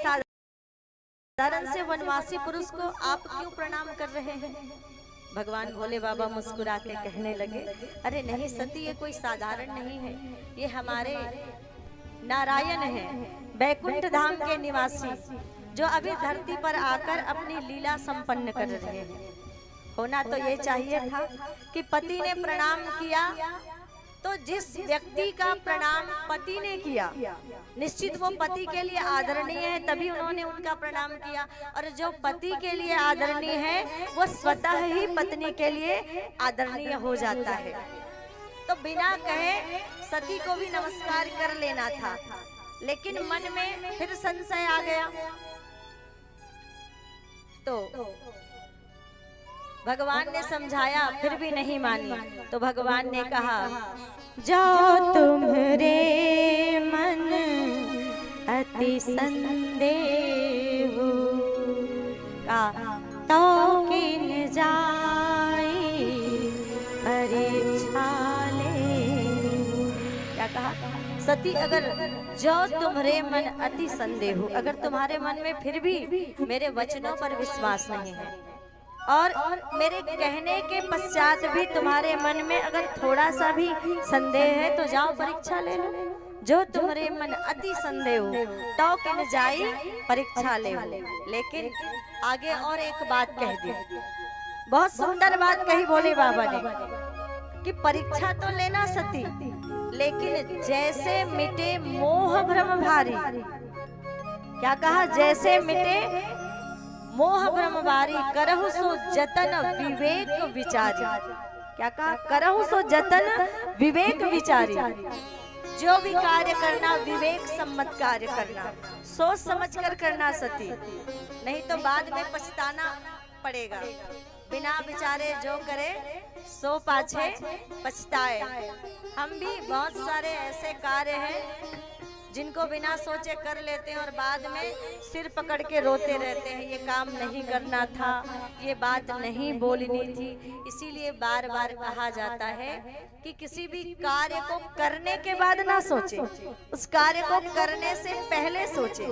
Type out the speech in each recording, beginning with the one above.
साधारण से वनवासी पुरुष को आप क्यों प्रणाम कर रहे हैं? भगवान भोले बाबा मुस्कुरा के कहने लगे, अरे नहीं सती, ये कोई साधारण नहीं है, ये हमारे नारायण हैं, बैकुंठ धाम के निवासी, जो अभी धरती पर आकर अपनी लीला संपन्न कर रहे हैं। होना तो ये चाहिए था कि पति ने प्रणाम किया, तो जिस व्यक्ति का प्रणाम पति ने किया, निश्चित वो पति के लिए आदरणीय है, तभी उन्होंने उनका प्रणाम किया। और जो पति के लिए आदरणीय है, वो स्वतः ही पत्नी के लिए आदरणीय हो जाता है। तो बिना कहे सती को भी नमस्कार कर लेना था, लेकिन मन में फिर संशय आ गया। तो भगवान ने समझाया, फिर भी नहीं मानी। तो भगवान ने कहा, जाओ तुम्हारे मन अति संदेह का तो किन जाई परीक्षा ले। क्या कहा? सती, अगर जो तुम्हारे मन अति संदेह, अगर तुम्हारे मन में फिर भी मेरे वचनों पर विश्वास नहीं है और मेरे कहने के पश्चात भी तुम्हारे मन में अगर थोड़ा सा भी संदेह है, तो जाओ परीक्षा ले लो। जो तुम्हारे मन अति संदेह तो किन जाई परीक्षा ले। लेकिन आगे और एक बात कह दी, बहुत सुंदर बात कही भोले बाबा ने कि परीक्षा तो लेना सती, लेकिन जैसे मिटे मोह भ्रम भारी। क्या कहा? जैसे मिटे मोह भ्रम भारी, करहु सो जतन विवेक विचारी। क्या कहा? करहु सो जतन विवेक विचारी। जो भी कार्य करना विवेक सम्मत कार्य करना, सोच समझ कर करना सती, नहीं तो बाद में पछताना पड़ेगा। बिना विचारे जो करे सो पाछे पछताए। हम भी बहुत सारे ऐसे कार्य हैं जिनको बिना सोचे कर लेते हैं और बाद में सिर पकड़ के रोते रहते हैं, ये काम नहीं करना था, ये बात नहीं बोलनी थी। इसीलिए बार बार कहा जाता है कि किसी भी कार्य को करने के बाद ना सोचे, उस कार्य को करने से पहले सोचे,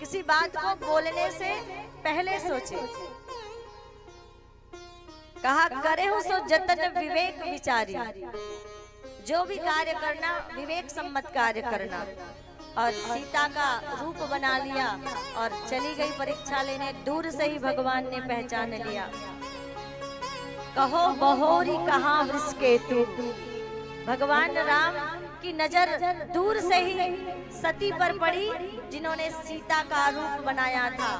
किसी बात को बोलने से पहले सोचे। कहा, करे हो सो जतन विवेक विचारी। जो भी कार्य करना विवेक सम्मत कार्य करना। और सीता का रूप बना लिया और चली गई परीक्षा लेने। दूर से ही भगवान ने पहचान लिया। कहो बहोरी कहाँ वृषकेतु। भगवान राम की नजर दूर से ही सती पर पड़ी, जिन्होंने सीता का रूप बनाया था।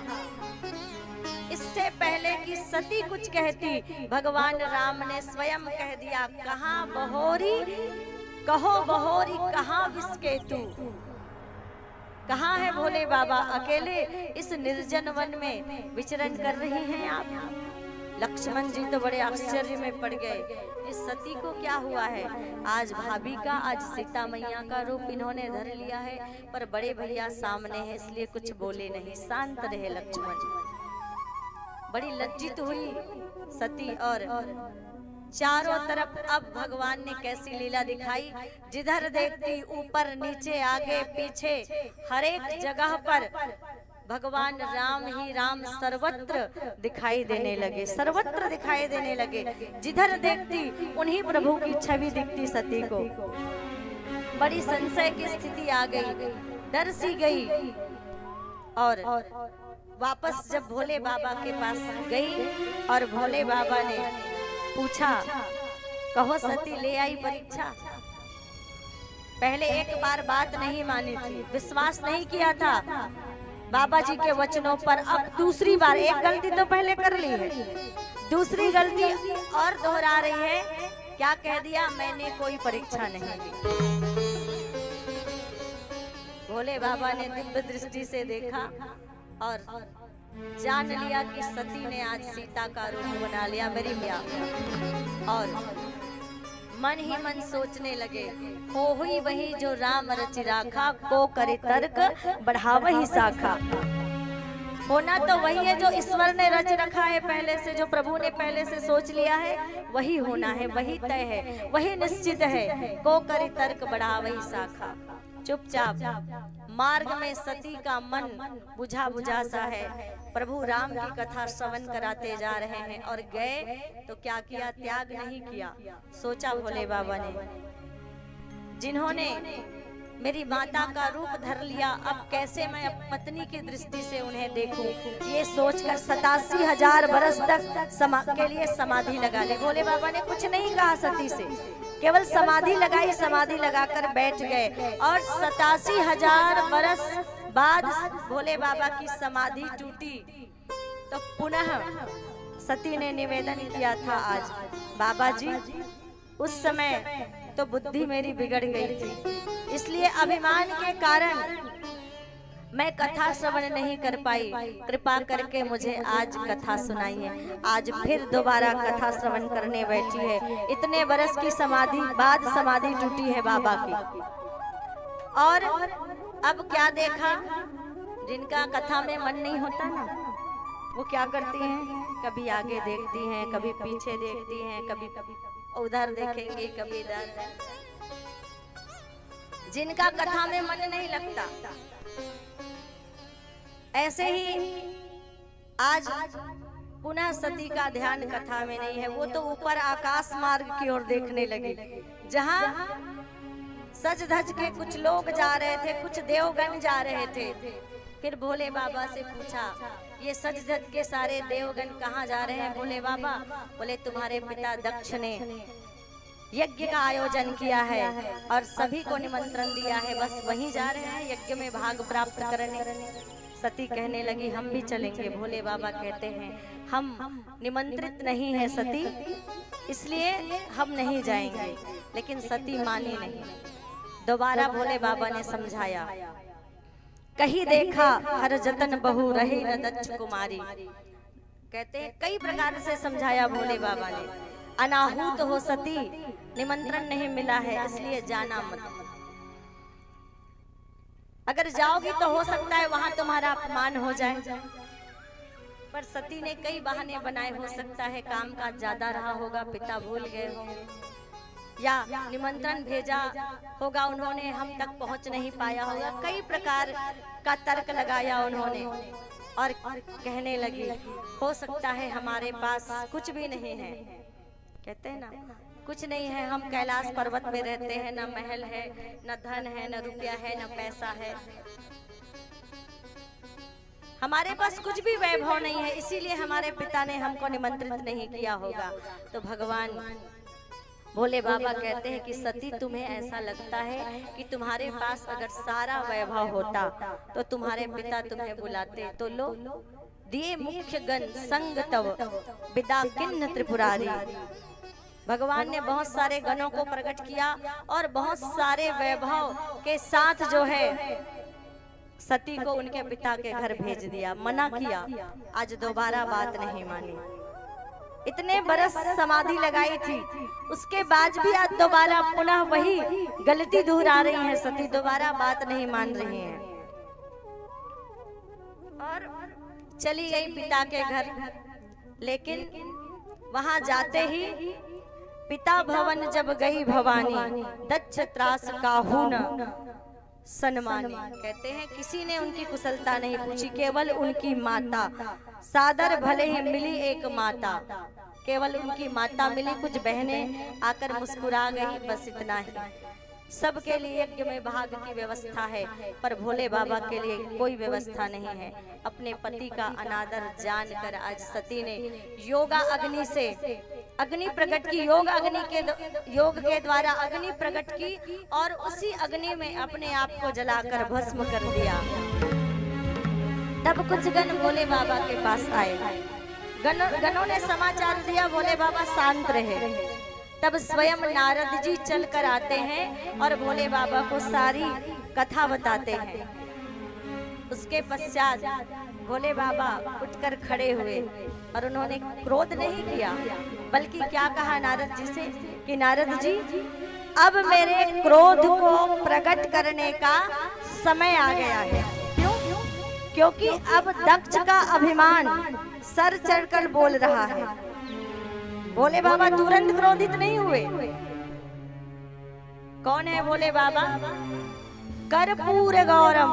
इससे पहले कि सती कुछ कहती, भगवान राम ने स्वयं कह दिया, कहाँ बहोरी, कहो बहोरी कहाँ विषकेतु। कहाँ है भोले बाबा? अकेले इस निर्जन वन में विचरण कर रही हैं आप। लक्ष्मण जी तो बड़े आश्चर्य में पड़ गए, इस सती को क्या हुआ है? आज भाभी का, आज सीता मैया का रूप इन्होंने धर लिया है, पर बड़े भैया सामने है, इसलिए कुछ बोले नहीं, शांत रहे लक्ष्मण जी। बड़ी लज्जित हुई सती। और चारों तरफ अब भगवान ने कैसी लीला दिखाई, जिधर देखती ऊपर नीचे आगे पीछे हर एक जगह पर भगवान राम ही राम सर्वत्र दिखाई देने लगे, सर्वत्र दिखाई देने लगे। जिधर देखती उन्हीं प्रभु की छवि दिखती सती को। बड़ी संशय की स्थिति आ गई, डर सी गई। और वापस जब भोले बाबा के पास गई और भोले बाबा ने पूछा, कहो सती ले आई परीक्षा। पहले एक बार बात नहीं मानी थी, विश्वास नहीं किया था बाबा जी के वचनों पर। अब दूसरी बार, एक गलती तो पहले कर ली है, दूसरी गलती और दोहरा रही है। क्या कह दिया? मैंने कोई परीक्षा नहीं दी। भोले बाबा ने दिव्य दृष्टि से देखा और जान लिया कि सती ने आज सीता का रूप बना लिया मेरी मियां। और मन ही मन सोचने लगे, हो हुई वही जो राम रचि राखा, को करे तर्क बढ़ावही शाखा। होना तो वही है जो ईश्वर ने रच रखा है पहले से, जो प्रभु ने पहले से सोच लिया है, वही होना है, वही तय है, वही निश्चित है। को करे तर्क बढ़ावही शाखा। चुपचाप मार्ग में सती का मन बुझा बुझा सा है। प्रभु राम की कथा श्रवण कराते जा रहे हैं और गए तो क्या किया, त्याग नहीं किया। सोचा भोले बाबा ने, जिन्होंने मेरी माता का रूप धर लिया, अब कैसे मैं पत्नी की दृष्टि से उन्हें देखूं, ये सोचकर 87,000 बरस तक के लिए समाधि लगा ली। भोले बाबा ने कुछ नहीं कहा सती से, केवल समाधि लगाई, समाधि लगाकर बैठ गए। और 87,000 बरस बाद भोले बाबा की समाधि टूटी तो पुनः सती ने निवेदन किया था, आज बाबा जी उस समय तो बुद्धि मेरी बिगड़ गई थी, इसलिए अभिमान के कारण मैं कथा श्रवण नहीं कर पाई, कृपा करके मुझे आज कथा सुनाइए। आज फिर दोबारा कथा श्रवण करने बैठी है। इतने बरस की समाधि बाद समाधि टूटी है बाबा की। और अब क्या देखा, जिनका कथा में मन नहीं होता ना, वो क्या करती हैं, कभी आगे देखती हैं, कभी पीछे देखती हैं, कभी उधर देखेंगे, कभी इधर। जिनका कथा में मन नहीं लगता, ऐसे ही आज पुनः सती का ध्यान कथा में नहीं है। वो तो ऊपर आकाश मार्ग की ओर देखने लगी, जहां सज धज के कुछ लोग जा रहे थे, कुछ देवगण जा रहे थे। फिर भोले बाबा से पूछा, ये सज धज के सारे देवगण कहाँ जा रहे हैं भोले बाबा? बोले तुम्हारे पिता दक्ष ने यज्ञ का आयोजन किया है और सभी को निमंत्रण दिया है, बस वहीं जा रहे हैं यज्ञ में भाग प्राप्त करने। सती कहने लगी, हम भी चलेंगे। भोले बाबा कहते हैं, हम निमंत्रित नहीं है सती, इसलिए हम नहीं जाएंगे। लेकिन सती मानी नहीं। दोबारा भोले बाबा ने समझाया, कहीं देखा हर जतन बहु रहे न दक्ष कुमारी। कहते हैं कई प्रकार से समझाया भोले बाबा ने, अनाहूत हो सती, निमंत्रण नहीं मिला है इसलिए जाना मत। अगर जाओगी तो हो सकता है वहां तुम्हारा अपमान हो जाए। पर सती ने कई बहाने बनाए, हो सकता है काम काज ज्यादा रहा होगा, पिता भूल गए हो, या निमंत्रण भेजा होगा उन्होंने, हम तक पहुंच नहीं पाया होगा। कई प्रकार का तर्क लगाया उन्होंने और कहने लगी, हो सकता है हमारे पास कुछ भी नहीं है। कहते हैं ना, कुछ नहीं है, हम कैलाश पर्वत में रहते हैं, न महल है, न धन है, न रुपया है, न पैसा है, हमारे पास कुछ भी वैभव नहीं है, इसीलिए हमारे पिता ने हमको निमंत्रित नहीं किया होगा। तो भगवान भोले बाबा कहते हैं कि सती तुम्हें ऐसा लगता है कि तुम्हारे पास अगर सारा वैभव होता तो तुम्हारे पिता तुम्हें बुलाते। तो लो दिए मुख्य गण संग तव विदा किन्न त्रिपुरारी। भगवान ने बहुत सारे गणों को प्रकट किया और बहुत सारे वैभव के साथ जो है सती को उनके पिता के घर भेज दिया, मना किया। आज दोबारा बात नहीं मानी। इतने बरस समाधि लगाई थी, उसके बाद भी आज दोबारा पुनः वही गलती दोहरा रही है सती, दोबारा बात नहीं मान रही हैं। और चली गई पिता के घर, लेकिन वहां जाते ही पिता भवन जब गई भवानी, दक्ष त्रास काहू न सन्मानी। कहते हैं किसी ने उनकी कुशलता नहीं पूछी, केवल उनकी माता सादर भले ही मिली एक माता, केवल उनकी माता मिली, कुछ बहनें आकर मुस्कुरा गई, बस इतना ही। सबके लिए यज्ञ में भाग की व्यवस्था है, पर भोले बाबा के लिए कोई व्यवस्था नहीं है। अपने पति का अनादर जानकर आज सती ने योगा अग्नि से अग्नि प्रकट की, योग के द्वारा अग्नि प्रकट की और उसी अग्नि में अपने आप को जलाकर भस्म कर दिया। तब कुछ गण भोले बाबा के पास आए, गणों ने समाचार दिया भोले बाबा शांत रहे। तब स्वयं नारद जी चल कर आते हैं और भोले बाबा को सारी कथा बताते हैं। उसके पश्चात भोले बाबा उठकर खड़े हुए और उन्होंने क्रोध नहीं किया, बल्कि क्या कहा नारद जी से कि नारद जी अब मेरे क्रोध को प्रकट करने का समय आ गया है। क्यों? क्योंकि अब दक्ष का अभिमान सर चढ़कर बोल रहा है। भोले बाबा तुरंत क्रोधित नहीं हुए। कौन है भोले बाबा? कर्पूर गौरम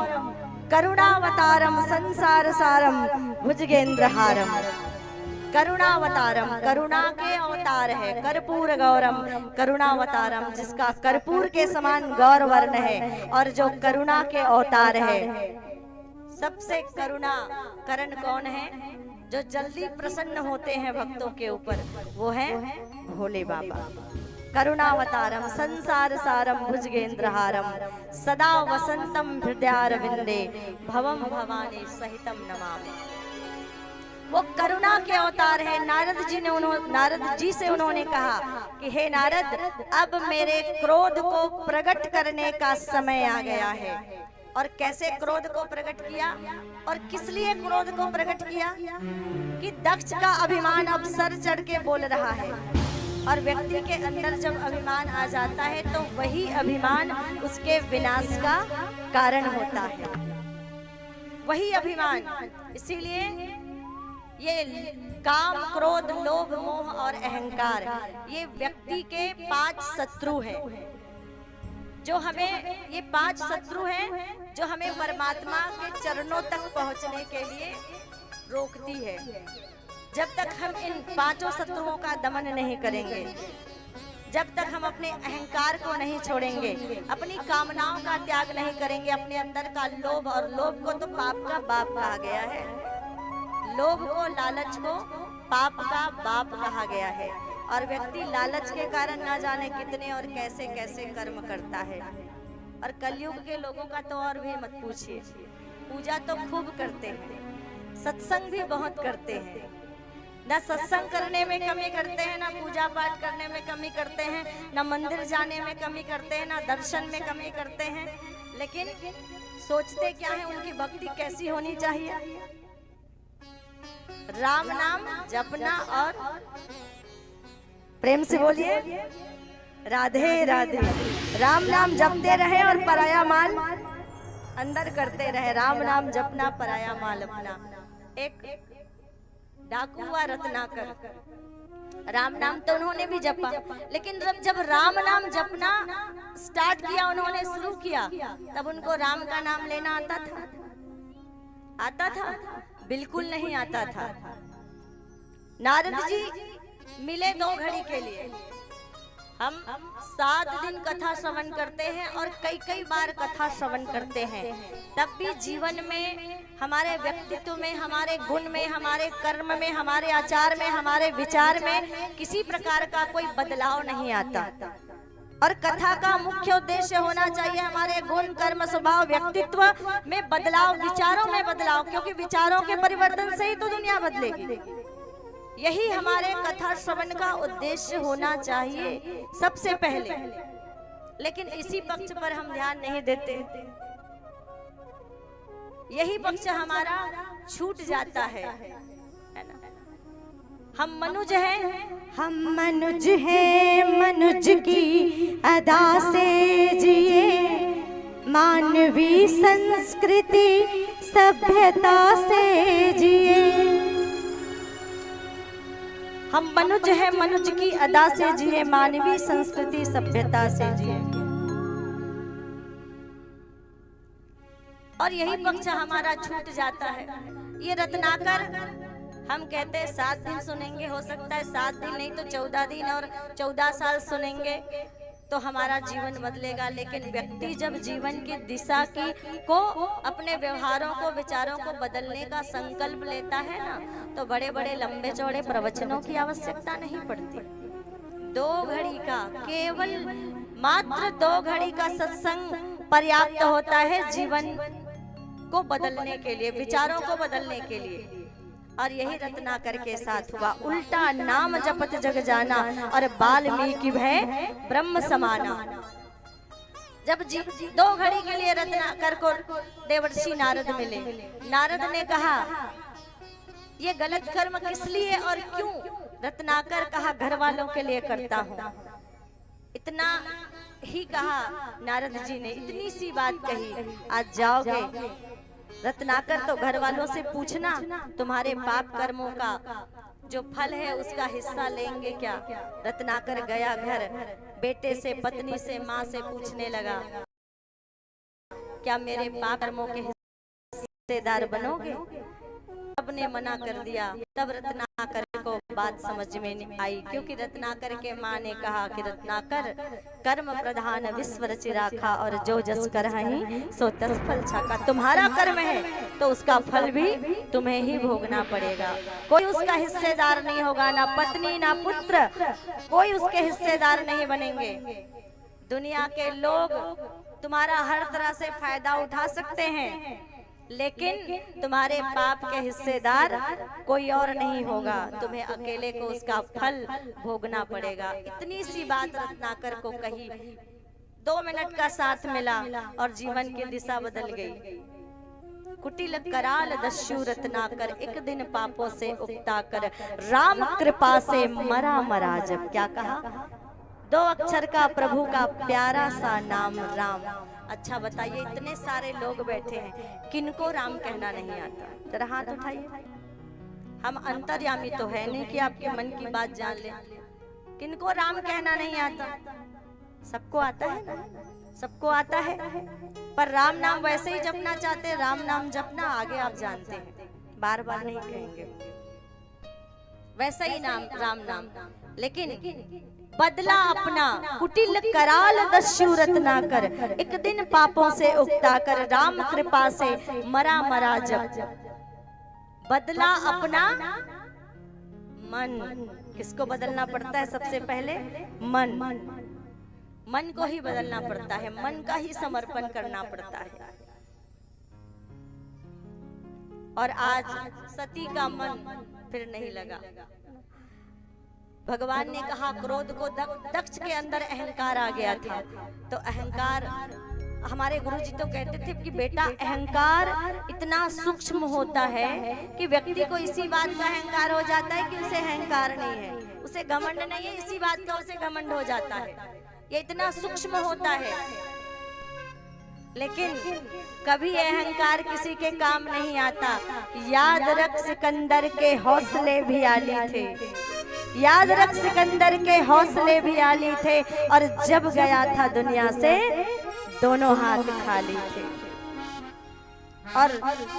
करुणावतारम संसार सारम भुजगेंद्रहारम। करुणावतारम, करुणा के अवतार है। कर्पूर गौरम, करुणावतारम, जिसका कर्पूर के समान गौर वर्ण है और जो करुणा के अवतार है। सबसे करुणा करण कौन है? जो जल्दी प्रसन्न होते हैं भक्तों के ऊपर, वो है भोले बाबा। करुणावतारम संसार सारम भुजगेंद्रहारम सदा वसंतम हृदयारविंदे भवम भवानी सहितम नमामि। वो करुणा के अवतार है। नारद जी से उन्होंने कहा कि हे नारद, अब मेरे क्रोध को प्रकट करने का समय आ गया है। और कैसे क्रोध को प्रकट किया और किस लिए क्रोध को प्रकट किया? कि दक्ष का अभिमान अब सर चढ़ के बोल रहा है, और व्यक्ति के अंदर जब अभिमान आ जाता है तो वही अभिमान उसके विनाश का कारण होता है, वही अभिमान। इसीलिए ये काम, क्रोध, लोभ, मोह और अहंकार, ये व्यक्ति के 5 शत्रु हैं। जो हमें, ये 5 शत्रु हैं जो हमें परमात्मा के चरणों तक पहुंचने के लिए रोकती है। जब तक हम इन 5 शत्रुओं का दमन नहीं करेंगे, जब तक हम अपने अहंकार को नहीं छोड़ेंगे, अपनी कामनाओं का त्याग नहीं करेंगे, अपने अंदर का लोभ, और लोभ को तो पाप का बाप कहा गया है। लोभ को, लालच को पाप का बाप कहा गया है। और व्यक्ति लालच के कारण ना जाने कितने और कैसे कैसे कर्म करता है। और कलयुग के लोगों का तो और भी मत पूछिए। पूजा तो खूब करते हैं, सत्संग भी बहुत करते हैं, ना सत्संग करने में कमी करते हैं, ना पूजा पाठ करने में कमी करते हैं, ना मंदिर जाने में कमी करते हैं, ना दर्शन में कमी करते हैं। लेकिन सोचते क्या है, उनकी भक्ति कैसी होनी चाहिए? राम नाम जपना, और प्रेम से बोलिए राधे राधे। राम नाम जपते रहे और पराया माल अंदर करते रहे। राम नाम जपना, पराया माल अपना। एक डाकू हुआ रत्नाकर, राम नाम तो उन्होंने भी जपा, लेकिन जब राम नाम जपना स्टार्ट किया, उन्होंने शुरू किया, तब उनको राम का नाम लेना आता था? आता था? बिल्कुल नहीं आता था। नारद जी मिले 2 घड़ी के लिए। हम 7 दिन कथा श्रवण करते हैं और कई कई बार कथा श्रवण करते हैं, तब भी जीवन में, हमारे व्यक्तित्व में, हमारे गुण में, हमारे कर्म में, हमारे आचार में, हमारे विचार में किसी प्रकार का कोई बदलाव नहीं आता। और कथा का मुख्य उद्देश्य होना चाहिए हमारे गुण, कर्म, स्वभाव, व्यक्तित्व में बदलाव, विचारों में बदलाव, क्योंकि विचारों के परिवर्तन से ही तो दुनिया बदलेगी। यही हमारे कथा श्रवण का उद्देश्य होना चाहिए सबसे पहले। लेकिन इसी पक्ष पर हम ध्यान नहीं देते, यही पक्ष हमारा छूट जाता है ना? हम मनुज हैं, हम मनुज हैं, मनुज की अदा से जिए, मानवीय संस्कृति सभ्यता से जिए। हम मनुज हैं, मनुज की अदा से जिए, मानवीय संस्कृति सभ्यता से जिए। और यही पक्ष हमारा छूट जाता है। ये रत्नाकर, हम कहते हैं 7 दिन सुनेंगे, हो सकता है 7 दिन नहीं तो 14 दिन और 14 साल सुनेंगे तो हमारा जीवन बदलेगा। लेकिन व्यक्ति जब जीवन की दिशा को, अपने व्यवहारों को, विचारों को बदलने का संकल्प लेता है ना, तो बड़े बड़े लंबे चौड़े प्रवचनों की आवश्यकता नहीं पड़ती। 2 घड़ी का, केवल मात्र 2 घड़ी का सत्संग पर्याप्त होता है जीवन को बदलने के लिए, विचारों को बदलने के लिए। और यही रत्नाकर के साथ हुआ। उल्टा नाम जपत जग जाना और वाल्मीकि भय ब्रह्म समाना। जब 2 घड़ी के लिए रत्नाकर को देवर्षि नारद मिले, नारद ने कहा ये गलत कर्म किस लिए और क्यों? रत्नाकर कहा घर वालों के लिए करता हूँ। इतना ही कहा नारद जी ने, इतनी सी बात कही, आज जाओगे रत्नाकर तो घर वालों से पूछना तुम्हारे पाप कर्मों का जो फल है उसका हिस्सा लेंगे क्या। रत्नाकर गया घर, बेटे से, पत्नी से, माँ से पूछने लगा क्या मेरे पाप कर्मों के हिस्सेदार बनोगे? तब ने मना कर दिया। तब रत्नाकर को बात समझ में नहीं आई, क्योंकि रत्नाकर के माँ ने कहा कि रत्नाकर, कर्म प्रधान विश्व रचि राखा, और जो जस करहि सो तस फल छाका। तुम्हारा कर्म है तो उसका फल भी तुम्हें ही भोगना पड़ेगा। कोई उसका हिस्सेदार नहीं होगा, ना पत्नी ना पुत्र, कोई उसके हिस्सेदार नहीं बनेंगे। दुनिया के लोग तुम्हारा हर तरह से फायदा उठा सकते हैं, लेकिन तुम्हारे पाप के हिस्सेदार कोई और नहीं होगा। तुम्हें अकेले को उसका फल भोगना पड़ेगा। इतनी सी बात रत्नाकर को कही, 2 मिनट का साथ मिला और जीवन की दिशा बदल गई। कुटिल कराल दस्यु रत्नाकर, एक दिन पापों से उगता कर, राम कृपा से मरा मरा जब। क्या कहा? 2 अक्षर का प्रभु का प्यारा सा नाम राम। अच्छा बताइए, इतने सारे लोग बैठे हैं, किनको राम कहना नहीं आता? जरा हाथ उठाइए। हम अंतर्यामी तो है नहीं कि आपके मन की बात जान ले। किनको राम कहना नहीं आता? सबको आता है ना, सबको आता है। पर राम नाम वैसे ही जपना चाहते हैं। राम नाम जपना आगे आप जानते हैं, बार बार नहीं कहेंगे, वैसा ही नाम राम नाम। लेकिन बदला अपना, कुटिल कराल दस्यु रत्नाकर, एक दिन पापों से उगता कर, राम कृपा से मरा मरा जब। बदला अपना मन। किसको बदलना पड़ता है सबसे पहले? मन। मन को ही बदलना पड़ता है, मन का ही समर्पण करना पड़ता है। और आज सती का मन फिर नहीं लगा। भगवान ने कहा, क्रोध को दक्ष के अंदर अहंकार आ गया था। तो अहंकार, हमारे गुरुजी तो कहते थे कि बेटा अहंकार इतना सूक्ष्म होता है कि व्यक्ति को इसी बात का अहंकार हो जाता है कि उसे अहंकार नहीं है, उसे घमंड नहीं है, इसी बात का उसे घमंड हो जाता है। ये इतना सूक्ष्म होता है। लेकिन कभी अहंकार किसी के काम नहीं आता। याद रख सिकंदर के हौसले भी आली थे, याद रख सिकंदर के हौसले भी आली थे, और जब गया था दुनिया से दोनों हाथ खाली थे। और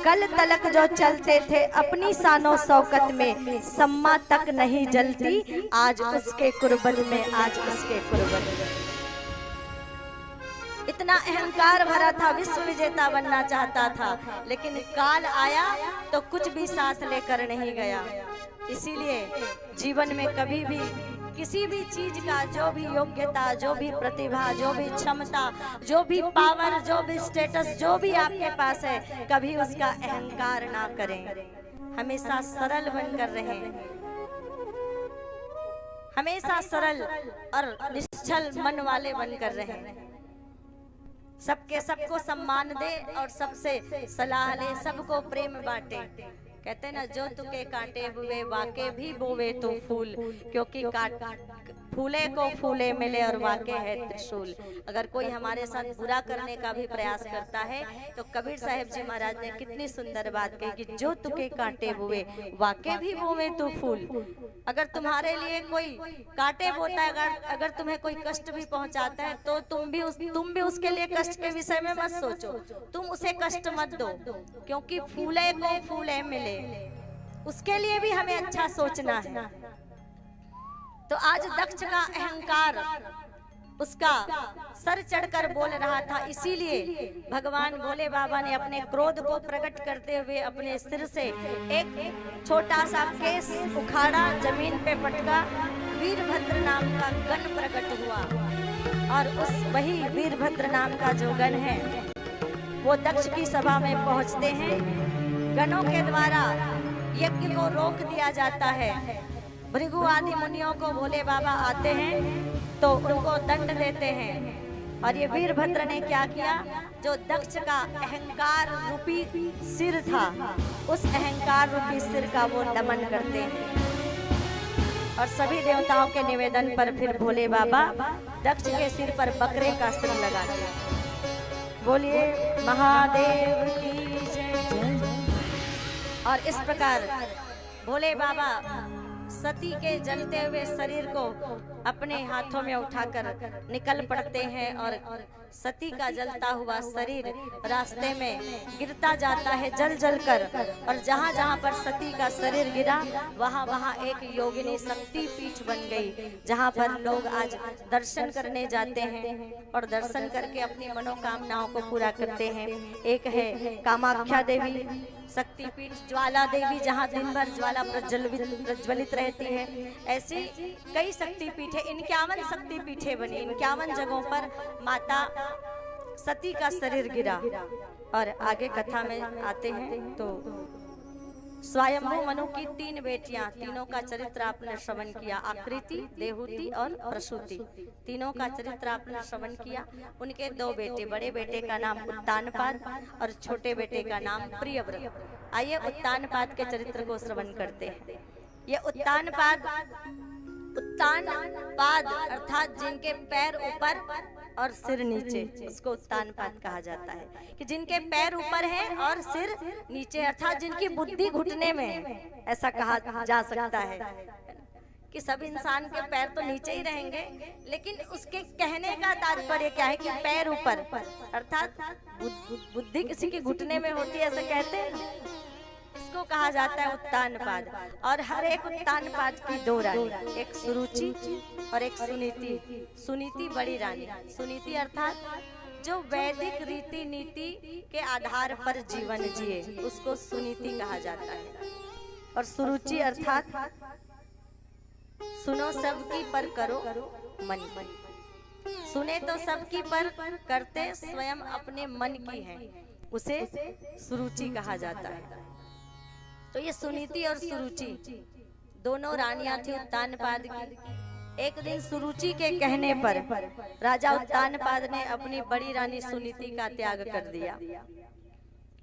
कल तलक जो चलते थे अपनी शानो शौकत में, सम्मा तक नहीं जलती आज उसके कुर्बत में, आज उसके कुर्बत में। इतना अहंकार भरा था, विश्व विजेता बनना चाहता था, लेकिन काल आया तो कुछ भी साथ लेकर नहीं गया। इसीलिए जीवन में कभी भी किसी भी चीज का, जो भी योग्यता, जो भी प्रतिभा, जो भी क्षमता, जो भी पावर, जो भी स्टेटस, जो भी आपके पास है, कभी उसका अहंकार ना करें। हमेशा सरल बनकर रहें, हमेशा सरल और निश्चल मन वाले बनकर रहें। सबके सबको सम्मान दे और सबसे सलाह ले, सबको प्रेम बांटे। कहते ना, जो तुके कांटे हुए वाके भी बोवे तो फूल, क्योंकि फूले को फूले मिले और वाके है त्रिशूल। अगर कोई हमारे साथ बुरा करने का भी प्रयास करता है तो कबीर साहिब जी महाराज ने कितनी सुंदर बात कही कि जो तुके कांटे बोवे वाके भी बोवे तो फूल। अगर तुम्हारे लिए कोई कांटे बोता है, अगर तुम्हें कोई कष्ट भी पहुंचाता है, तो तुम भी उसके लिए कष्ट के विषय में मत सोचो, तुम उसे कष्ट मत दो, क्योंकि फूले को फूले मिले, उसके लिए भी हमें अच्छा सोचना है। तो आज दक्ष का अहंकार उसका सर चढ़कर बोल रहा था, इसीलिए भगवान भोले बाबा ने अपने क्रोध को प्रकट करते हुए अपने सिर से एक छोटा सा केस उखाड़ा, जमीन पे पटका, वीरभद्र नाम का गण प्रकट हुआ। और उस वही वीरभद्र नाम का जो गण है वो दक्ष की सभा में पहुंचते हैं। गणों के द्वारा यज्ञ को रोक दिया जाता है। भृगु आदि मुनियों को भोले बाबा आते हैं तो उनको दंड देते हैं। और ये वीरभद्र ने क्या किया, जो दक्ष का अहंकार रूपी सिर था, उस अहंकार रूपी सिर का वो नमन करते हैं। और सभी देवताओं के निवेदन पर फिर भोले बाबा दक्ष के सिर पर बकरे का सिर लगाते हैं। बोलिए महादेव की जय। और इस प्रकार भोले बाबा सती के जलते हुए शरीर को अपने हाथों में उठाकर निकल पड़ते हैं और सती का जलता हुआ शरीर रास्ते में गिरता जाता है जल जल कर। और जहाँ जहाँ पर सती का शरीर गिरा वहाँ वहाँ एक योगिनी शक्ति पीठ बन गई, जहाँ पर लोग आज दर्शन करने जाते हैं और दर्शन करके अपनी मनोकामनाओं को पूरा करते हैं। एक है कामाख्या देवी शक्तिपीठ, ज्वाला देवी जहाँ दिन भर ज्वाला प्रज्वलित रहती है। ऐसी कई शक्तिपीठ है, 51 शक्तिपीठे बनी, 51 जगहों पर माता सती का शरीर गिरा। और आगे कथा में आते हैं तो स्वयंभू मनु की 3 बेटियां, तीनों का चरित्र आपने श्रवण किया, आकृति, देहूति और प्रसूति, तीनों का चरित्र आपने श्रवण किया। उनके 2 बेटे, बड़े बेटे का नाम उत्तानपाद और छोटे बेटे का नाम प्रियव्रत। आइए उत्तानपाद के चरित्र को श्रवण करते हैं। ये उत्तानपाद अर्थात जिनके पैर ऊपर और सिर नीचे, इसको उत्तानपाद कहा जाता है कि जिनके पैर ऊपर है और सिर नीचे, अर्थात जिनकी बुद्धि घुटने में, ऐसा कहा जा सकता है कि सब इंसान के पैर तो नीचे ही रहेंगे, लेकिन उसके कहने का तात्पर्य क्या है कि पैर ऊपर, अर्थात बुद्धि किसी के घुटने में होती है, ऐसा कहते हैं, इसको कहा जाता है उत्तानपाद। और हर एक उत्तानपाद की 2 रानी, एक सुरुचि और एक सुनीति। सुनीति बड़ी रानी, सुनीति अर्थात जो वैदिक रीति नीति के आधार पर जीवन जिए, उसको सुनीति कहा जाता है। और सुरुचि अर्थात सुनो सबकी पर करो मन, सुने तो सबकी पर करते स्वयं अपने मन की है, उसे सुरुचि कहा जाता है। तो ये सुनीति और सुरुचि दोनों रानियां थी उत्तानपाद की। एक दिन सुरुचि के कहने पर राजा उत्तानपाद ने अपनी बड़ी रानी सुनीति का त्याग कर दिया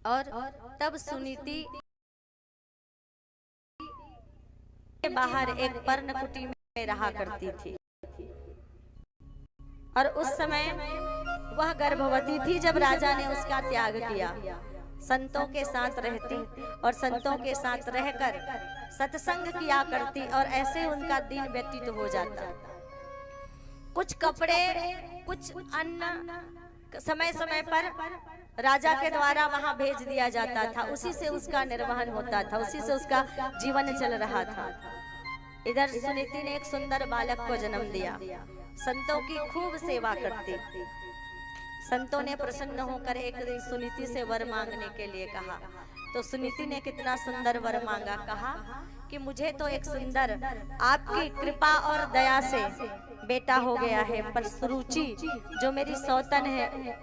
और तब सुनीति के बाहर एक पर्णकुटी में रहा करती थी। और उस समय वह गर्भवती थी जब राजा ने उसका त्याग किया। संतों के साथ रहती और संतों के साथ रहकर सत्संग किया करती और ऐसे उनका दिन व्यतीत हो जाता। कुछ कपड़े, कुछ अन्न समय समय पर राजा के द्वारा वहां भेज दिया जाता था, उसी से उसका निर्वहन होता था, उसी से उसका जीवन चल रहा था। इधर सुनीति ने एक सुंदर बालक को जन्म दिया, संतों की खूब सेवा करती। संतों ने प्रसन्न होकर एक दिन सुनीति से वर मांगने के लिए कहा। तो सुनीति ने कितना सुंदर वर मांगा, कहा कि मुझे तो एक सुंदर आपकी कृपा और दया से बेटा हो गया है, पर सुरुचि जो मेरी सौतन है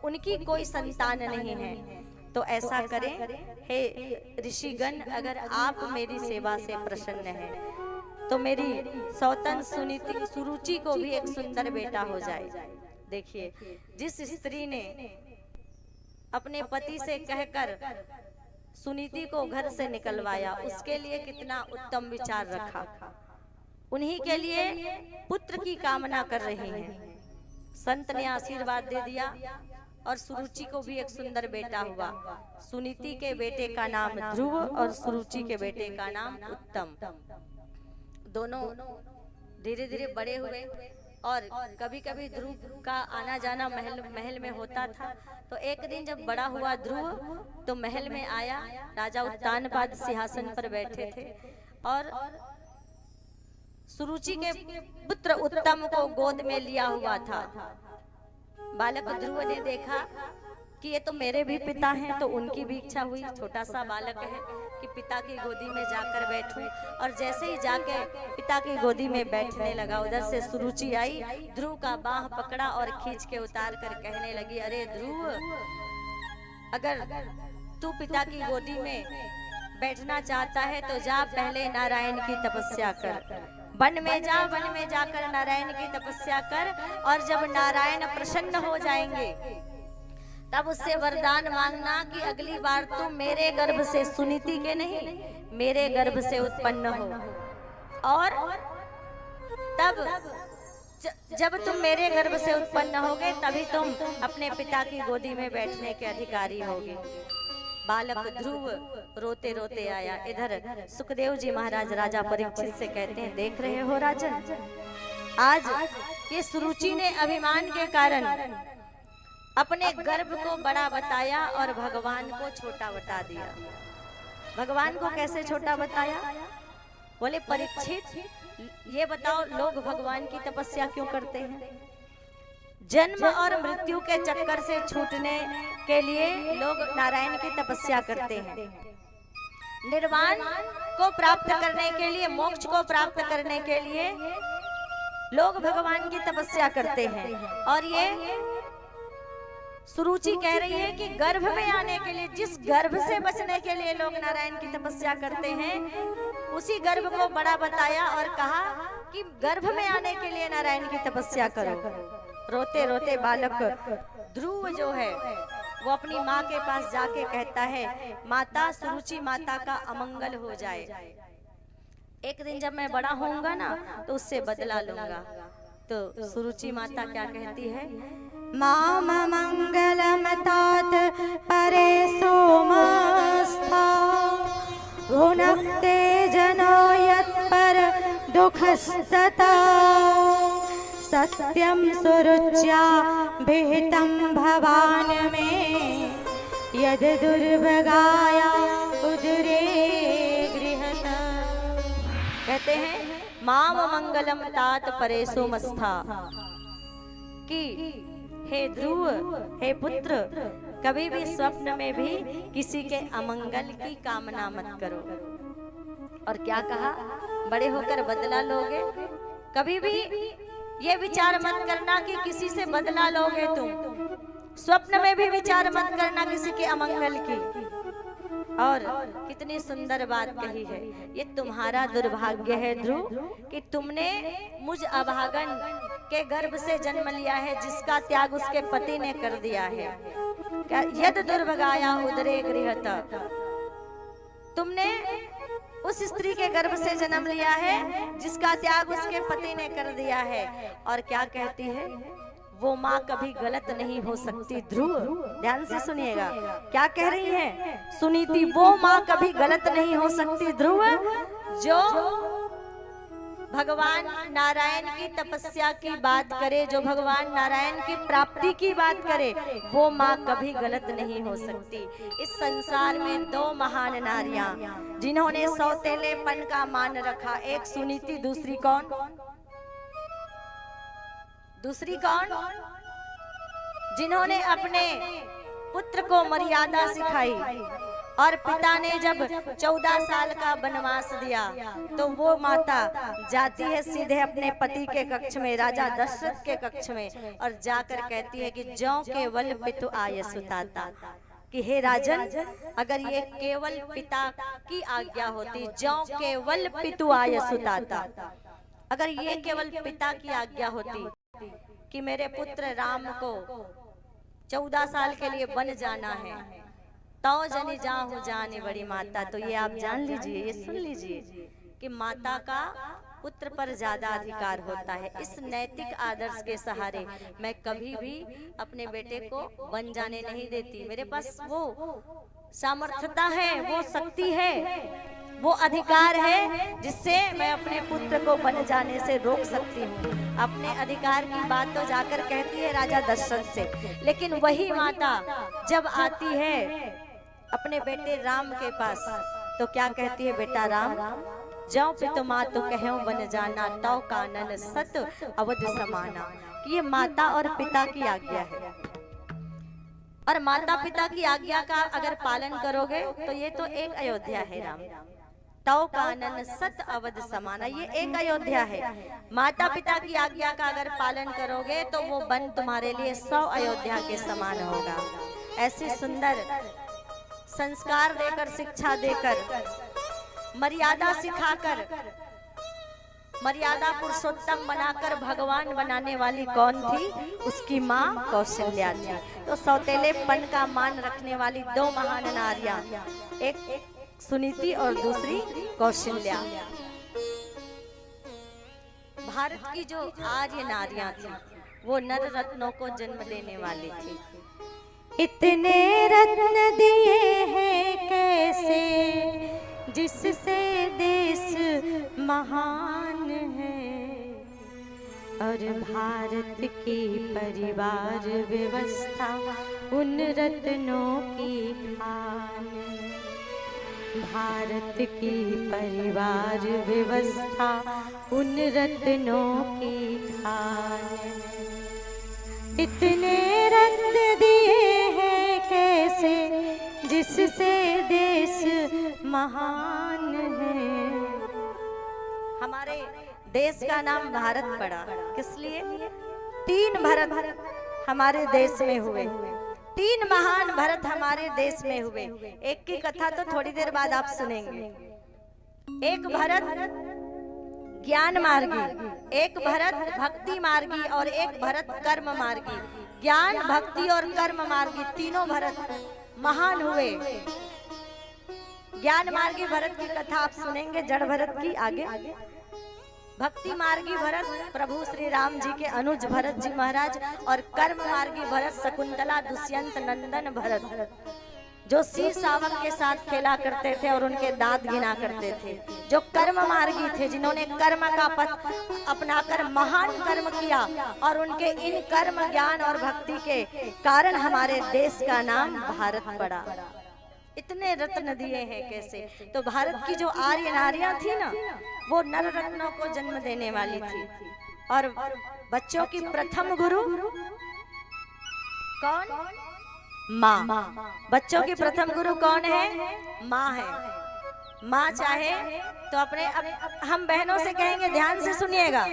उनकी कोई संतान नहीं है। तो ऐसा करें हे ऋषिगण, अगर आप मेरी सेवा से प्रसन्न हैं तो मेरी सौतन सुनीति सुरुचि को भी एक सुंदर बेटा हो जाए। देखिए, जिस स्त्री ने अपने पति से कहकर सुनीति को घर से निकलवाया, उसके लिए कितना उत्तम विचार रखा। उन्हीं के लिए पुत्र की कामना कर रही हैं। संत ने आशीर्वाद दे दिया और सुरुचि को भी एक सुंदर बेटा हुआ। सुनीति के बेटे का नाम ध्रुव और सुरुचि के बेटे का नाम उत्तम। दोनों धीरे धीरे बड़े हुए और कभी कभी ध्रुव का आना जाना महल में होता था। तो एक दिन जब बड़ा हुआ ध्रुव तो महल में आया, राजा उत्तानपाद सिंहासन पर बैठे थे और सुरुचि के पुत्र उत्तम को गोद में लिया हुआ था। बालक ध्रुव ने देखा कि ये तो मेरे भी पिता हैं, तो उनकी भी इच्छा हुई, छोटा सा बालक है, कि पिता की गोदी में जाकर बैठूं। और जैसे ही जाके पिता की गोदी में बैठने लगा, उधर से सुरुचि आई, ध्रुव का बाह पकड़ा और खींच के उतार कर कहने लगी, अरे ध्रुव, अगर तू पिता की गोदी में बैठना चाहता है तो जा पहले नारायण की तपस्या कर, वन में जा, वन में जाकर नारायण की तपस्या कर, और जब नारायण प्रसन्न हो जाएंगे तब उससे वरदान मांगना कि अगली बार तुम मेरे गर्भ से, सुनीति के नहीं, मेरे गर्भ से उत्पन्न हो, और तब जब तुम मेरे गर्भ से उत्पन्न होगे तभी तुम अपने पिता की गोदी में बैठने के अधिकारी होगे। बालक ध्रुव रोते रोते आया। इधर सुखदेव जी महाराज राजा परीक्षित से कहते हैं, देख रहे हो राजन, आज ये सुरुचि ने अभिमान के कारण अपने गर्भ को बड़ा बताया और भगवान को छोटा बता दिया। भगवान को कैसे छोटा बताया? बोले परीक्षित, ये बताओ लोग भगवान की तपस्या क्यों करते हैं? जन्म और मृत्यु के चक्कर से छूटने के लिए लोग नारायण की तपस्या करते हैं। निर्वाण को प्राप्त करने के लिए, मोक्ष को प्राप्त करने के लिए लोग भगवान की तपस्या करते हैं। और ये सुरुचि कह रही है कि गर्भ में आने के लिए, जिस गर्भ से बचने के लिए लोग नारायण की तपस्या करते हैं, उसी गर्भ को बड़ा बताया और कहा कि गर्भ में आने के लिए नारायण की तपस्या करो। रोते रोते बालक ध्रुव जो है वो अपनी माँ के पास जाके कहता है, माता, सुरुचि माता का अमंगल हो जाए, एक दिन जब मैं बड़ा होऊंगा ना तो उससे बदला लूंगा। तो सुरुचि माता क्या कहती है? माम मंगलम तात परे सोमस्था भुनक्ते जनो यत्पर दुखस्तता सत्यम सुरुच्या विहितं भवान में यद दुर्भगाया उदरे गृहत। कहते हैं माम मंगलम तात परे सोमस्था, कि हे ध्रुव, हे पुत्र, कभी भी स्वप्न में भी किसी के अमंगल की कामना मत करो। और क्या कहा? बड़े होकर बदला लोगे। कभी भी ये विचार मत करना कि किसी से बदला लोगे तुम। स्वप्न में भी विचार मत करना किसी के अमंगल की। और कितनी सुंदर बात कही है, ये तुम्हारा दुर्भाग्य है ध्रुव कि तुमने मुझ अभागन के गर्भ से जन्म लिया है, जिसका त्याग उसके पति ने कर दिया है। यद दुर्भगाया उदरे गृहत, तुमने उस स्त्री के गर्भ से जन्म लिया है जिसका त्याग उसके पति ने कर दिया है। और क्या कहती है? वो माँ कभी गलत नहीं हो सकती ध्रुव। ध्यान से सुनिएगा क्या कह रही है सुनीति। वो माँ कभी गलत नहीं हो सकती ध्रुव, जो भगवान नारायण की तपस्या की बात करे, जो भगवान नारायण की प्राप्ति की बात करे, वो माँ कभी गलत नहीं हो सकती। इस संसार में दो महान नारियां जिन्होंने सौतेलेपन का मान रखा, एक सुनीति, दूसरी कौन? दूसरी कौन? जिन्होंने अपने पुत्र को मर्यादा सिखाई। और पिता ने जब 14 साल का वनवास दिया तो वो माता जाती है सीधे अपने पति के कक्ष में, राजा दशरथ के कक्ष में, और जाकर कहती है कि जौ केवल पितु आय सुताता, कि हे राजन, अगर ये केवल पिता की आज्ञा होती, जौ केवल पितु आय सुताता, अगर ये केवल पिता की आज्ञा होती कि मेरे पुत्र राम को 14 साल के लिए वन जाना है, तो जनी जाहु जाने बड़ी माता। तो ये आप जान लीजिए, ये सुन लीजिए कि माता का पुत्र पर ज्यादा अधिकार होता है। इस नैतिक आदर्श के सहारे मैं कभी भी अपने बेटे को वन जाने नहीं देती। मेरे पास वो सामर्थ्यता है, वो शक्ति है, वो अधिकार है जिससे मैं अपने पुत्र को वन जाने से रोक सकती हूँ। अपने अधिकार की बात तो जाकर कहती है राजा दशरथ से, लेकिन वही माता जब आती है अपने बेटे राम के पास तो क्या कहती है? बेटा राम, जौ पितु मातु कहूं वन जाना, तौ कानन सत अवध समाना। कि ये माता और पिता की आज्ञा है, और माता पिता की आज्ञा का अगर पालन करोगे तो ये तो एक अयोध्या है राम। तौ कानन सत अवध समाना, ये एक अयोध्या है। माता पिता की आज्ञा का अगर पालन करोगे तो वो वन तुम्हारे लिए 100 अयोध्या के समान होगा। ऐसी सुंदर संस्कार देकर, शिक्षा देकर, मर्यादा सिखाकर, मर्यादा पुरुषोत्तम बनाकर भगवान बनाने वाली कौन थी? उसकी माँ कौशल्या थी। तो सौतेलेपन का मान रखने वाली दो महान नारियां, एक सुनीति और दूसरी कौशल्या। भारत की जो आर्य नारियां थी वो नर रत्नों को जन्म देने वाली थी। इतने रत्न दिए हैं कैसे, जिससे देश महान है, और भारत की परिवार व्यवस्था उन रत्नों की खान है। भारत की परिवार व्यवस्था उन रत्नों की खान है। इतने रत्न दिए हैं कैसे, जिससे देश महान है। हमारे देश का नाम भारत पड़ा, किस लिए? 3 भरत हमारे देश में हुए, 3 महान भरत हमारे देश में हुए। एक की कथा तो थोड़ी देर बाद आप सुनेंगे। एक भरत ज्ञान मार्गी, एक भरत भक्ति मार्गी और एक भरत कर्म मार्गी। ज्ञान, भक्ति और कर्म मार्गी तीनों भरत महान हुए। ज्ञान मार्गी भरत की कथा आप सुनेंगे, जड़ भरत की आगे। भक्ति मार्गी भरत प्रभु श्री राम जी के अनुज भरत जी महाराज, और कर्म मार्गी भरत शकुंतला दुष्यंत नंदन भरत, जो सी सावक के साथ खेला करते थे और उनके दांत गिना करते थे। जो कर्म मार्गी थे, जिन्होंने कर्म का पथ अपनाकर महान कर्म किया, और उनके इन कर्म, ज्ञान और भक्ति के कारण हमारे देश का नाम भारत पड़ा। इतने रत्न दिए हैं कैसे। तो भारत की जो आर्य नारियां थी ना, वो नर रत्नों को जन्म देने वाली थी। और बच्चों की प्रथम गुरु कौन? माँ। बच्चों की प्रथम गुरु कौन है? माँ है। माँ चाहे तो अपने, अब हम बहनों से कहेंगे, ध्यान से सुनिएगा।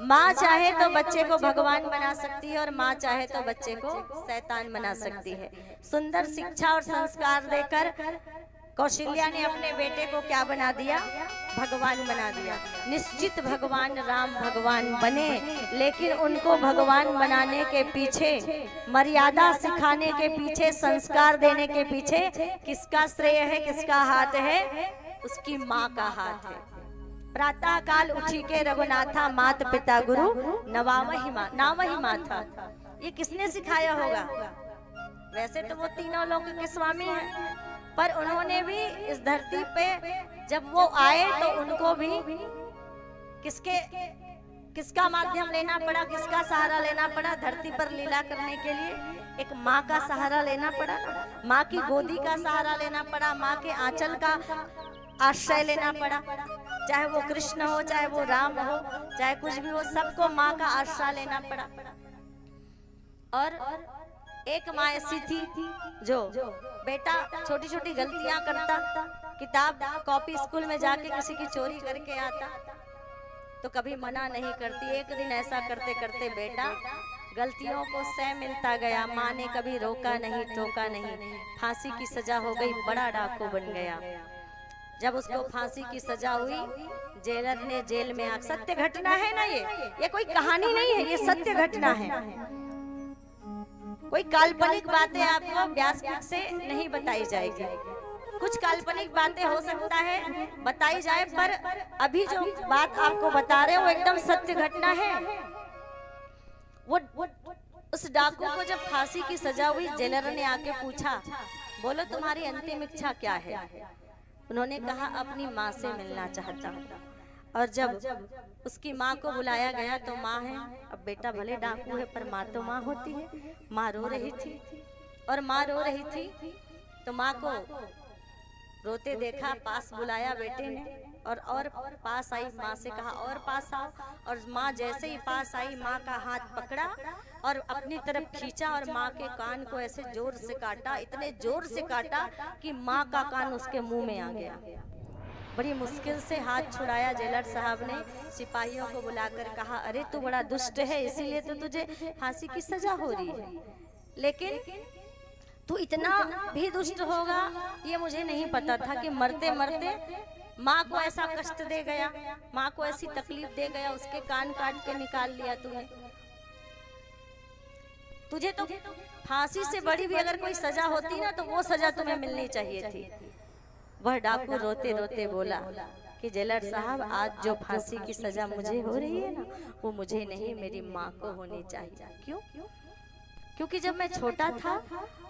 माँ चाहे तो बच्चे को भगवान बना सकती है, और माँ चाहे तो बच्चे को शैतान बना सकती है। सुंदर शिक्षा और संस्कार देकर कौशल्या ने अपने बेटे को क्या बना दिया? भगवान बना दिया। निश्चित भगवान राम भगवान बने, लेकिन उनको भगवान बनाने के पीछे, मर्यादा सिखाने के पीछे, संस्कार देने के पीछे किसका श्रेय है, किसका हाथ है? उसकी माँ का हाथ है। प्रातः काल उठी के रघुनाथा, मात पिता गुरु नावहि माथा। ये किसने सिखाया होगा? वैसे तो वो तीनों लोक के स्वामी हैं, पर उन्होंने भी इस धरती पे जब वो आए तो उनको भी किसका माध्यम लेना पड़ा, किसका सहारा लेना पड़ा? धरती पर लीला करने के लिए एक माँ का सहारा लेना पड़ा ना। माँ की गोदी का सहारा लेना पड़ा, माँ के आंचल का आश्रय लेना पड़ा। चाहे वो कृष्ण हो, चाहे वो राम हो, चाहे कुछ भी हो, सबको माँ का आश्रय लेना पड़ा। और एक माँ ऐसी थी जो बेटा छोटी छोटी गलतियां करता, किताब कॉपी स्कूल में जाके किसी की चोरी करके आता, तो कभी मना नहीं करती। एक दिन ऐसा करते करते बेटा गलतियों को सह मिलता गया। माँ ने कभी रोका नहीं, टोका नहीं, फांसी की सजा हो गई, बड़ा डाकू बन गया। जब उसको फांसी की सजा हुई, जेलर ने जेल में आग, सत्य घटना है ना, ये कोई कहानी नहीं है, ये सत्य घटना है। कोई काल्पनिक बातें आपको व्यासपीठ से नहीं बताई जाएगी। कुछ काल्पनिक बातें हो सकता है बताई जाए, पर अभी जो बात आपको बता रहे हैं वो एकदम सत्य घटना है। वो उस डाकू को जब फांसी की सजा हुई, जेलर ने आके पूछा, बोलो तुम्हारी अंतिम इच्छा क्या है? उन्होंने कहा, अपनी माँ से मिलना चाहता हूँ। और जब उसकी माँ को बुलाया गया तो माँ है। अब बेटा भले डाकू है, पर माँ तो माँ होती है। माँ रो रही थी, और माँ रो रही थी तो माँ को रोते देखा, पास बुलाया बेटे ने, और पास आई। माँ से कहा और पास आओ, और माँ जैसे ही पास आई, माँ का हाथ पकड़ा और अपनी तरफ खींचा, और माँ के कान को ऐसे जोर से काटा, इतने जोर से काटा कि माँ का कान उसके मुंह में आ गया। बड़ी मुश्किल से हाथ छुड़ाया जेलर साहब ने। सिपाहियों को बुलाकर कहा, अरे तू बड़ा दुष्ट है, इसीलिए तो तुझे फांसी की सजा हो रही है, लेकिन तू इतना भी दुष्ट होगा ये मुझे नहीं पता था कि मरते मरते माँ को ऐसा कष्ट दे गया, माँ को ऐसी तकलीफ दे गया, उसके कान काट के निकाल लिया तूने। तुझे तो फांसी से बड़ी भी अगर कोई सजा होती ना, तो वो सजा तुम्हें मिलनी चाहिए थी। वह डाकू रोते रोते बोला कि जेलर साहब, आज जो फांसी की सजा मुझे हो रही है ना, वो मुझे नहीं, मेरी माँ को होनी चाहिए। क्यों? क्योंकि जब मैं छोटा था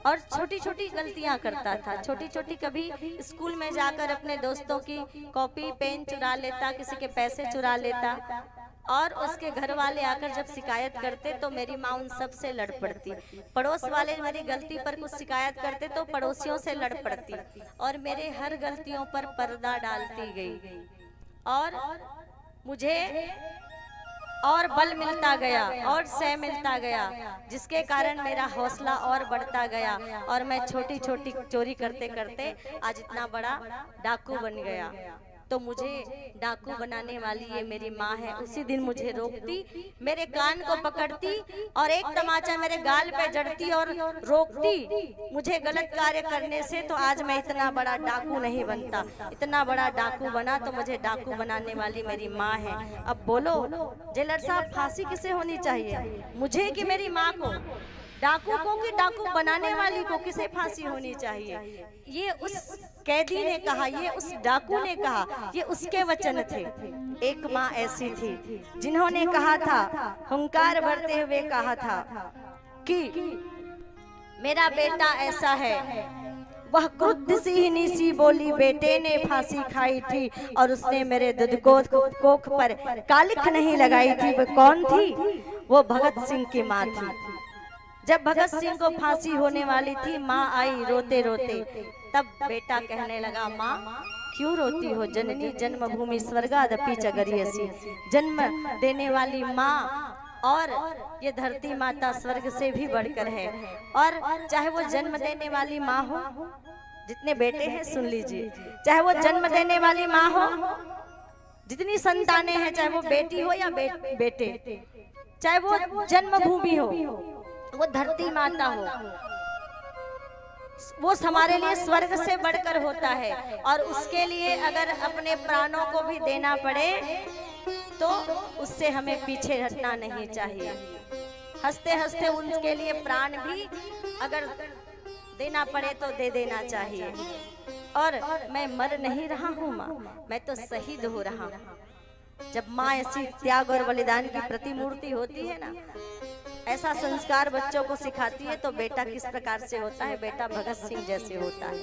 और छोटी छोटी गलतियां करता था, छोटी छोटी, कभी स्कूल में जाकर अपने दोस्तों की कॉपी पेन चुरा लेता, किसी के पैसे चुरा लेता, और उसके घर वाले आकर जब शिकायत करते तो मेरी माँ उन सब से लड़ पड़ती। पड़ोस वाले मेरी गलती पर कुछ शिकायत करते तो पड़ोसियों से लड़ पड़ती, और मेरे हर गलतियों पर पर्दा डालती गई, और मुझे और बल मिलता गया और सह मिलता गया, जिसके कारण मेरा हौसला और बढ़ता गया, और मैं छोटी छोटी चोरी करते करते आज इतना बड़ा डाकू बन गया। तो मुझे डाकू बनाने वाली ये मेरी माँ है। उसी दिन मुझे रोकती, मेरे कान को पकड़ती और एक तमाचा मेरे गाल पे जड़ती और रोकती मुझे गलत कार्य करने से, तो आज मैं इतना बड़ा डाकू नहीं बनता। इतना बड़ा डाकू बना तो मुझे डाकू बनाने वाली मेरी माँ है। अब बोलो जेलर साहब, फांसी किसे होनी चाहिए, मुझे कि मेरी माँ को? डाकू को कि डाकू बनाने वाली को, किसे फांसी होनी चाहिए? ये उस कैदी ने कहा, ये उस डाकू ने कहा, ये उसके वचन थे। एक माँ ऐसी थी जिन्होंने कहा था, हुंकार भरते हुए कहा था कि मेरा बेटा ऐसा है। वह क्रुद्ध सिंहनी सी बोली, बेटे ने फांसी खाई थी और उसने मेरे दूध कोख पर कालिख नहीं लगाई थी। वो कौन थी? वो भगत सिंह की माँ थी। जब भगत सिंह को फांसी होने वाली थी, माँ आई रोते रोते। तब बेटा कहने लगा, माँ क्यों रोती हो? जननी जन्मभूमि स्वर्गादपि च गरीयसी। जन्म देने वाली माँ और ये धरती माता स्वर्ग से भी बढ़कर है। और चाहे वो जन्म देने वाली माँ हो, जितने बेटे हैं सुन लीजिए, चाहे वो जन्म देने वाली माँ हो, जितनी संतानें हैं, चाहे वो बेटी हो या बेटे, चाहे वो जन्मभूमि हो, वो धरती माता हो, वो हमारे लिए स्वर्ग से बढ़कर होता है। और उसके लिए अगर अपने प्राणों को भी देना पड़े तो उससे हमें पीछे हटना नहीं चाहिए। हंसते हंसते उनके लिए प्राण भी अगर देना पड़े तो दे देना चाहिए। और मैं मर नहीं रहा हूँ माँ, मैं तो शहीद हो रहा हूँ। जब माँ ऐसी त्याग और बलिदान की प्रतिमूर्ति होती है ना, ऐसा संस्कार बच्चों को सिखाती है, तो बेटा किस प्रकार से होता है? बेटा भगत सिंह जैसे होता है।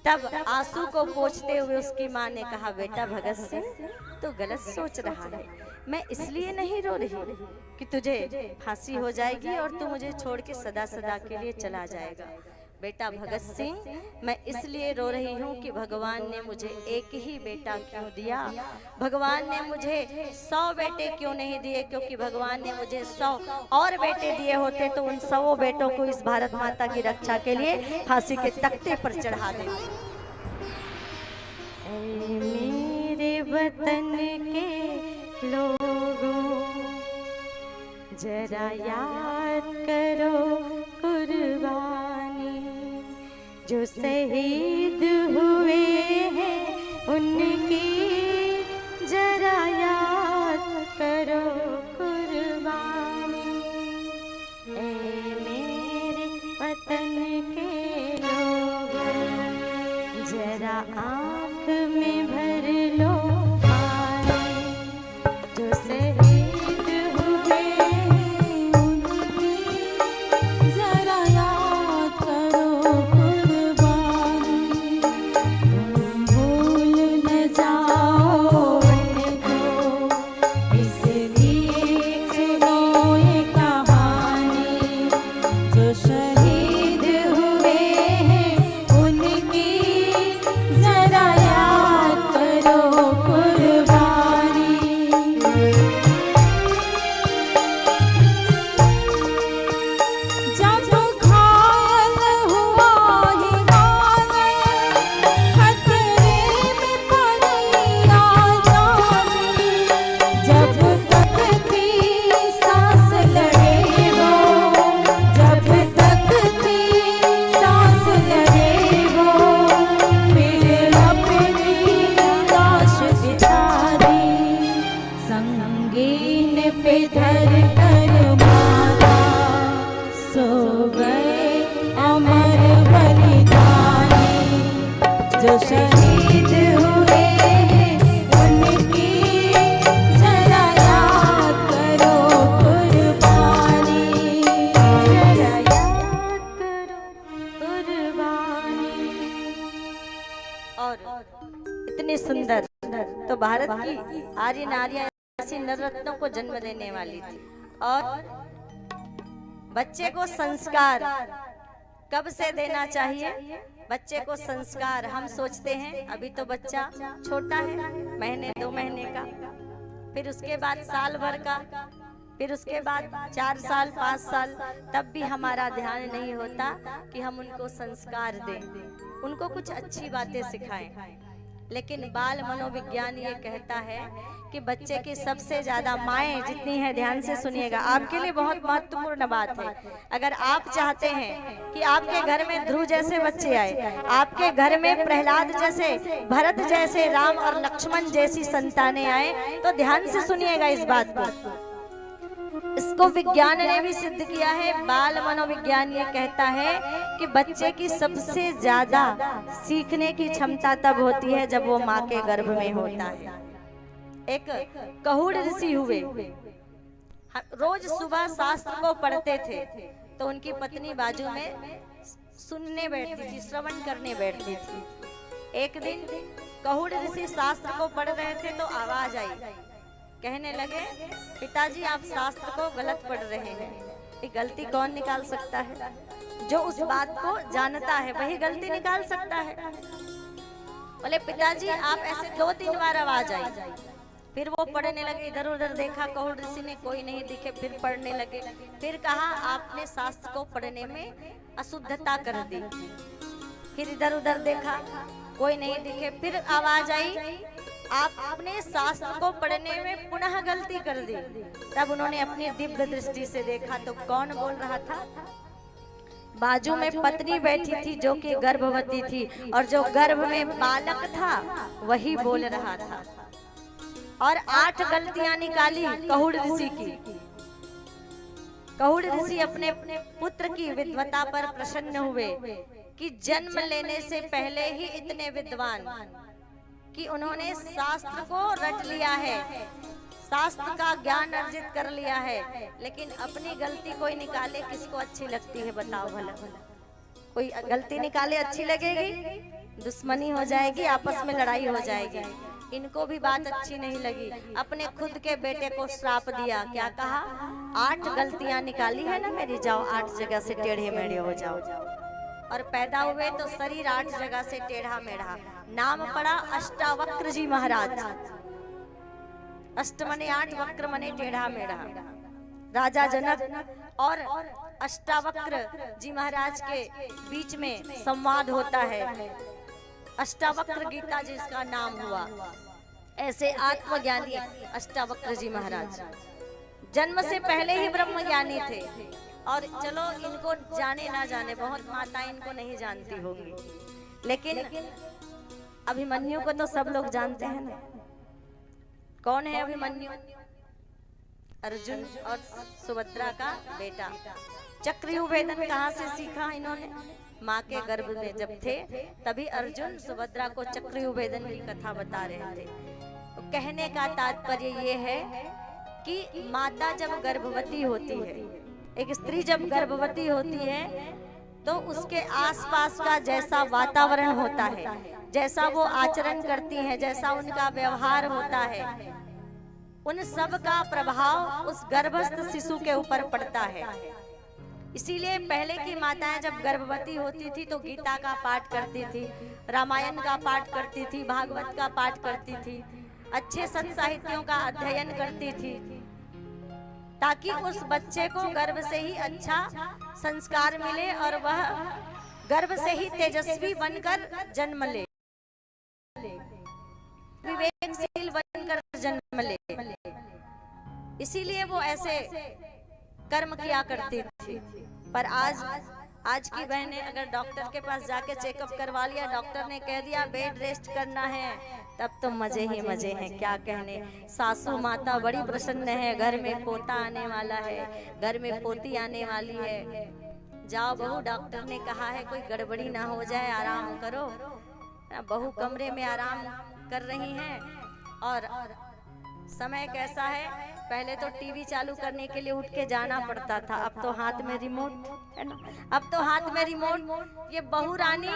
तब आंसू को पोंछते हुए उसकी माँ ने कहा, बेटा भगत सिंह तो गलत सोच रहा है। मैं इसलिए नहीं रो रही कि तुझे फांसी हो जाएगी और तू मुझे छोड़ के सदा सदा के लिए चला जाएगा। बेटा भगत सिंह, मैं इसलिए रो रही हूँ कि भगवान ने मुझे एक ही बेटा क्यों दिया? भगवान ने मुझे 100 बेटे क्यों नहीं दिए? क्योंकि भगवान ने मुझे 100 और बेटे दिए होते तो उन 100 बेटों को इस भारत माता की रक्षा के लिए फांसी के तख्ते पर चढ़ा देते। मेरे वतन के लोगों, जरा याद करो कुर्बानी, जो शहीद हुए हैं उनकी जरा याद करो कुर्बानी। ए मेरे वतन के लोगों, जरा आँख में भर लो पानी, जो शहीद हुए उनकी जरा याद करो कुर्बानी। तुम भूल न जाओ उनको, इसलिए सुनो ये कहानी, जो शहीद हुए हैं उनकी जरा याद करो कुर्बानी। जब घायल हुआ हिमालय, खतरे में पड़ी आजादी, जब तक थी सांस लड़े वो, जब तक थी सांस लड़े वो, फिर अपनी लाश बिछा दी, संगीन पे धर कर मारा, सो गए अमर बलिदानी, जो शहीद हुए हैं उनकी जरा याद करो कुर्बानी। और इतनी सुंदर, तो भारत की आर्य नारियां ऐसी नवरत्नों को जन्म देने वाली थी। और बच्चे को संस्कार कब से देना चाहिए? बच्चे को संस्कार हम सोचते हैं अभी तो बच्चा छोटा है, महीने 2 महीने का, फिर उसके बाद साल भर का, फिर उसके बाद 4 साल 5 साल, तब भी हमारा ध्यान नहीं होता कि हम उनको संस्कार दें, उनको कुछ अच्छी बातें सिखाएं। लेकिन बाल मनोविज्ञान ये कहता है कि बच्चे की सबसे ज्यादा माएँ जितनी है, ध्यान से सुनिएगा, आपके लिए बहुत महत्वपूर्ण बात है। अगर आप चाहते हैं कि आपके घर में ध्रुव जैसे बच्चे आए, आपके घर में प्रहलाद जैसे, भरत जैसे, राम और लक्ष्मण जैसी संतानें आए, तो ध्यान से सुनिएगा इस बात को। इसको विज्ञान ने भी सिद्ध किया है। बाल मनोविज्ञान ये कहता है कि बच्चे की सबसे ज्यादा सीखने की क्षमता तब होती है जब वो माँ के गर्भ में होता है। एक कहूड़ ऋषि हुए, रोज सुबह शास्त्र को पढ़ते थे, तो उनकी पत्नी बाजू में सुनने बैठती थी, श्रवण करने बैठती थी। एक दिन कहूड़ ऋषि शास्त्र को पढ़ रहे थे तो आवाज आई, कहने लगे, पिताजी आप शास्त्र को गलत पढ़ रहे हैं। ये गलती कौन निकाल सकता है? जो उस बात को जानता है वही गलती निकाल सकता है। बोले पिताजी आप ऐसे 2-3 बार आवाज आई, फिर वो पढ़ने लगे, इधर उधर देखा, कहूड़ ऋषि ने कोई नहीं दिखे, फिर पढ़ने लगे। फिर कहा आपने शास्त्र को पढ़ने में अशुद्धता कर दी। फिर इधर उधर देखा, कोई नहीं दिखे, फिर आवाज आई आपने शास्त्र को पढ़ने में पुनः गलती कर दी। तब उन्होंने अपनी दिव्य दृष्टि से देखा तो कौन बोल रहा था? बाजू में पत्नी बैठी थी जो कि गर्भवती थी, और जो गर्भ में बालक था वही बोल रहा था। और 8 गलतियां निकाली कहूड़ ऋषि की। कहूड़ ऋषि अपने पुत्र की विद्वता पर प्रसन्न हुए कि जन्म लेने से पहले ही इतने विद्वान कि उन्होंने शास्त्र को रट लिया है, शास्त्र का ज्ञान अर्जित कर लिया है, लेकिन अपनी गलती कोई निकाले किसको अच्छी लगती है? बताओ भला। कोई गलती निकाले अच्छी लगेगी? दुश्मनी हो जाएगी, आपस में लड़ाई हो जाएगी। इनको भी बात अच्छी नहीं लगी, अपने खुद के बेटे को श्राप दिया। क्या कहा? 8 गलतियां निकाली है ना मेरी, जाओ 8 जगह से टेढ़े मेढ़े हो जाओ। और पैदा हुए तो शरीर 8 जगह से टेढ़ा मेढ़ा। नाम पड़ा अष्टावक्र जी महाराज। अष्ट मने 8, वक्र मने टेढ़ा मेढ़ा। राजा जनक और अष्टावक्र जी महाराज के बीच में संवाद होता है। अष्टावक्र गीता जिसका नाम हुआ, ऐसे आत्मज्ञानी अष्टावक्र जी महाराज जन्म से पहले ही ब्रह्मज्ञानी थे। और चलो इनको जाने ना जाने, बहुत माताएं इनको नहीं जानती होगी, लेकिन अभिमन्यु को तो सब लोग जानते हैं ना। कौन है अभिमन्यु? अर्जुन और सुभद्रा का बेटा। चक्रव्यूह भेदन कहाँ से सीखा इन्होंने? माँ के गर्भ में जब थे तभी अर्जुन सुभद्रा को चक्रव्यूह भेदन की कथा बता रहे थे। तो कहने का तात्पर्य ये है कि माता जब गर्भवती होती है, एक स्त्री जब गर्भवती होती है, तो उसके आसपास का जैसा वातावरण होता है, जैसा वो आचरण करती है, जैसा उनका व्यवहार होता है, उन सब का प्रभाव उस गर्भस्थ शिशु के ऊपर पड़ता है। इसीलिए पहले की माताएं जब गर्भवती होती थी तो गीता का पाठ करती थी, रामायण का पाठ करती थी, भागवत का पाठ करती थी, अच्छे संत साहित्यों का अध्ययन करती थी, ताकि उस बच्चे को गर्भ से ही अच्छा संस्कार मिले और वह गर्भ से ही तेजस्वी बनकर जन्म ले, विवेकशील बनकर जन्म ले। इसीलिए वो ऐसे कर्म किया करती थी। पर आज की बहनें अगर डॉक्टर के पास जाके चेकअप करवा लिया, डॉक्टर ने कह दिया बेड रेस्ट करना है, तब तो मजे ही मजे हैं। क्या कहने, सासू माता बड़ी प्रसन्न है, घर में पोता आने वाला है, घर में पोती आने वाली है। जाओ बहू, डॉक्टर ने कहा है कोई गड़बड़ी ना हो जाए, आराम करो। बहू कमरे में आराम कर रही हैं और समय कैसा है, पहले तो टीवी चालू करने के लिए उठ के जाना पड़ता था, अब तो हाथ में रिमोट है ना, अब तो हाथ में रिमोट। ये बहू रानी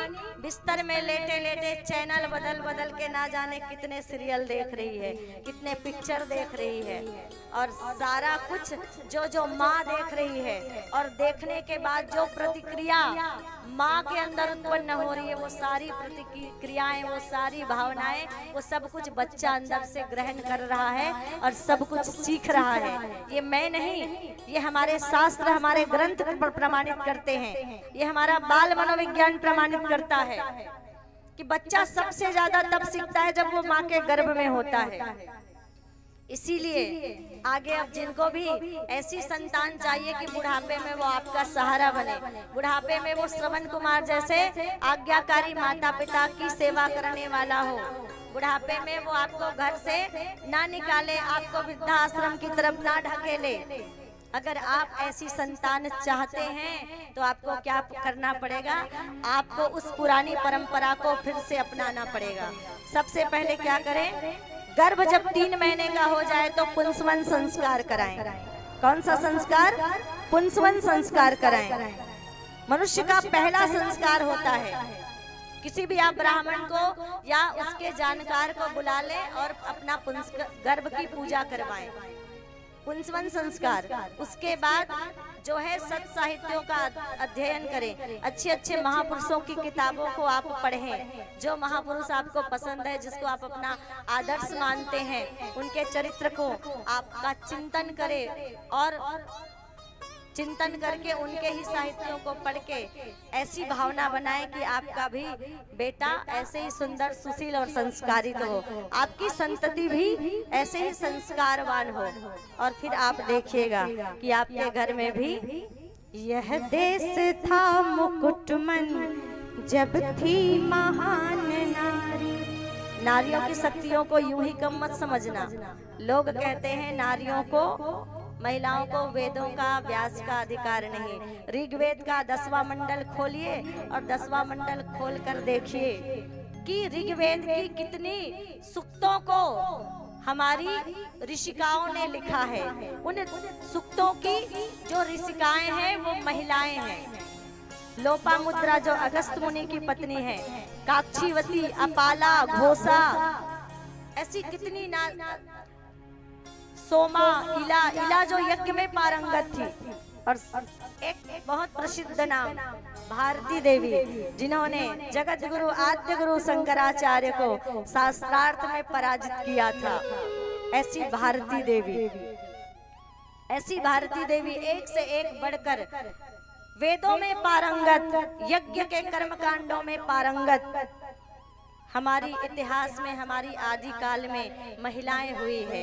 बिस्तर में लेटे लेटे चैनल बदल बदल के ना जाने कितने सीरियल देख रही है, कितने पिक्चर देख रही है, और सारा कुछ जो माँ देख रही है, और देखने के बाद जो प्रतिक्रिया माँ के अंदर उत्पन्न हो रही है, वो सारी प्रतिक्रियाएं, वो सारी भावनाएं, वो सब कुछ बच्चा अंदर से ग्रहण कर रहा है और सब कुछ सीख रहा है। ये मैं नहीं, ये हमारे शास्त्र, हमारे ग्रंथ प्रमाणित करते हैं, ये हमारा बाल मनोविज्ञान प्रमाणित करता है कि बच्चा सबसे ज्यादा तब सीखता है जब वो माँ के गर्भ में होता है। इसीलिए आगे अब जिनको भी ऐसी संतान चाहिए कि बुढ़ापे में वो आपका सहारा बने, बुढ़ापे में वो श्रवण कुमार जैसे आज्ञाकारी माता पिता की सेवा करने वाला हो, बुढ़ापे में वो आपको घर से ना निकाले, आपको वृद्धाश्रम की तरफ ना ढकेले। अगर आप ऐसी संतान चाहते हैं तो आपको क्या करना पड़ेगा, आपको उस पुरानी परंपरा को फिर से अपनाना पड़ेगा। सबसे पहले क्या करें, गर्भ जब 3 महीने का हो जाए तो पुंसवन संस्कार कराएं। कौन सा संस्कार? पुंसवन संस्कार कराएं। मनुष्य का पहला संस्कार होता है। किसी भी आप ब्राह्मण को या उसके जानकार को बुला लें और अपना गर्भ की पूजा करवाएं, पुंसवन संस्कार। उसके बाद जो है सत साहित्यों का अध्ययन करें, अच्छे अच्छे महापुरुषों की किताबों को आप पढ़ें, जो महापुरुष आपको पसंद है, जिसको आप अपना आदर्श मानते हैं, उनके चरित्र को आपका चिंतन करें और चिंतन करके उनके ही साहित्यों को पढ़ के ऐसी भावना बनाए कि आपका भी बेटा ऐसे ही सुंदर, सुशील और संस्कारित हो, आपकी संतति भी ऐसे ही संस्कारवान हो, और फिर आप देखिएगा कि आपके घर में भी यह देश था मुकुटमन जब थी महान नारी। नारियों की शक्तियों को यूं ही कम मत समझना। लोग कहते हैं नारियों को, महिलाओं को वेदों का, व्यास का अधिकार नहीं। ऋग्वेद का 10वां मंडल खोलिए और 10वां मंडल खोल कर देखिए कि ऋग्वेद की कितनी सूक्तों को हमारी ऋषिकाओं ने लिखा है। उन सूक्तों की जो ऋषिकाएं हैं वो महिलाएं हैं। लोपामुद्रा जो अगस्त मुनि की पत्नी है, काक्षीवती, अपाला, घोषा, ऐसी कितनी सोमा, इला जो यज्ञ में पारंगत थी, और एक बहुत प्रसिद्ध नाम भारती देवी, जिन्होंने जगत गुरु आद्य गुरु शंकराचार्य को शास्त्रार्थ में पराजित किया था। ऐसी भारती देवी एक से एक बढ़कर वेदों में पारंगत, यज्ञ के कर्म कांडों में पारंगत, हमारी इतिहास में, हमारी आदि काल में महिलाएं हुई है।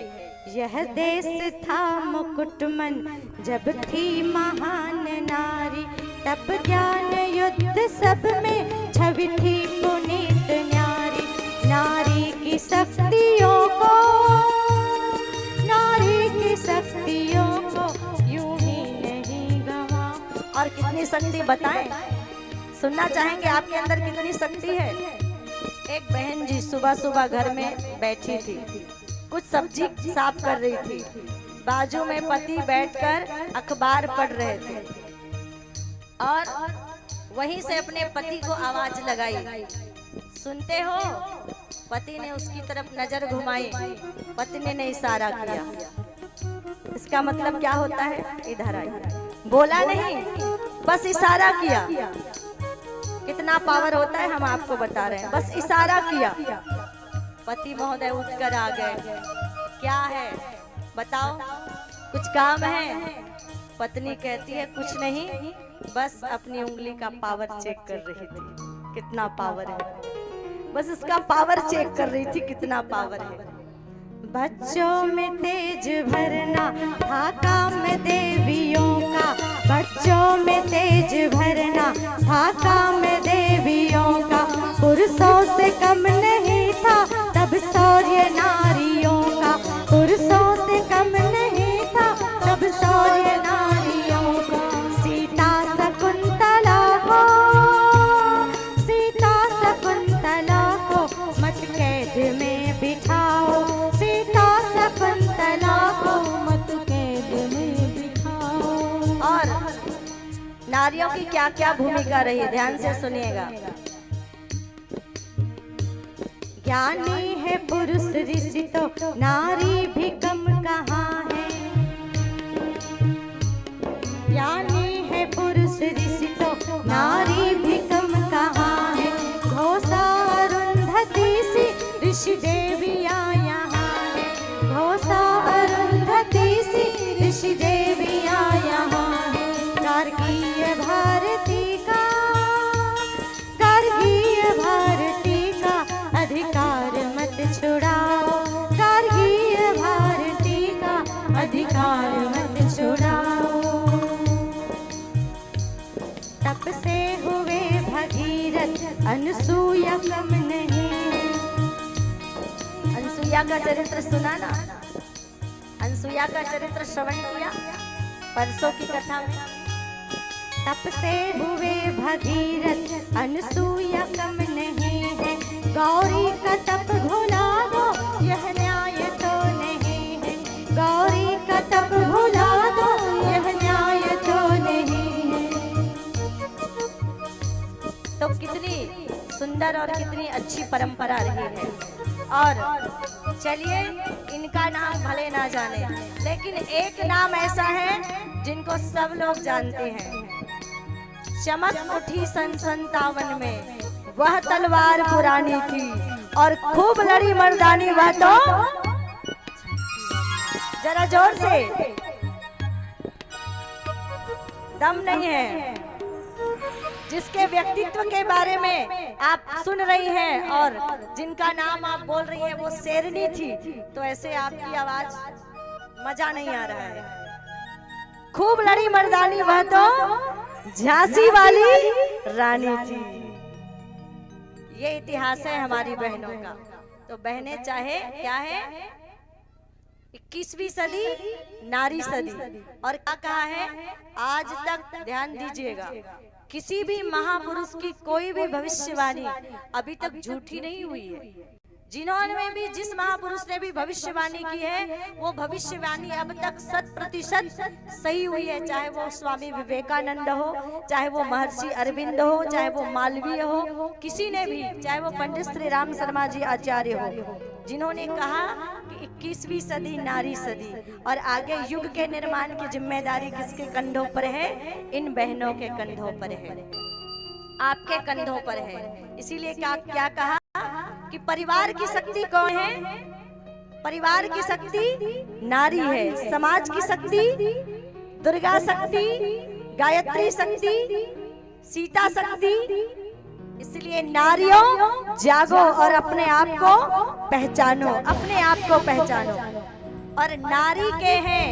यह देश था मुकुटमन जब थी महान नारी, तब ज्ञान युद्ध सब में छवि थी पुनीत न्यारी। नारी की शक्तियों को, नारी की शक्तियों को यूं ही नहीं गवा। और कितनी शक्ति बताएं, सुनना चाहेंगे आपके अंदर कितनी शक्ति है। एक बहन जी सुबह सुबह घर में बैठी थी, कुछ सब्जी साफ कर रही थी, बाजू में पति बैठकर अखबार पढ़ रहे थे, और वहीं से अपने पति को आवाज लगाई, सुनते हो? पति ने उसकी तरफ नजर घुमाई, पत्नी ने इशारा किया। इसका मतलब क्या होता है? इधर आई, बोला नहीं, बस इशारा किया। कितना पावर होता है हम आपको बता रहे हैं, बस इशारा किया। पति महोदय उठकर आ गए, क्या है बताओ, कुछ काम है? पत्नी कहती है कुछ नहीं, बस अपनी उंगली का पावर चेक कर रही थी, कितना पावर है, बस इसका पावर चेक कर रही थी, कितना पावर है। बच्चों में तेज भरना था काम देवियों का, बच्चों में तेज भरना था काम देवियों का, पुरुषों से कम नहीं था तब शौर्य नारियों का, पुरुषों से कम नहीं था तब शौर्य नारियों का। सीता शकुंतला को, सीता शकुंतला को मत कैद में बिठाओ, सीता शकुंतला नारियों की क्या क्या भूमिका रही, ध्यान से सुनिएगा। ज्ञानी है पुरुष ऋषि तो नारी भी कम कहाँ है। ज्ञानी है पुरुष ऋषि तो नारी भी कम कहाँ है। घोषा अरुंधति सी ऋषि देवियाँ यहाँ है। घोषा अरुंधति सी ऋषि देवियाँ यहाँ है। गार्गीय भारती का, गार्गीय भारती का अधिकार मत छुड़ाओ। गार्गीय भारती का अधिकार मत छुड़ाओ। तप से हुए भगीरथ अनसुया कम नहीं। अनसुया का चरित्र सुना ना, अनसुया का चरित्र श्रवण किया परसों की कथा में। तप से हुए भगीरथ अनसुया कम नहीं है। गौरी का तप भुला दो यह न्याय तो नहीं है। गौरी का तप भुला दो यह न्याय तो नहीं है। तो कितनी सुंदर और कितनी अच्छी परंपरा रही है। और चलिए, इनका नाम भले ना जाने, लेकिन एक नाम ऐसा है जिनको सब लोग जानते हैं। चमक उठी सन 57 में, वह तलवार पुरानी थी और खूब लड़ी मर्दानी। वह तो जरा जोर से, दम नहीं है। जिसके व्यक्तित्व के बारे में आप सुन रही हैं और जिनका नाम आप बोल रही हैं वो शेरनी थी, तो ऐसे आपकी आवाज मजा नहीं आ रहा है। खूब लड़ी मर्दानी, वह तो झांसी वाली रानी थी। ये इतिहास है हमारी बहनों का। तो बहनें चाहे क्या है, 21वीं सदी नारी सदी। और क्या कहा है, आज तक ध्यान दीजिएगा, किसी भी महापुरुष की कोई भी भविष्यवाणी अभी तक झूठी नहीं हुई है। जिन्होंने भी, जिस महापुरुष ने भी भविष्यवाणी की है, वो भविष्यवाणी अब तक 100% सही हुई है। चाहे वो स्वामी विवेकानंद हो, चाहे वो महर्षि अरविंद हो, चाहे वो मालवीय हो, किसी ने भी, चाहे वो पंडित श्री राम शर्मा जी आचार्य हो, जिन्होंने कहा कि 21वीं सदी नारी सदी और आगे युग के निर्माण की जिम्मेदारी किसके कंधों पर है? इन बहनों के कंधों पर है, आपके कंधों पर है। इसीलिए क्या कहा कि परिवार की शक्ति कौन है? परिवार की शक्ति नारी है। समाज की शक्ति दुर्गा शक्ति, गायत्री शक्ति, सीता शक्ति। इसलिए नारियों जागो और अपने आप को पहचानो, अपने आप को पहचानो। और नारी के हैं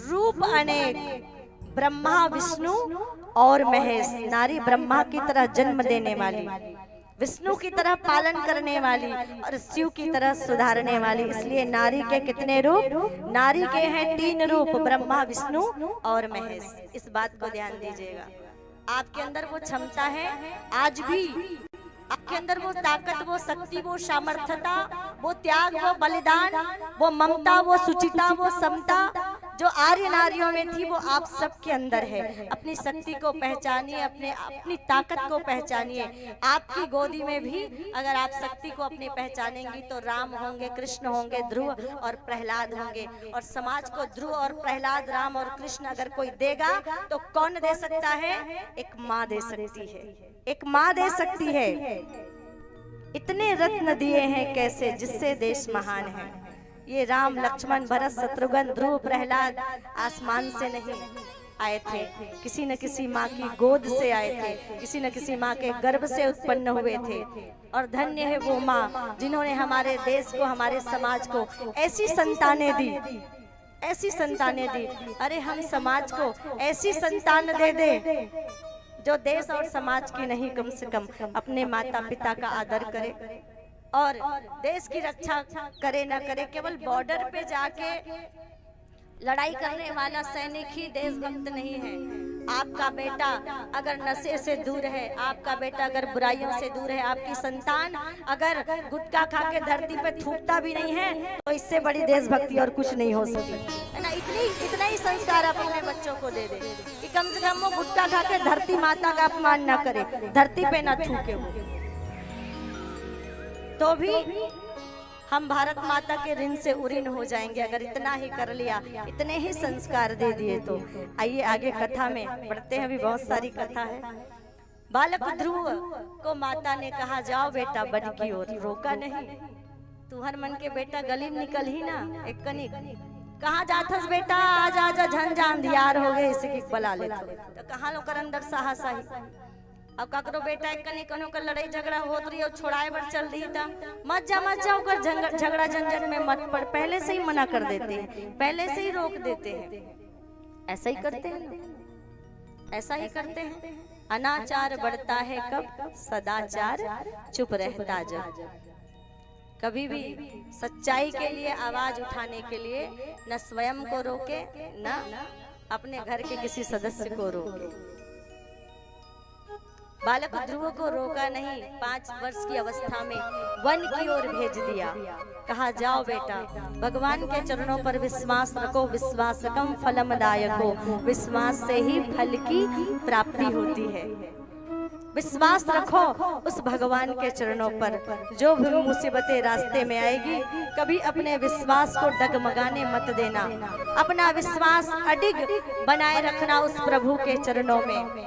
रूप अनेक, ब्रह्मा विष्णु और महेश। नारी ब्रह्मा की तरह जन्म देने वाली, विष्णु की तरह पालन करने वाली और शिव की तरह सुधारने वाली। इसलिए नारी के कितने रूप? नारी के हैं 3 रूप, ब्रह्मा विष्णु और महेश। इस बात को ध्यान दीजिएगा। आपके अंदर वो क्षमता है, आज भी आपके अंदर वो ताकत, वो शक्ति, वो सामर्थ्यता, वो त्याग, वो बलिदान, वो ममता, वो सुचिता, वो समता जो आर्य नारियों में थी, वो आप सबके अंदर है। अपनी शक्ति को पहचानिए, अपनी ताकत को पहचानिए। आपकी गोदी में भी अगर आप शक्ति को अपनी पहचानेंगी तो राम होंगे, कृष्ण होंगे, ध्रुव और प्रहलाद होंगे। और समाज को ध्रुव और प्रहलाद, राम और कृष्ण अगर कोई देगा तो कौन दे सकता है? एक माँ दे सकती है, एक माँ दे सकती है। इतने रत्न दिए हैं कैसे जिससे देश महान है। ये राम लक्ष्मण भरत शत्रुघ्न ध्रुव प्रहलाद आसमान से नहीं आए थे, किसी न किसी माँ की गोद से आए थे, किसी न किसी माँ के गर्भ से उत्पन्न हुए थे। और धन्य है वो माँ जिन्होंने हमारे देश को, हमारे समाज को ऐसी संतानें दी, ऐसी संतानें दी। अरे हम समाज को ऐसी संतान दे दे जो देश और समाज की नहीं, कम से कम अपने माता पिता का आदर करे और देश की रक्षा करे न करे। केवल बॉर्डर पे जाके लड़ाई करने वाला सैनिक ही देशभक्त नहीं है। आपका बेटा अगर नशे से दूर है, आपका बेटा अगर बुराइयों से दूर है, आपकी संतान अगर गुटखा खा के धरती पे थूकता भी नहीं है, तो इससे बड़ी देशभक्ति और कुछ नहीं हो सकती है ना। इतना ही संस्कार आप अपने बच्चों को दे दे कि कम से कम वो गुटखा खा के धरती माता का अपमान ना करे, धरती पे ना थूके वो, तो भी हम भारत माता के ऋण से उऋण हो जाएंगे। अगर इतना ही कर लिया, इतने ही संस्कार दे दिए तो। आइए आगे कथा में बढ़ते हैं, अभी बहुत सारी कथा है। बालक ध्रुव को माता ने कहा, जाओ बेटा वन की ओर, रोका नहीं। तुहर मन के बेटा गली में निकल ही ना एक कनिक, कहाँ जाथस बेटा, आजा आजा झंझा अंधियार हो गए, इसे की बला ले तो कहाँ लो कर अंदर साहस आई। अब ककरो बेटा एक कनी कनो का लड़ाई झगड़ा होत रही और छोड़ाए बर चल रही था, मत जा कर झगड़ा झंझट में मत पड़, पहले से ही मना कर देते हैं, पहले से ही रोक देते हैं। ऐसा ही करते हैं, ऐसा ही करते हैं। अनाचार बढ़ता है कब, सदाचार चुप रहता जब। कभी भी सच्चाई के लिए आवाज उठाने के लिए न स्वयं को रोके, न अपने घर के किसी सदस्य को रोके। बालक ध्रुव को रोका नहीं, 5 वर्ष की अवस्था में वन की ओर भेज दिया। कहा, जाओ बेटा भगवान के चरणों पर विश्वास रखो, विश्वासकम फलमदायको, विश्वास से ही फल की प्राप्ति होती है। विश्वास रखो उस भगवान के चरणों पर। जो भी मुसीबतें रास्ते में आएगी, कभी अपने विश्वास को डगमगाने मत देना, अपना विश्वास अडिग बनाए रखना उस प्रभु के चरणों में।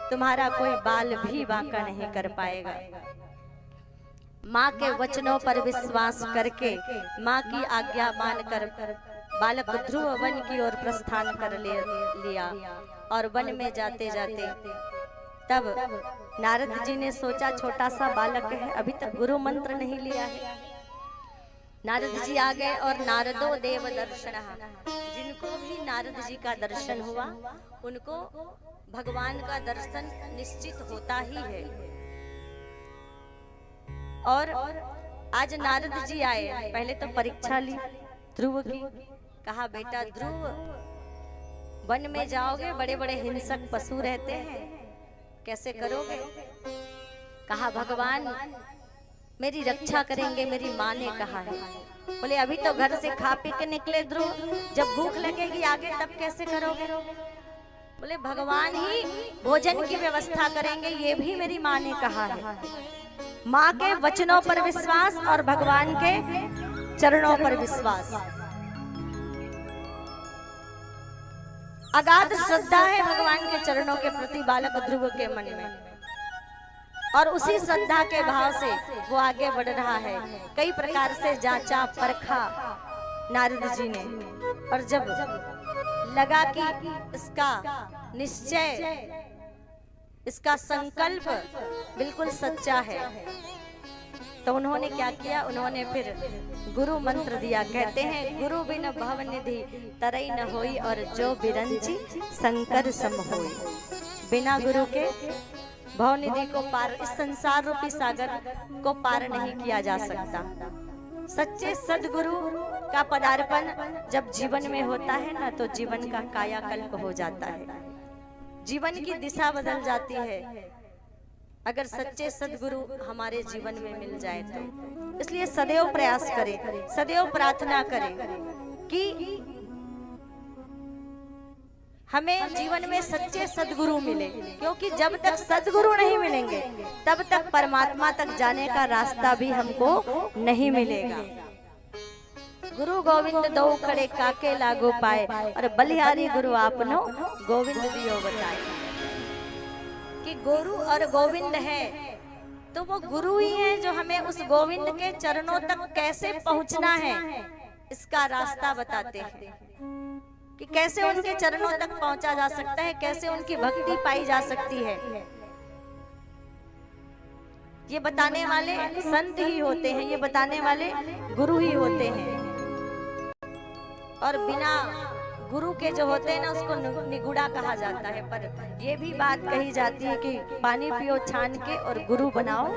तुम्हारा कोई बाल भी बांका नहीं कर पाएगा। माँ के वचनों पर विश्वास करके, माँ की आज्ञा मानकर बालक ध्रुव वन की ओर प्रस्थान कर लिया। और वन में जाते जाते तब नारद जी ने सोचा, छोटा सा बालक है, अभी तक गुरु मंत्र नहीं लिया है। नारद जी आ गए और नारदो देव दर्शन, जिनको भी नारद जी का दर्शन हुआ उनको भगवान का दर्शन निश्चित होता ही है। और आज नारद जी आए, पहले तो परीक्षा ली ध्रुव की। कहा, बेटा ध्रुव वन में जाओगे, बड़े बड़े हिंसक पशु रहते हैं, कैसे करोगे? कहा, भगवान मेरी रक्षा करेंगे, मेरी माँ ने कहा है। बोले, अभी तो घर से खा पी के निकले ध्रुव, जब भूख लगेगी आगे तब कैसे करोगे? बोले, भगवान ही भोजन की व्यवस्था करेंगे, ये भी मेरी माँ ने कहा है। माँ के वचनों पर विश्वास और भगवान के चरणों पर विश्वास, अगाध श्रद्धा है भगवान के चरणों के प्रति बालक ध्रुव के मन में। और उसी श्रद्धा के भाव से वो आगे बढ़ रहा है। कई प्रकार से जांचा परखा नारद जी ने, और जब लगा कि इसका निश्चय, इसका संकल्प बिल्कुल सच्चा है, तो उन्होंने क्या किया? उन्होंने फिर गुरु मंत्र दिया। कहते हैं, गुरु बिन भव निधि तरई न होई, और जो बिरंची शंकर सम होई। बिना गुरु के भव निधि को पार, इस संसार रूपी सागर को पार नहीं किया जा सकता। सच्चे सदगुरु का पदार्पण जब जीवन में होता है ना, तो जीवन का कायाकल्प हो जाता है, जीवन की दिशा बदल जाती है, अगर सच्चे सदगुरु हमारे जीवन में मिल जाए तो। इसलिए सदैव प्रयास करें, सदैव प्रार्थना करें कि हमें जीवन में सच्चे सदगुरु मिले, क्योंकि जब तक सदगुरु नहीं मिलेंगे तब तक परमात्मा तक जाने का रास्ता भी हमको नहीं मिलेगा। गुरु गोविंद दो खड़े काके लागो पाए, और बलिहारी गुरु आपनो गोविंद दियो बताए। कि गुरु और गोविंद है तो वो गुरु ही है जो हमें उस गोविंद के चरणों तक कैसे पहुंचना है इसका रास्ता बताते हैं, कि कैसे उनके चरणों तक पहुंचा जा सकता है, कैसे उनकी भक्ति पाई जा सकती है। ये बताने वाले संत ही होते हैं, ये बताने वाले गुरु ही होते हैं। और बिना गुरु के जो होते हैं ना, उसको निगुड़ा कहा जाता है। पर ये भी बात कही जाती है कि पानी पियो छान के और गुरु बनाओ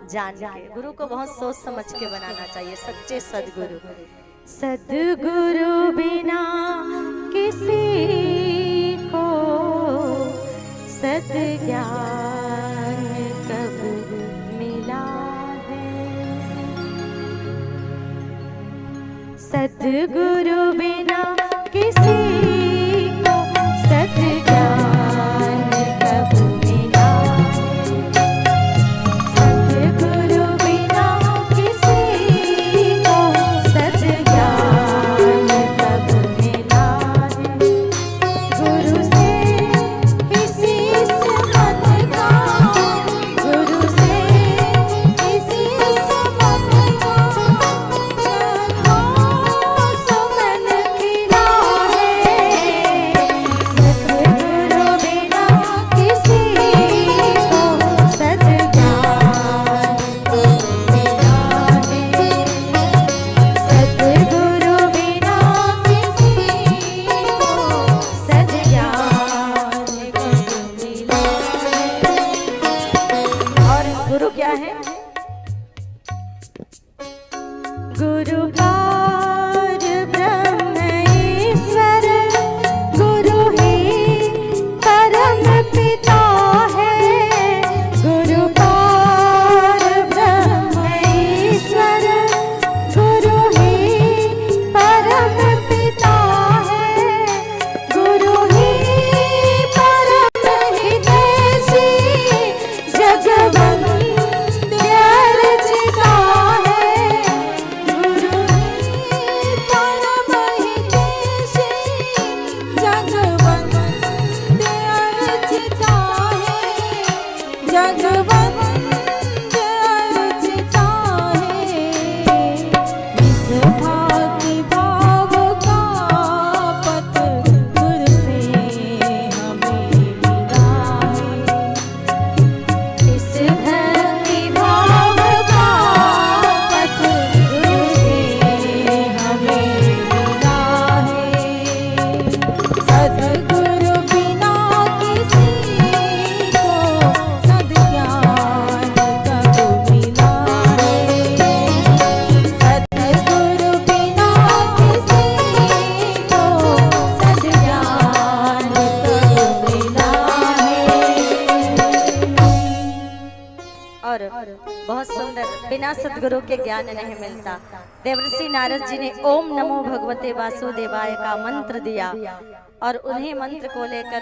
जान के। गुरु को बहुत सोच समझ के बनाना चाहिए, सच्चे सदगुरु। सदगुरु बिना किसी को सद्ज्ञान कब मिला है। सद्गुरु बिना किसी को सद्ज्ञान कब मिला है। सद्गुरु बिना किसी को सद्ज्ञान कब मिला है। गुरु से किसी समत का, गुरु से किसी समत का सुमन खिला है। सद्गुरु बिना किसी को सद्ज्ञान कब मिला है। सद्गुरु बिना किसी को सद्ज्ञान कब मिला है। और गुरु क्या है? गुरु पार ब्रह्म ईश्वर, गुरु ही परम पिता है। गुरु पार ब्रह्म ईश्वर, गुरु ही परम पिता है। गुरु ही परम हितैषी, जगवंद्य रचिता है। गुरु ही परम हितैषी, जगवंद्य रचिता है। जगवंद्य रचिता है। इस भाग्य भाव का पथ गुरु से हमें मिला है। इस भक्ति भाव का पथ गुरु से हमें मिला है। सद्गुरु बिना किसी को सद्ज्ञान कब मिला है। सद्गुरु बिना किसी को सद्ज्ञान कब मिला है। और बहुत सुंदर, बिना सदगुरु के ज्ञान नहीं मिलता। देवर्षि नारद जी ने ओम नमो भगवते वासुदेवाय का मंत्र दिया और उन्हीं मंत्र को लेकर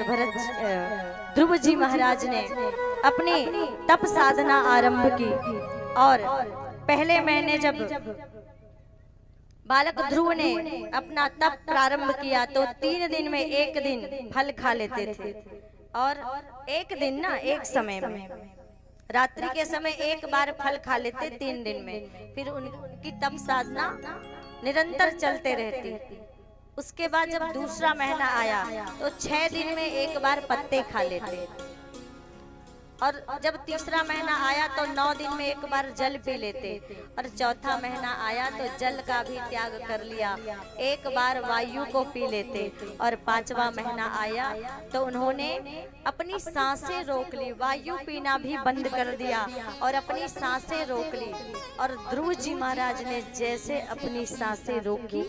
ध्रुव जी महाराज ने अपनी तप साधना आरंभ की। और पहले महीने जब बालक ध्रुव ने अपना तप प्रारंभ किया तो 3 दिन में 1 दिन फल खा लेते थे। और एक दिन ना, एक समय में रात्रि के समय एक बार फल खा लेते 3 दिन में। फिर उनकी तप साधना निरंतर चलते रहती। उसके बाद जब दूसरा महीना आया तो 6 दिन में एक बार पत्ते खा लेते। और जब तीसरा महीना आया तो 9 दिन में एक बार जल पी लेते। और चौथा महीना आया तो जल का भी त्याग कर लिया, एक बार वायु को पी लेते। और 5वां महीना आया तो उन्होंने अपनी सांसें रोक ली, वायु पीना भी बंद कर दिया और अपनी सांसें रोक ली। और ध्रुव जी महाराज ने जैसे अपनी सांसें रोकी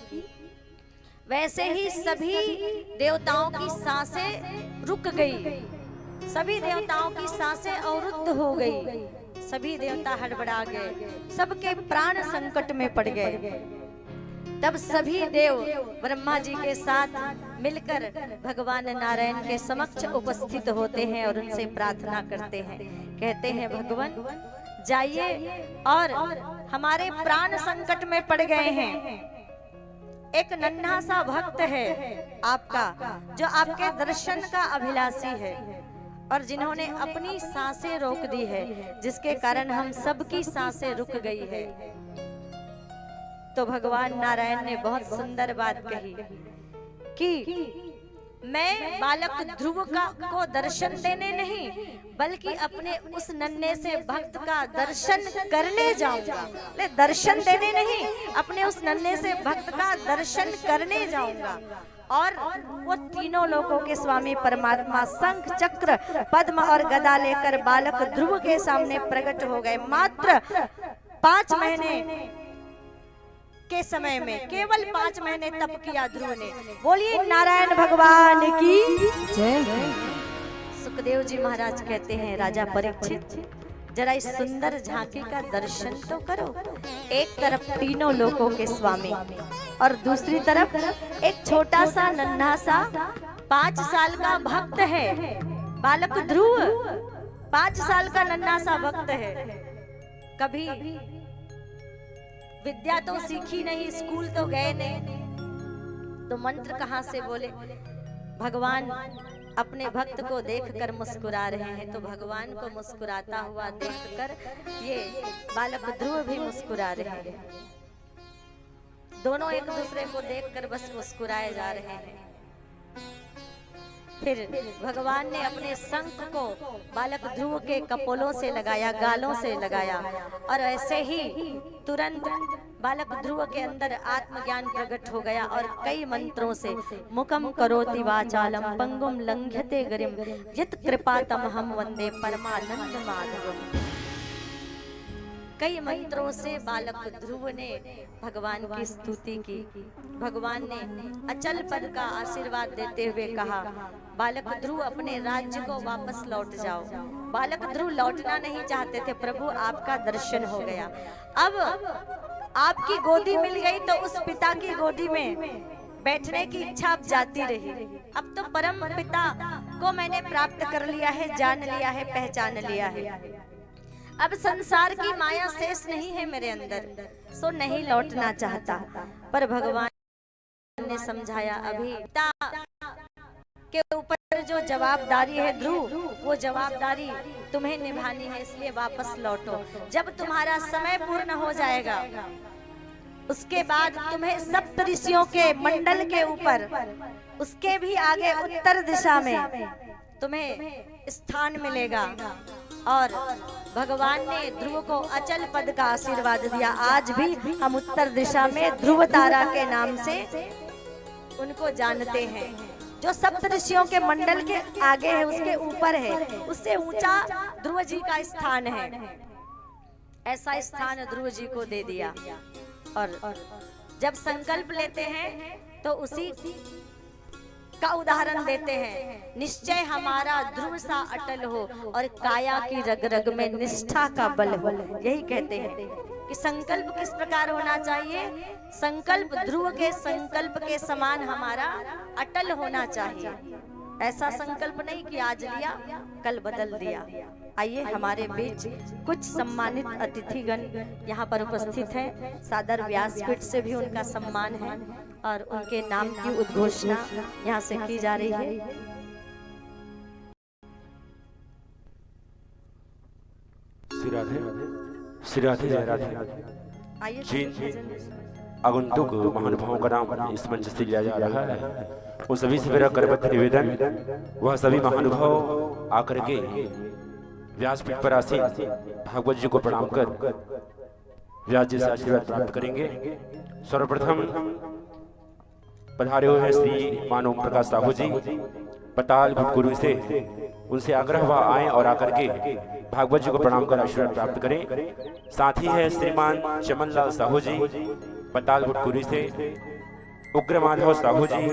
वैसे ही सभी देवताओं की सांसें रुक गई। सभी देवताओं की सांसें अवरुद्ध हो गई। सभी देवता हड़बड़ा गए, सबके प्राण संकट में पड़ गए। तब सभी देव ब्रह्मा जी के साथ मिलकर भगवान नारायण के समक्ष उपस्थित होते हैं और उनसे प्रार्थना करते हैं। कहते हैं, भगवान जाइए और हमारे प्राण संकट में पड़ गए हैं। एक नन्हा सा भक्त है आपका जो आपके दर्शन का अभिलाषी है और जिन्होंने अपनी सांसें रोक दी है, जिसके कारण हम सबकी सांसें रुक गई है। तो भगवान नारायण ने बहुत सुंदर बात कही कि मैं बालक ध्रुव को दर्शन देने नहीं बल्कि अपने उस नन्हे से भक्त का दर्शन करने जाऊंगा। ले दर्शन देने नहीं, अपने उस नन्हे से भक्त का दर्शन करने जाऊंगा। और वो तीनों लोकों के स्वामी परमात्मा शंख चक्र पद्म और गदा लेकर बालक ध्रुव के सामने प्रकट हो गए। मात्र 5 महीने के समय में, केवल 5 महीने तप किया ध्रुव ने। बोलिए नारायण भगवान की जय। सुखदेव जी महाराज कहते हैं, राजा परीक्षित जरा इस सुंदर झांकी का दर्शन तो करो। एक तरफ तीनों लोकों के स्वामी और दूसरी तरफ एक छोटा सा नन्हा सा 5 साल का भक्त है, बालक ध्रुव 5 साल का नन्हा सा भक्त है। कभी विद्या तो सीखी नहीं, स्कूल तो गए नहीं, तो मंत्र कहाँ से बोले। भगवान अपने भक्त को देखकर मुस्कुरा रहे हैं, तो भगवान को मुस्कुराता हुआ देखकर ये बालक ध्रुव भी मुस्कुरा रहे हैं। दोनों एक दूसरे को देखकर बस मुस्कुराए जा रहे हैं। फिर भगवान ने अपने शंख को बालक ध्रुव के कपोलों से लगाया, गालों से लगाया, और ऐसे ही तुरंत बालक ध्रुव के अंदर आत्मज्ञान प्रकट हो गया और कई मंत्रों से मुखम करोति वाचालम पंगुम लंघ्यते गिरिम यत् कृपातम हम वंदे परमानंद माधवम। कई मंत्रों से बालक ध्रुव ने भगवान की स्तुति की। भगवान ने अचल पद का आशीर्वाद देते हुए कहा, बालक ध्रुव अपने राज्य को वापस लौट जाओ। बालक ध्रुव लौटना नहीं चाहते थे, प्रभु आपका दर्शन हो गया, अब आपकी गोदी मिल गई, तो उस पिता की गोदी में बैठने की इच्छा अब जाती रही। अब तो परम पिता को मैंने प्राप्त कर लिया है, जान लिया है, पहचान लिया है, अब संसार की माया शेष नहीं है मेरे अंदर, सो नहीं लौटना चाहता। पर भगवान ने समझाया, अभी पिता के ऊपर जो जवाबदारी है ध्रुव, वो जवाबदारी तुम्हें निभानी है, इसलिए वापस लौटो। जब तुम्हारा समय पूर्ण हो जाएगा, उसके बाद तुम्हें सप्त ऋषियों के मंडल के ऊपर, उसके भी आगे उत्तर दिशा में तुम्हें स्थान मिलेगा। और भगवान ने ध्रुव को अचल पद का आशीर्वाद दिया। आज भी हम उत्तर दिशा में ध्रुव तारा के नाम से उनको जानते हैं, जो सप्त ऋषियों के मंडल के आगे है, उसके ऊपर है, उससे ऊंचा ध्रुव जी का स्थान है। ऐसा स्थान ध्रुव जी को दे दिया। और जब संकल्प लेते हैं तो उसी का उदाहरण देते हैं, निश्चय हमारा ध्रुव सा अटल हो और काया की रग रग में निष्ठा का बल हो। यही कहते हैं कि संकल्प किस प्रकार होना चाहिए। संकल्प ध्रुव के संकल्प के समान हमारा अटल होना चाहिए। ऐसा संकल्प नहीं कि आज लिया कल बदल दिया। आइए हमारे बीच कुछ सम्मानित अतिथिगण यहाँ पर उपस्थित हैं। सादर व्यासपीठ से भी उनका सम्मान है और उनके नाम की उद्घोषणा यहाँ से की जा रही है। श्री राधे आगंतुक महानुभावों का नाम इस मंच से लिया जा रहा है। उन सभी से मेरा करबद्ध निवेदन, वह सभी महानुभाव आकर के व्यासपीठ पर आसीन भागवत जी को प्रणाम कर व्यास जी से आशीर्वाद प्राप्त करेंगे। सर्वप्रथम पधारे हुए हैं श्री मानव प्रकाश साहू जी पताल गुरु से, उनसे आग्रह हुआ आए और आकर के भागवत जी को प्रणाम कर आशीर्वाद प्राप्त करें। साथ ही है श्रीमान चमनलाल साहू जी पताल गुरु से, उग्र माधव साहू जी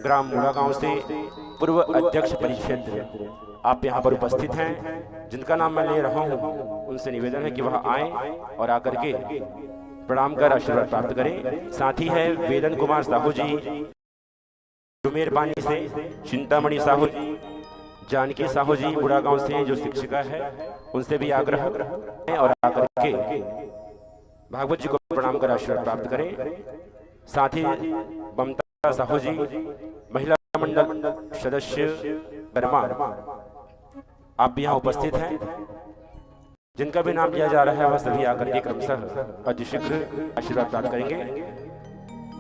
ग्राम मुड़ा गांव से, पूर्व अध्यक्ष परिक्षेत्र आप यहाँ पर उपस्थित हैं। जिनका नाम मैं ले रहा हूँ उनसे निवेदन है कि वह आए और आकर के प्रणाम कर आशीर्वाद प्राप्त करें। साथ ही है वेदन कुमार साहू जी जुमेरपानी से, चिंतामणि साहू जी, जानकी साहू जी मुड़ा गांव से जो शिक्षिका है, उनसे भी आग्रह है और आकर के भागवत जी को प्रणाम कर आशीर्वाद प्राप्त करें। साथ ही ममता साहू जी महिला मंडल सदस्य वर्मा आप भी यहाँ उपस्थित हैं। जिनका भी नाम लिया जा रहा है वह सभी आकर के क्रमशः अतिशीघ्र आशीर्वाद प्राप्त करेंगे।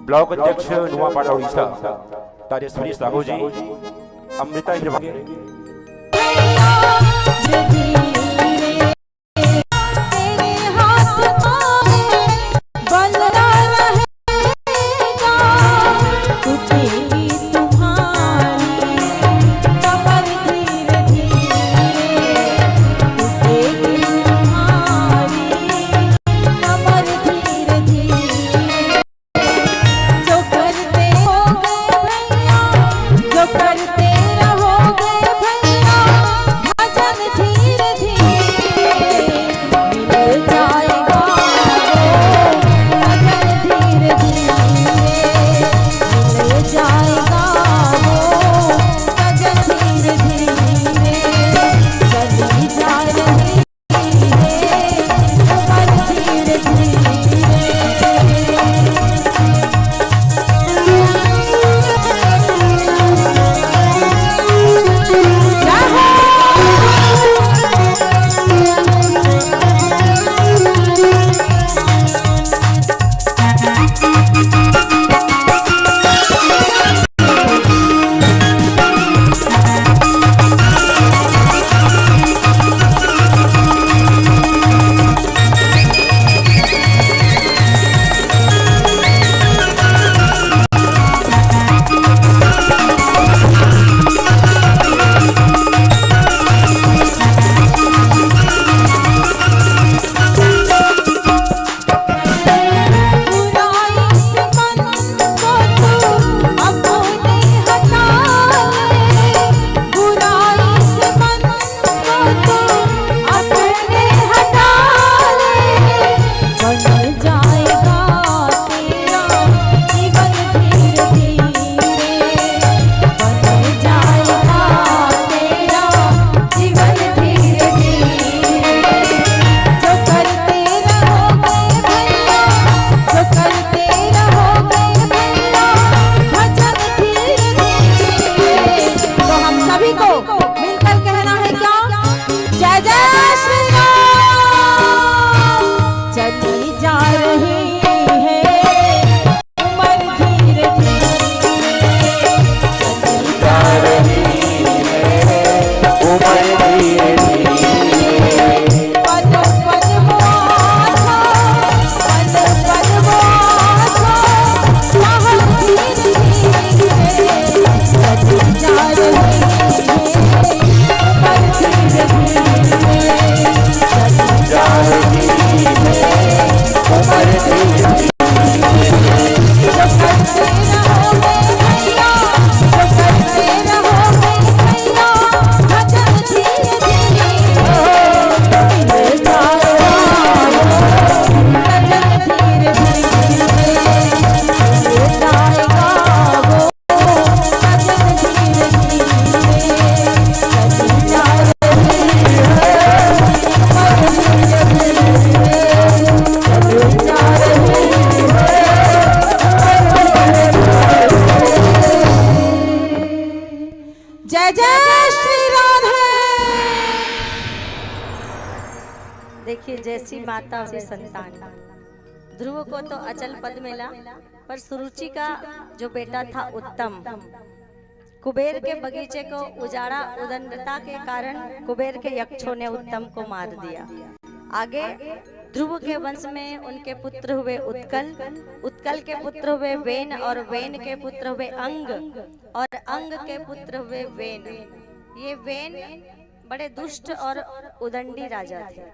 ब्लॉक अध्यक्ष नुआपाड़ा उड़ीसा तारेश्वरी साहू जी, अमृता करते रहोगे भैया जैसी माता से संतान। ध्रुव को तो अचल पद मिला, पर सुरुचि का जो बेटा था उत्तम, कुबेर के बगीचे को उजाड़ा। उदंडता के कारण कुबेर के यक्षों ने उत्तम को मार दिया। आगे ध्रुव के वंश में उनके पुत्र हुए उत्कल, उत्कल के पुत्र हुए वेन, और वेन के पुत्र हुए अंग, और अंग के पुत्र हुए वेन। ये वेन बड़े दुष्ट और उदंडी राजा थे,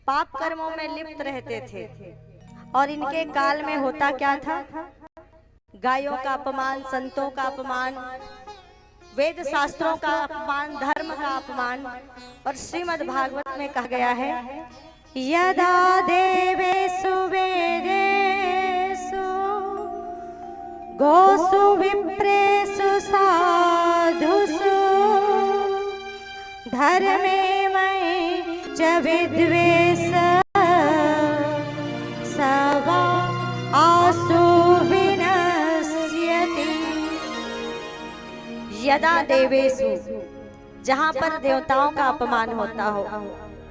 पाप कर्मों में लिप्त रहते थे। और इनके काल में होता क्या था? गायों का अपमान, संतों का अपमान, वेद शास्त्रों का अपमान, धर्म का अपमान। और श्रीमद् भागवत में कहा गया है, यदा देवेषु वेदेषु गोषु विप्रेषु साधुषु धर्मे मयि च विद्वेष सवा आसु विनश्यति। यदा देवेषु, जहाँ पर देवताओं का अपमान होता हो,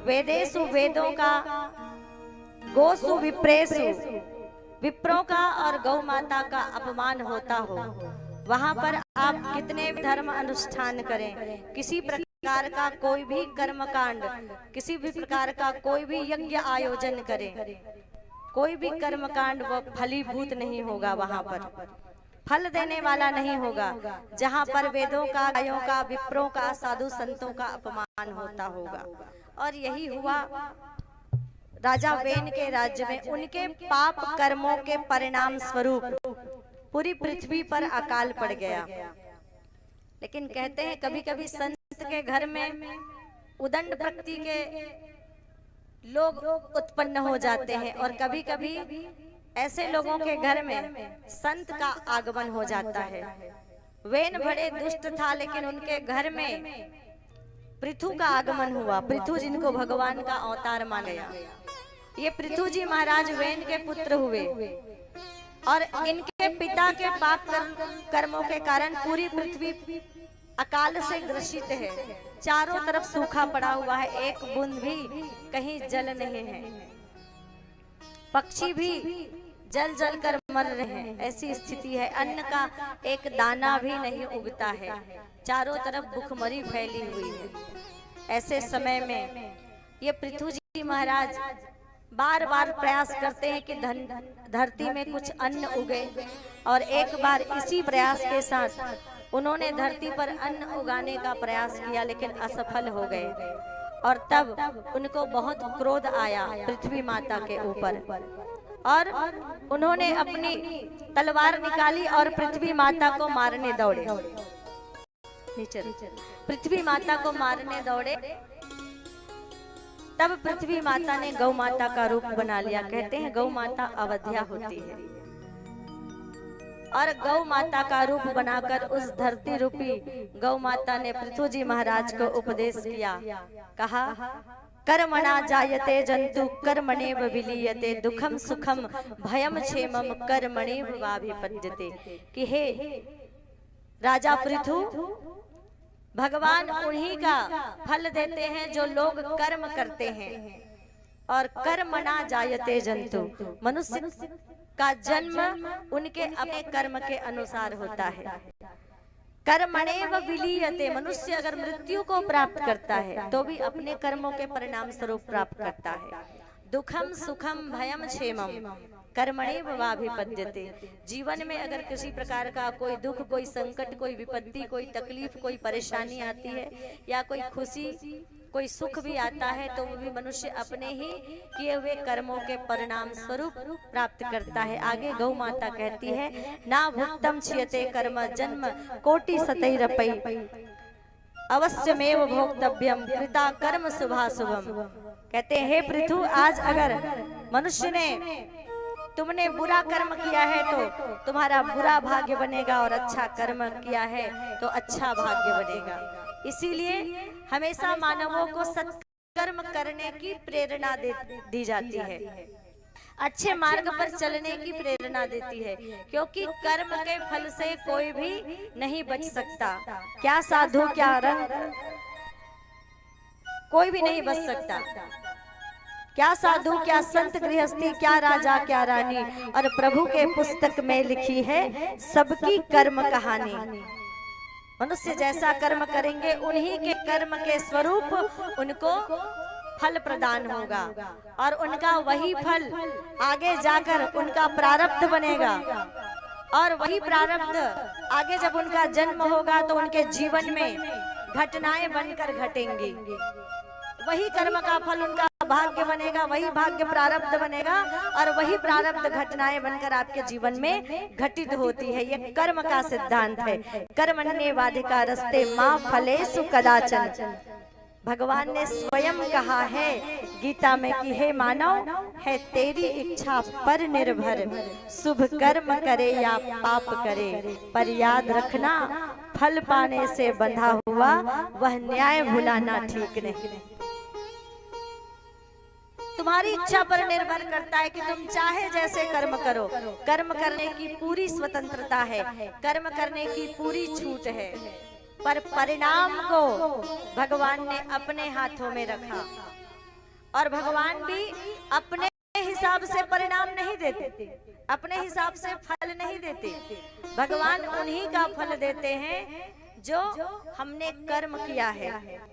वेदेषु वेदों का, गोसु विप्रेषु विप्रों का और गौ माता का अपमान होता हो, वहां पर आप कितने भी धर्म अनुष्ठान करें, किसी प्रकार का कोई भी कर्म कांड, किसी भी प्रकार का कोई भी यज्ञ आयोजन करें, कोई भी कर्म कांड वो फलीभूत नहीं होगा, वहां पर फल देने वाला नहीं होगा, जहां पर वेदों का, गायों का, विप्रों का, साधु संतों का अपमान होता होगा। और यही हुआ राजा वेन के राज्य में। उनके पाप कर्मों के परिणाम स्वरूप पूरी पृथ्वी पर अकाल पड़ गया। लेकिन कहते हैं कभी कभी संत के घर में उदंड प्रकृति के लोग उत्पन्न हो जाते हैं, और कभी कभी ऐसे लोगों के घर में संत का आगमन हो जाता है। वेन बड़े दुष्ट था, लेकिन उनके घर में पृथु का आगमन हुआ। पृथु जिनको भगवान का अवतार माना गया, ये पृथु जी महाराज वेन के पुत्र हुए, और इनके पिता के पाप कर्मों के कारण पूरी पृथ्वी अकाल से ग्रसित है। चारों तरफ सूखा पड़ा हुआ है, एक बूंद भी कहीं जल नहीं है, पक्षी भी जल जल कर मर रहे हैं, ऐसी स्थिति है। अन्न का एक दाना भी नहीं उगता है, चारों तरफ भूखमरी फैली हुई है। ऐसे समय में ये पृथु जी महाराज बार बार प्रयास करते हैं कि धरती में कुछ अन्न उगे, और एक बार इसी प्रयास के साथ उन्होंने धरती पर अन्न उगाने का प्रयास किया, लेकिन असफल हो गए। और तब उनको बहुत क्रोध आया पृथ्वी माता के ऊपर, और उन्होंने अपनी तलवार निकाली और पृथ्वी माता को मारने दौड़े। पृथ्वी माता को मारने दौड़े, तब पृथ्वी माता ने गौ माता का रूप बना लिया। कहते हैं गौ माता अवध्या होती है, और गौ माता का रूप बनाकर उस धरती रूपी गौ माता ने पृथु जी महाराज को उपदेश किया। कहा, कर्मणा जायते जंतु कर्मणेव विलीयते, दुखम सुखम भयम क्षेमम कर्मणेव वाभिपद्यते। कि हे राजा पृथु, भगवान उन्हीं का फल देते हैं जो लोग कर्म करते हैं, और कर्मणा जायते जंतु, मनुष्य का जन्म उनके अपने कर्म के अनुसार होता है। कर्मणेव विलीयते, मनुष्य अगर मृत्यु को प्राप्त करता है तो भी अपने कर्मों के परिणाम स्वरूप प्राप्त करता है। दुखम सुखम भयम क्षेमम कर्मणेव वाभिपद्यते। जीवन में अगर किसी प्रकार का कोई दुख, कोई संकट, कोई विपत्ति, कोई तकलीफ, कोई परेशानी आती है, या कोई खुशी, कोई सुख भी आता है, तो वो भी मनुष्य अपने ही किए हुए कर्मों के परिणाम स्वरूप प्राप्त करता है। आगे गौ माता कहती है, ना भुक्तम छियते कर्म जन्म कोटि सतैरपै, अवश्यमेव भोक्तव्यम कृता कर्म शुभाशुभम। कहते हैं, हे पृथु, आज अगर मनुष्य ने, तुमने बुरा कर्म किया है तो तुम्हारा बुरा भाग्य बनेगा, और अच्छा कर्म किया है तो अच्छा भाग्य बनेगा। इसीलिए हमेशा मानवों को सत्कर्म करने की प्रेरणा दी जाती है, अच्छे मार्ग पर चलने की प्रेरणा देती है, क्योंकि कर्म के फल से कोई भी नहीं बच सकता। क्या साधु, क्या रंग, कोई भी नहीं बच सकता, क्या साधु क्या संत गृहस्थी, क्या राजा क्या रानी, और प्रभु के पुस्तक में लिखी है सबकी कर्म कहानी। मनुष्य जैसा कर्म करेंगे उन्हीं के कर्म के स्वरूप उनको फल प्रदान होगा, और उनका वही फल आगे जाकर उनका प्रारब्ध बनेगा, और वही प्रारब्ध आगे जब उनका जन्म होगा तो उनके जीवन में घटनाएं बनकर घटेंगी। वही कर्म का फल उनका भाग्य बनेगा, वही भाग्य प्रारब्ध बनेगा, और वही प्रारब्ध घटनाएं बनकर आपके जीवन में घटित होती है। ये कर्म का सिद्धांत है। कर्मण्येवाधिकार रस्ते माँ फलेषु कदाचन। भगवान ने स्वयं कहा है गीता में कि हे मानव, है तेरी इच्छा पर निर्भर, शुभ कर्म करे या पाप करे, पर याद रखना फल पाने से बंधा हुआ वह न्याय भुलाना ठीक नहीं। तुम्हारी इच्छा पर निर्भर करता है कि तुम चाहे जैसे कर्म करो। कर्म करने की पूरी स्वतंत्रता है, कर्म करने की पूरी छूट है, पर परिणाम को भगवान ने अपने हाथों में रखा, और भगवान भी अपने हिसाब से परिणाम नहीं देते, अपने हिसाब से फल नहीं देते। भगवान उन्हीं का फल देते हैं जो हमने कर्म किया है,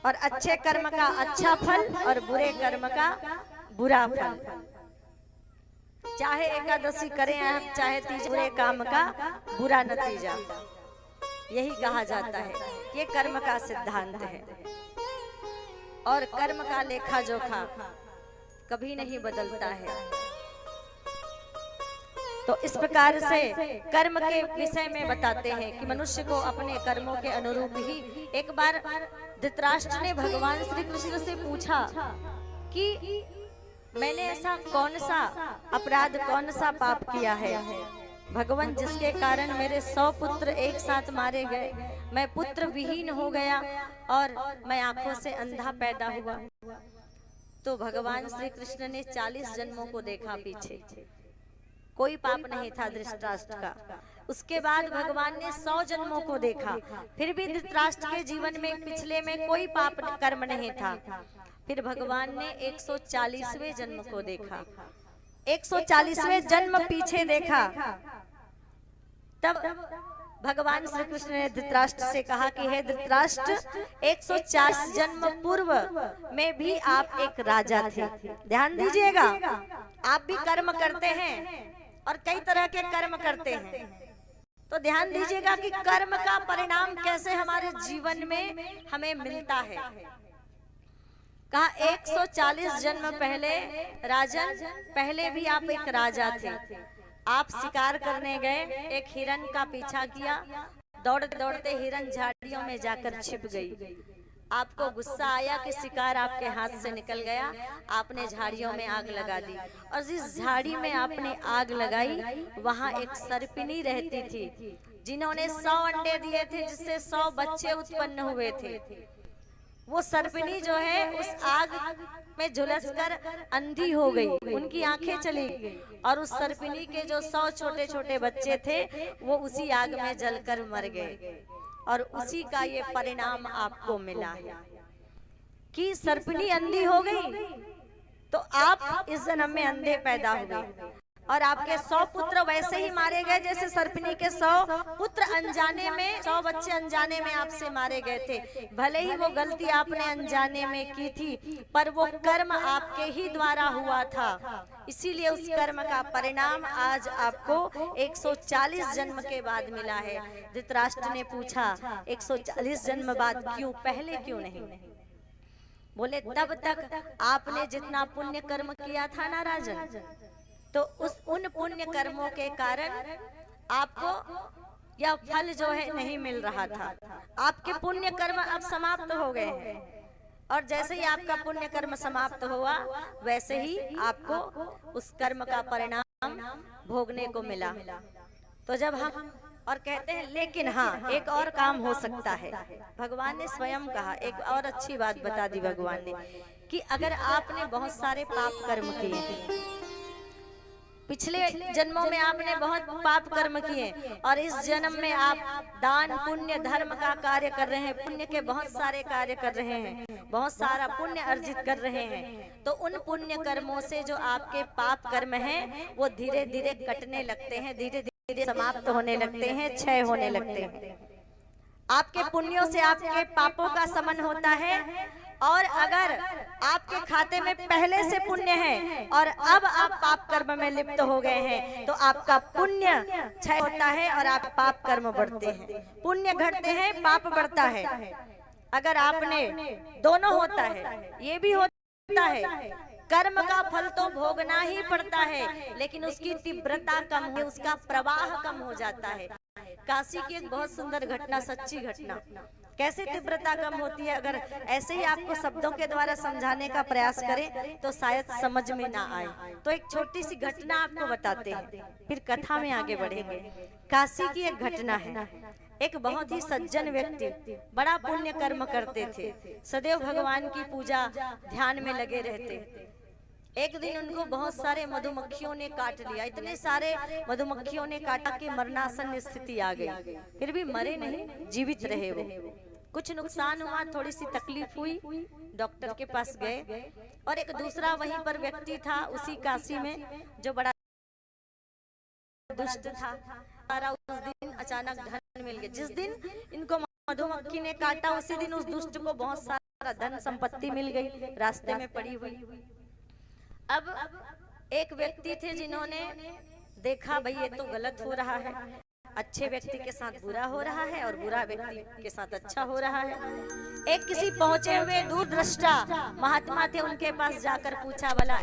और अच्छे कर्म का अच्छा फल और बुरे कर्म का बुरा फल। चाहे एकादशी करें आप, चाहे तीज, बुरे काम का बुरा नतीजा, यही कहा जाता है। ये कर्म का सिद्धांत है, और कर्म का लेखा जोखा कभी नहीं बदलता है। तो इस प्रकार से कर्म के विषय में बताते हैं कि मनुष्य को अपने कर्मों के अनुरूप ही। एक बार धृतराष्ट्र ने भगवान श्री कृष्ण से पूछा कि मैंने ऐसा कौन सा अपराध, कौन सा पाप किया है भगवान, जिसके कारण मेरे 100 पुत्र एक साथ मारे गए, मैं पुत्र विहीन हो गया और मैं आंखों से अंधा पैदा हुआ। तो भगवान श्री कृष्ण ने 40 जन्मों को देखा पीछे, कोई पाप नहीं था धृतराष्ट्र का। उसके बाद भगवान ने 100 जन्मों को देखा, फिर भी धृतराष्ट्र के जीवन में पिछले में कोई पाप कर्म नहीं था। फिर भगवान ने 140वें जन्म को देखा, 140वें जन्म पीछे देखा। तब भगवान श्री कृष्ण ने धृतराष्ट्र से कहा कि हे धृतराष्ट्र, 140 जन्म पूर्व में भी आप एक राजा थे। ध्यान दीजिएगा, आप भी कर्म करते हैं और कई तरह के कर्म करते हैं, तो ध्यान दीजिएगा कि कर्म का परिणाम कैसे हमारे जीवन में हमें मिलता है। कहा 140 जन्म पहले राजन, पहले भी आप एक राजा थे। आप शिकार करने गए, एक हिरन का पीछा किया, दौड़ते दौड़ते हिरन झाड़ियों में जाकर छिप गई। आपको गुस्सा आया कि शिकार आपके हाथ से निकल गया, आपने झाड़ियों में आग लगा दी, और जिस झाड़ी में आपने आग लगाई वहां एक सर्पिनी रहती थी, जिन्होंने 100 अंडे दिए थे, जिससे 100 बच्चे उत्पन्न हुए थे। वो सर्पिनी जो है उस आग में झुलसकर अंधी हो गई, उनकी आंखें चली गई, और उस सर्पिनी के जो 100 छोटे छोटे बच्चे थे वो उसी आग में जलकर मर गए। और उसी का ये परिणाम आपको मिला है कि सर्पिनी अंधी हो गई, तो आप इस जन्म में अंधे पैदा हुए, और आपके 100 पुत्र वैसे ही मारे गए जैसे सर्पिनी के 100 पुत्र अनजाने में, 100 बच्चे अनजाने में आपसे मारे गए थे। भले ही वो गलती आपने अनजाने में की थी, पर वो कर्म आपके ही द्वारा हुआ था, इसीलिए उस कर्म का परिणाम आज आपको 140 जन्म के बाद मिला है। धृतराष्ट्र ने पूछा 140 जन्म बाद क्यों, पहले क्यों नहीं? बोले तब तक आपने जितना पुण्य कर्म किया था ना राजन, तो उन पुण्य कर्मों के कारण आपको यह फल जो है नहीं मिल रहा था। आपके पुण्य कर्म अब समाप्त हो गए हैं, और जैसे ही आपका पुण्य कर्म समाप्त हुआ वैसे ही आपको उस कर्म का परिणाम भोगने को मिला। तो जब हम और कहते हैं लेकिन हाँ एक और काम हो सकता है, भगवान ने स्वयं कहा, एक और अच्छी बात बता दी भगवान ने कि अगर आपने बहुत सारे पाप कर्म किए पिछले जन्मों में आपने बहुत पाप कर्म किए और इस जन्म में आप दान पुण्य धर्म का कार्य कर रहे हैं, पुण्य के बहुत सारे कार्य कर रहे हैं, बहुत सारा पुण्य अर्जित कर रहे हैं। तो उन पुण्य कर्मों से जो आपके पाप कर्म हैं वो धीरे धीरे कटने लगते हैं, धीरे धीरे समाप्त होने लगते हैं, क्षय होने लगते हैं। आपके पुण्यों से आपके पापों का समन होता है। और अगर आपके खाते में पहले से पुण्य है और अब आप पाप कर्म में लिप्त हो गए हैं तो आपका पुण्य क्षय होता है और आप पाप कर्म बढ़ते हैं। पुण्य घटते हैं, पाप बढ़ता है। अगर आपने दोनों होता है, ये भी होता है, कर्म का फल तो भोगना ही पड़ता है लेकिन उसकी तीव्रता कम है, उसका प्रवाह कम हो जाता है। काशी की एक बहुत सुंदर घटना, सच्ची घटना। कैसे तीव्रता कम होती है, अगर ऐसे ही आपको शब्दों के द्वारा समझाने का प्रयास करें तो शायद समझ में ना आए। तो एक छोटी सी घटना आपको बताते हैं, फिर कथा में आगे बढ़ेंगे। काशी की एक घटना है। एक बहुत ही सज्जन व्यक्ति बड़ा पुण्य कर्म करते थे, सदैव भगवान की पूजा ध्यान में लगे रहते। एक दिन उनको बहुत सारे मधुमक्खियों ने काट लिया, इतने सारे मधुमक्खियों ने काटा कि मरणासन स्थिति आ गई। फिर भी मरे नहीं, जीवित रहे वो। कुछ नुकसान हुआ, थोड़ी सी तकलीफ हुई, डॉक्टर के पास गए। और एक दूसरा वहीं पर व्यक्ति था उसी काशी में जो बड़ा दुष्ट था। उस दिन अचानक धन मिल गया। जिस दिन इनको मधुमक्खी ने काटा उसी दिन उस दुष्ट को बहुत सारा धन संपत्ति मिल गई, रास्ते में पड़ी हुई। अब एक व्यक्ति थे जिन्होंने देखा भाई ये तो गलत हो रहा है, अच्छे व्यक्ति के साथ बुरा हो रहा है और बुरा व्यक्ति के साथ अच्छा हो रहा है। एक किसी पहुंचे हुए दूरदृष्टा महात्मा थे, उनके पास जाकर पूछा, भला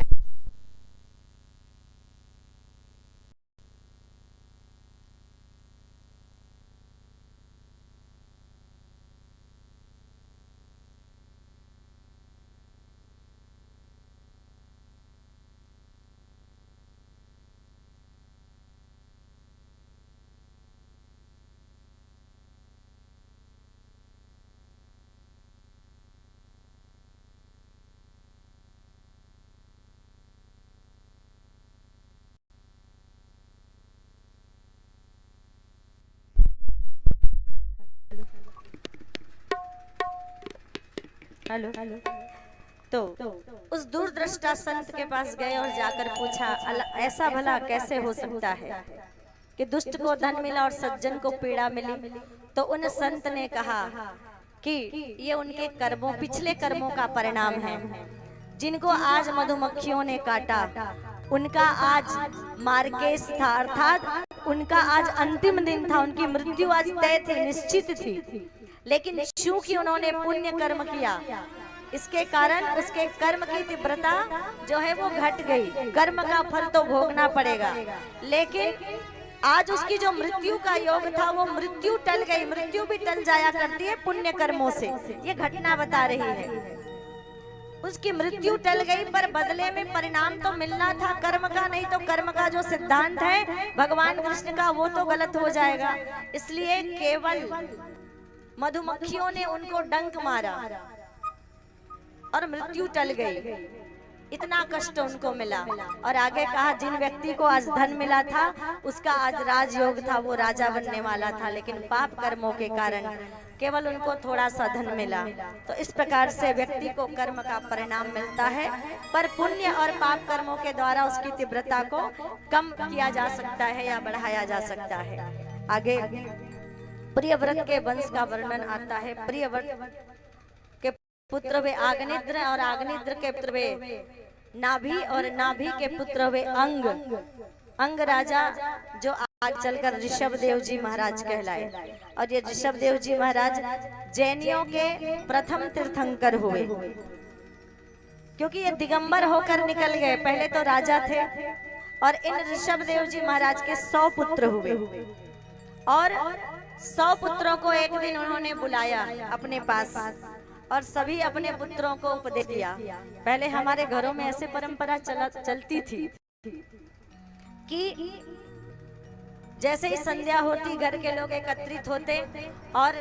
हेलो। तो उस दूरदृष्टा संत के पास गए और जाकर पूछा, ऐसा भला कैसे हो सकता है कि दुष्ट को धन मिला और सज्जन को पीड़ा मिली? तो उन संत ने कहा कि ये उनके कर्मों, पिछले कर्मों का परिणाम है। जिनको आज मधुमक्खियों ने काटा उनका आज मार्केश था, अर्थात उनका आज अंतिम दिन था, उनकी मृत्यु आज तय थी, निश्चित थी। लेकिन चूंकि उन्होंने पुण्य कर्म किया, इसके कारण उसके कर्म की तीव्रता जो है वो घट गई। कर्म का फल तो भोगना पड़ेगा, लेकिन आज उसकी जो मृत्यु का योग था वो मृत्यु टल गई। मृत्यु भी टल जाया करती है पुण्य कर्मों से, ये घटना बता रही है। उसकी मृत्यु टल गई पर बदले में परिणाम तो मिलना था कर्म का, नहीं तो कर्म का जो सिद्धांत है भगवान कृष्ण का वो तो गलत हो जाएगा। इसलिए केवल मधुमक्खियों ने उनको डंक मारा और मृत्यु टल गई। इतना कष्ट उनको मिला। और आगे कहा, जिन व्यक्ति को आज धन मिला था उसका आज राजयोग था, वो राजा बनने वाला था, लेकिन पाप कर्मों के कारण केवल उनको थोड़ा सा धन मिला। तो इस प्रकार से व्यक्ति को कर्म का परिणाम मिलता है, पर पुण्य और पाप कर्मों के द्वारा उसकी तीव्रता को कम किया जा सकता है या बढ़ाया जा सकता है। आगे प्रियव्रत के वंश का वर्णन आता है। प्रियव्रत के पुत्र वे आग्निद्र और आग्निद्र के पुत्र वे नाभि और नाभि के पुत्र हुए अंग। अंग राजा जो आज चलकर ऋषभदेव जी महाराज कहलाए। और ये ऋषभदेव जी महाराज जैनियों के प्रथम तीर्थंकर हुए, क्योंकि ये दिगंबर होकर निकल गए। पहले तो राजा थे और इन ऋषभदेव जी महाराज के 100 पुत्र हुए और 100 पुत्रों को एक दिन उन्होंने बुलाया अपने पास और सभी अपने पुत्रों को उपदेश दिया। पहले हमारे घरों में ऐसे परंपरा चलती थी कि जैसे ही संध्या होती घर के लोग एकत्रित होते और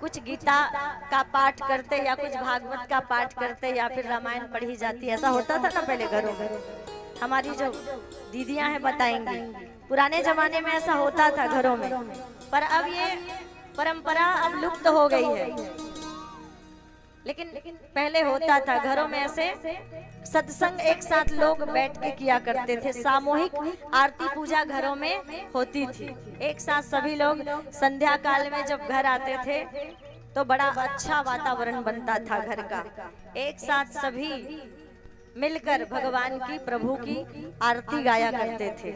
कुछ गीता का पाठ करते या कुछ भागवत का पाठ करते या फिर रामायण पढ़ी जाती। ऐसा होता था ना पहले घरों में। हमारी जो दीदियां हैं बताएंगी। पुराने जमाने में ऐसा होता था घरों में, पर अब ये परंपरा अब लुप्त हो गई है। लेकिन पहले होता था घरों में ऐसे सत्संग एक साथ लोग बैठ के किया करते थे। सामूहिक आरती पूजा घरों में होती थी। एक साथ सभी लोग संध्या काल में जब घर आते थे तो बड़ा अच्छा वातावरण बनता था घर का। एक साथ सभी मिलकर भगवान की, प्रभु की आरती गाया करते थे।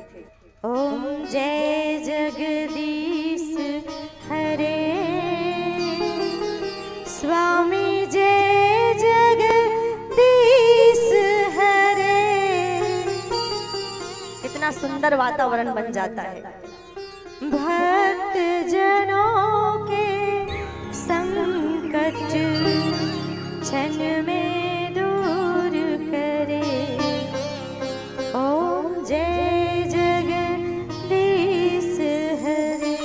ओम जय जगदीश हरे, स्वामी जय जगदीश हरे। कितना सुंदर वातावरण बन जाता है। भक्त जनों के संकट क्षण में दूर करे। ओम जय जगदीश हरे।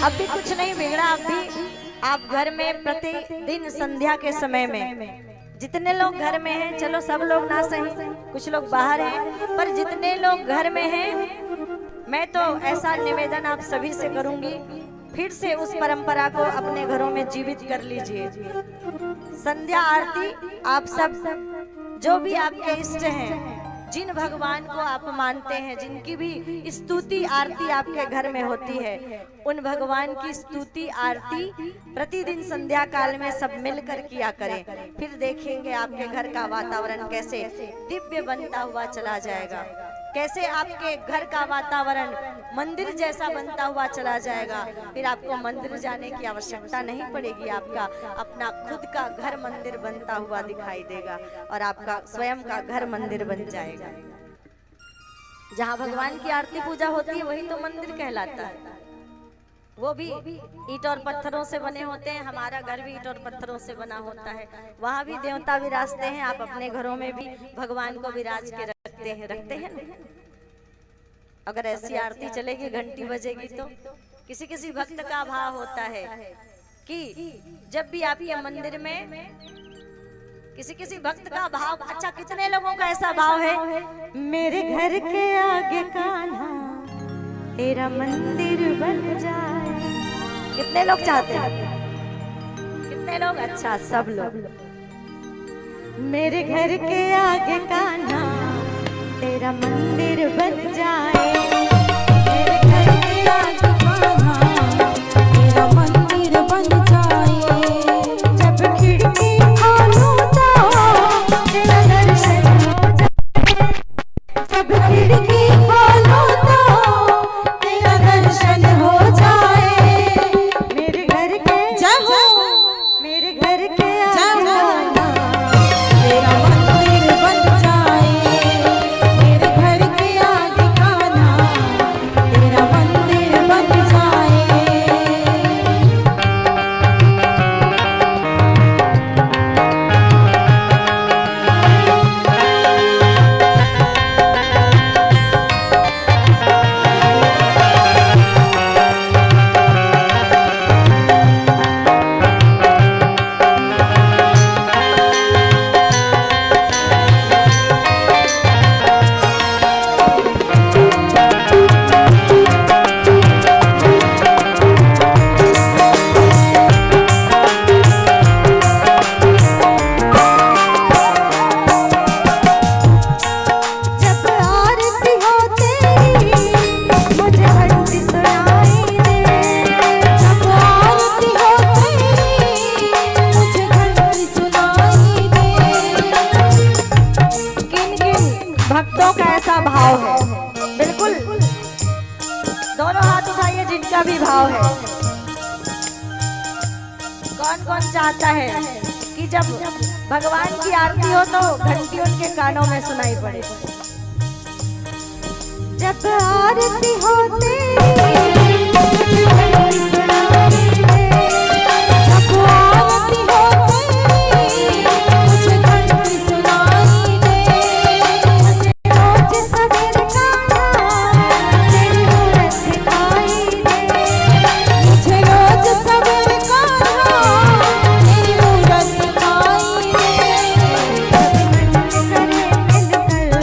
अब भी कुछ नहीं बिगड़ा। अब भी आप घर में प्रतिदिन संध्या के समय में जितने लोग घर में हैं, चलो सब लोग ना सही, कुछ लोग बाहर हैं, पर जितने लोग घर में हैं, मैं तो ऐसा निवेदन आप सभी से करूंगी, फिर से उस परंपरा को अपने घरों में जीवित कर लीजिए। संध्या आरती आप सब, जो भी आपके इष्ट हैं, जिन भगवान को आप मानते हैं, जिनकी भी स्तुति आरती आपके घर में होती है, उन भगवान की स्तुति आरती प्रतिदिन संध्या काल में सब मिलकर किया करें। फिर देखेंगे आपके घर का वातावरण कैसे दिव्य बनता हुआ चला जाएगा, कैसे आपके घर का वातावरण मंदिर जैसा बनता हुआ चला जाएगा। फिर आपको मंदिर जाने की आवश्यकता नहीं पड़ेगी। आपका अपना खुद का घर मंदिर बनता हुआ दिखाई देगा और आपका स्वयं का घर मंदिर बन जाएगा। जहाँ भगवान की आरती पूजा होती है वही तो मंदिर कहलाता है। वो भी ईंट और पत्थरों से बने होते हैं। हमारा घर भी ईंट और पत्थरों से बना होता है। वहाँ भी देवता विराजते हैं। आप अपने घरों में भी भगवान को विराज के रखते हैं ना। अगर ऐसी आरती चलेगी, घंटी बजेगी, तो किसी किसी भक्त का भाव होता है कि जब भी आपके मंदिर में किसी किसी भक्त का भाव, अच्छा कितने लोगों का ऐसा भाव है, मेरे घर के आगे कान्हा तेरा मंदिर बन जाए। कितने लोग चाहते हैं? कितने लोग? अच्छा, सब लोग। मेरे घर के आगे कान्हा तेरा मंदिर बन जाए। मेरे घर के आगे कान्हा तेरा मंदिर बन जाए। जब खिड़की खोलूं तो तेरा दर्शन हो जाए। जब खिड़की खोलूं तो तेरा दर्शन हो जाए। मेरे घर के जय हो, मेरे घर के आगे कान्हा तेरा मंदिर बन जाए। मेरे घर के आगे कान्हा तेरा मंदिर बन जाए। जब आरती हो तेरी मुझे घंटी सुनाई दे। जब आरती हो तेरी मुझे घंटी सुनाई दे। किन किन भक्तों का ऐसा भाव है? बिल्कुल दोनों हाथ उठाइए जिनका भी भाव है। कौन कौन चाहता है कि जब भगवान की आरती हो तो घंटी उनके कानों में सुनाई पड़े? जब आरती हो तेरी मुझे घंटी सुनाई दे। जब आरती हो तेरी मुझे घंटी सुनाई दे। रोज सवेरे कान्हा तेरी मूरत दिखाई दे। मुझे रोज सवेरे कान्हा तेरी मूरत दिखाई दे। जब मन करे मिलकर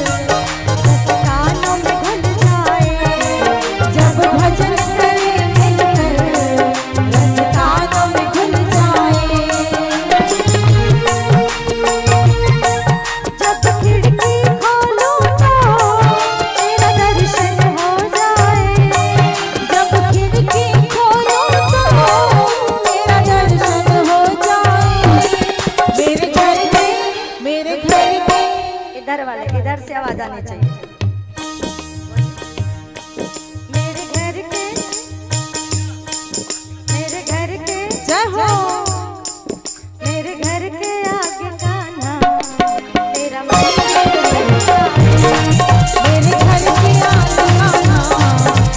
आवाज आनी चाहिए। मेरे घर के जय हो, मेरे घर के आगे कान्हा तेरा मंदिर बन जाए। मेरे घर के आगे कान्हा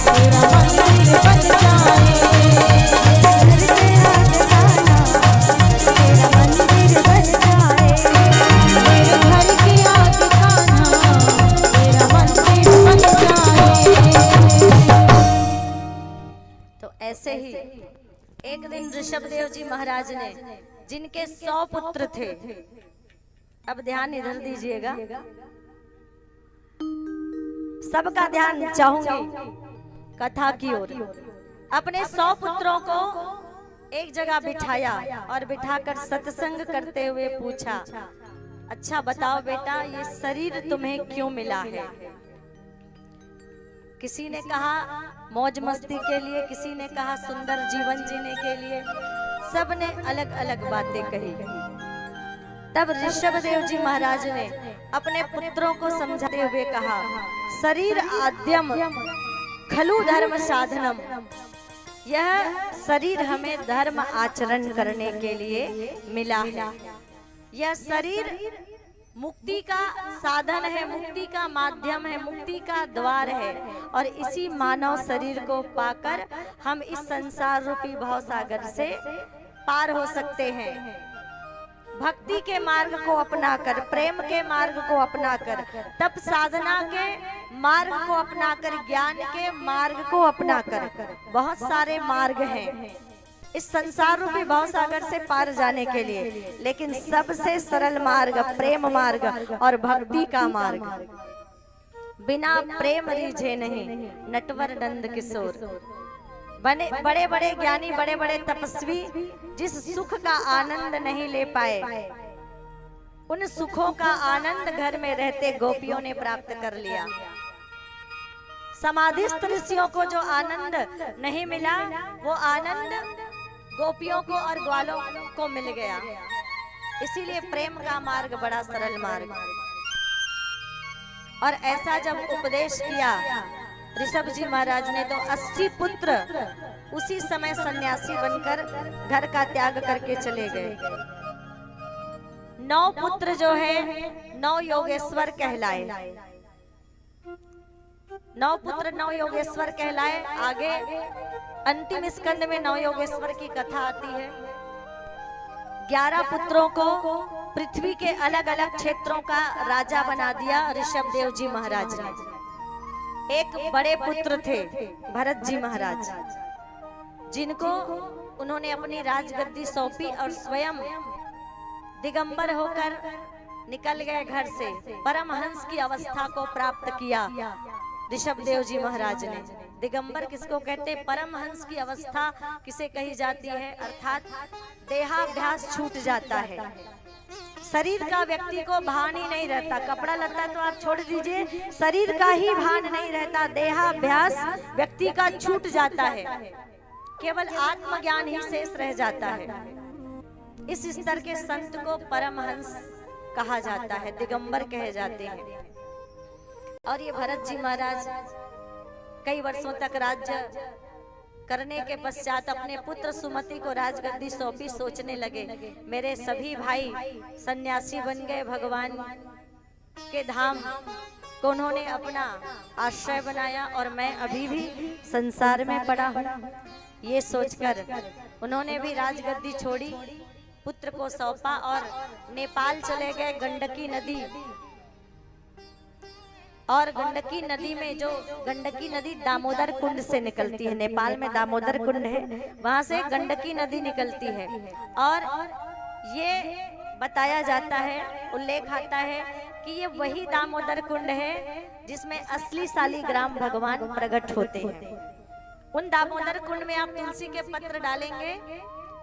तेरा मंदिर बन जाए। मेरे घर के आगे कान्हा तेरा मंदिर बन जाए। मेरे घर के आगे कान्हा तेरा मंदिर बन जाए। तो ऐसे ही एक दिन ऋषभदेव जी महाराज ने, जिनके 100 पुत्र थे, अब ध्यान इधर दीजिएगा, सबका ध्यान चाहूंगी कथा की ओर। अपने 100 पुत्रों को एक जगह बिठाया और बिठाकर सत्संग करते हुए पूछा, अच्छा बताओ बेटा, ये शरीर तुम्हें क्यों मिला है? किसी ने कहा मौज मस्ती के लिए, किसी ने कहा सुंदर जीवन जीने के लिए, सब ने अलग अलग बातें कही। तब ऋषभदेव जी महाराज ने अपने पुत्रों को समझाते हुए कहा, शरीर आद्यम खलु धर्म साधनम, यह शरीर हमें धर्म आचरण करने के लिए मिला है। यह शरीर मुक्ति का साधन है, मुक्ति का माध्यम है, मुक्ति का द्वार है। और इसी मानव शरीर को पाकर हम इस संसार रूपी भवसागर से पार हो सकते हैं। भक्ति के मार्ग को अपनाकर, प्रेम के मार्ग को अपनाकर, तप साधना के मार्ग को अपनाकर, ज्ञान के मार्ग को अपनाकर, बहुत सारे मार्ग हैं इस संसार रूपी भवसागर से पार जाने के लिए। लेकिन सबसे सरल मार्ग प्रेम मार्ग और भक्ति का मार्ग। बिना प्रेम रीझे नहीं नटवर नंद किशोर। बने बड़े बड़े ज्ञानी, बड़े बड़े तपस्वी जिस सुख का आनंद नहीं ले पाए, उन सुखों का आनंद घर में रहते गोपियों ने प्राप्त कर लिया। समाधिस्थ ऋषियों को जो आनंद नहीं मिला, वो आनंद गोपियों को और ग्वालों को मिल गया। इसीलिए प्रेम का मार्ग बड़ा सरल मार्ग। और ऐसा जब उपदेश किया ऋषभ जी महाराज ने, तो 80 पुत्र उसी समय सन्यासी बनकर घर का त्याग करके चले गए। 9 पुत्र जो है 9 योगेश्वर कहलाए। 9 पुत्र 9 योगेश्वर कहलाए। आगे अंतिम स्कंद में 9 योगेश्वर की कथा आती है। 11 पुत्रों को पृथ्वी के अलग अलग क्षेत्रों का राजा बना दिया ऋषभदेव जी महाराज ने। एक बड़े पुत्र थे भरत जी महाराज, जिनको उन्होंने अपनी राजगद्दी सौंपी और स्वयं दिगंबर होकर निकल गए घर से। परमहंस की अवस्था को प्राप्त किया ऋषभदेव जी महाराज ने। दिगंबर किसको कहते? परमहंस की अवस्था किसे कही जाती है? अर्थात देहाभ्यास छूट जाता है। शरीर का व्यक्ति को भान ही नहीं रहता। कपड़ा लत्ता तो आप छोड़ दीजिए, शरीर का ही भान नहीं रहता। देहाभ्यास व्यक्ति का छूट जाता है, केवल आत्मज्ञान ही शेष रह जाता है। इस स्तर के संत को परमहंस कहा जाता है, दिगंबर कहे जाते हैं। और ये भरत जी महाराज कई वर्षों तक राज्य करने के पश्चात अपने पुत्र सुमति को राजगद्दी सौंपी। सोचने लगे, मेरे सभी भाई सन्यासी बन गए, भगवान के धाम को उन्होंने अपना आश्रय बनाया और मैं अभी भी संसार में पड़ा हूँ। ये सोचकर उन्होंने भी राजगद्दी छोड़ी, पुत्र को सौंपा और नेपाल चले गए। गंडकी नदी, और गंडकी नदी में, जो गंडकी नदी दामोदर कुंड से निकलती है, नेपाल में दामोदर कुंड है, वहां से गंडकी नदी निकलती है। और ये बताया जाता है, उल्लेख आता है कि ये वही दामोदर कुंड है जिसमें असली शालिग्राम भगवान प्रकट होते हैं। उन दामोदर कुंड में आप तुलसी के पत्र डालेंगे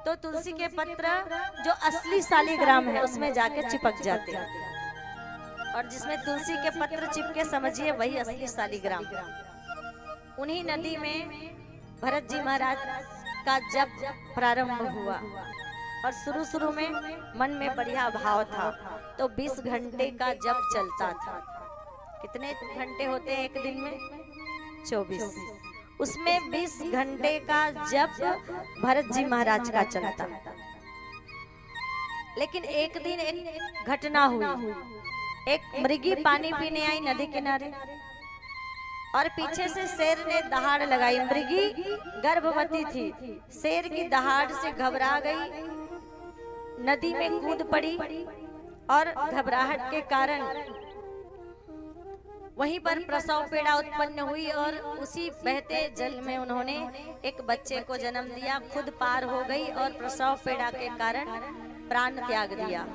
तो तुलसी के पत्र जो असली शालिग्राम है उसमें जाके चिपक जाते हैं, और जिसमें तुलसी के पत्र चिपके समझिए वही असली शालिग्राम। उन्हीं नदी में भरत जी महाराज का जप प्रारंभ हुआ और शुरू में मन में बढ़िया भाव था, तो 20 घंटे का जप चलता था। कितने घंटे होते हैं एक दिन में? 24। उसमें 20 घंटे का जप भरत जी महाराज का चलता। लेकिन एक दिन एक घटना हुई। एक मृगी पानी पीने आई नदी किनारे और पीछे से शेर ने दहाड़ लगाई। मृगी गर्भवती थी, शेर की दहाड़ से घबरा गई, नदी में कूद पड़ी और घबराहट के कारण वहीं पर प्रसव पीड़ा उत्पन्न हुई और उसी बहते जल में उन्होंने एक बच्चे को जन्म दिया। खुद पार हो गई और प्रसव पीड़ा के कारण प्राण त्याग दिया,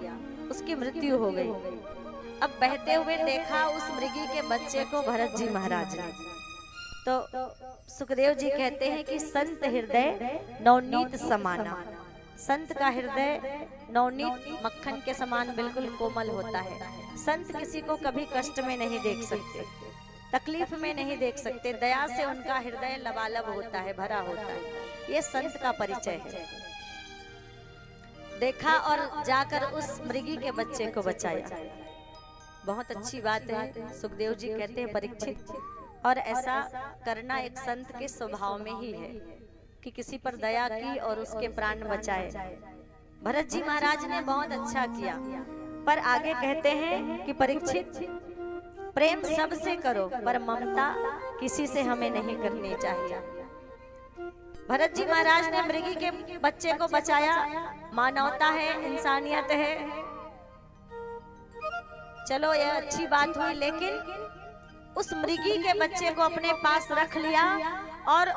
उसकी मृत्यु हो गई। अब बहते हुए देखा उस मृगी के बच्चे को भरत जी महाराज ने। तो सुखदेव जी कहते हैं कि संत हृदय नवनीत समाना। संत का हृदय नवनीत मक्खन के समान बिल्कुल कोमल होता है। संत किसी को कभी कष्ट में नहीं देख सकते, तकलीफ में नहीं देख सकते, दया से उनका हृदय लबालब होता है, भरा होता है। ये संत का परिचय है। देखा और जाकर उस मृगी के बच्चे को बचाया। बहुत अच्छी बात है। सुखदेव जी कहते हैं परीक्षित, और ऐसा करना एक संत के स्वभाव में ही है कि किसी पर दया की और उसके प्राण बचाए। भरत जी महाराज ने बहुत अच्छा किया। पर आगे कहते हैं कि परीक्षित, प्रेम सबसे करो पर ममता किसी से हमें नहीं करनी चाहिए। भरत जी महाराज ने मृगी के बच्चे को बचाया। मानवता है, इंसानियत है, चलो यह अच्छी बात हुई। लेकिन उस मृगी के बच्चे को अपने पास रख लिया और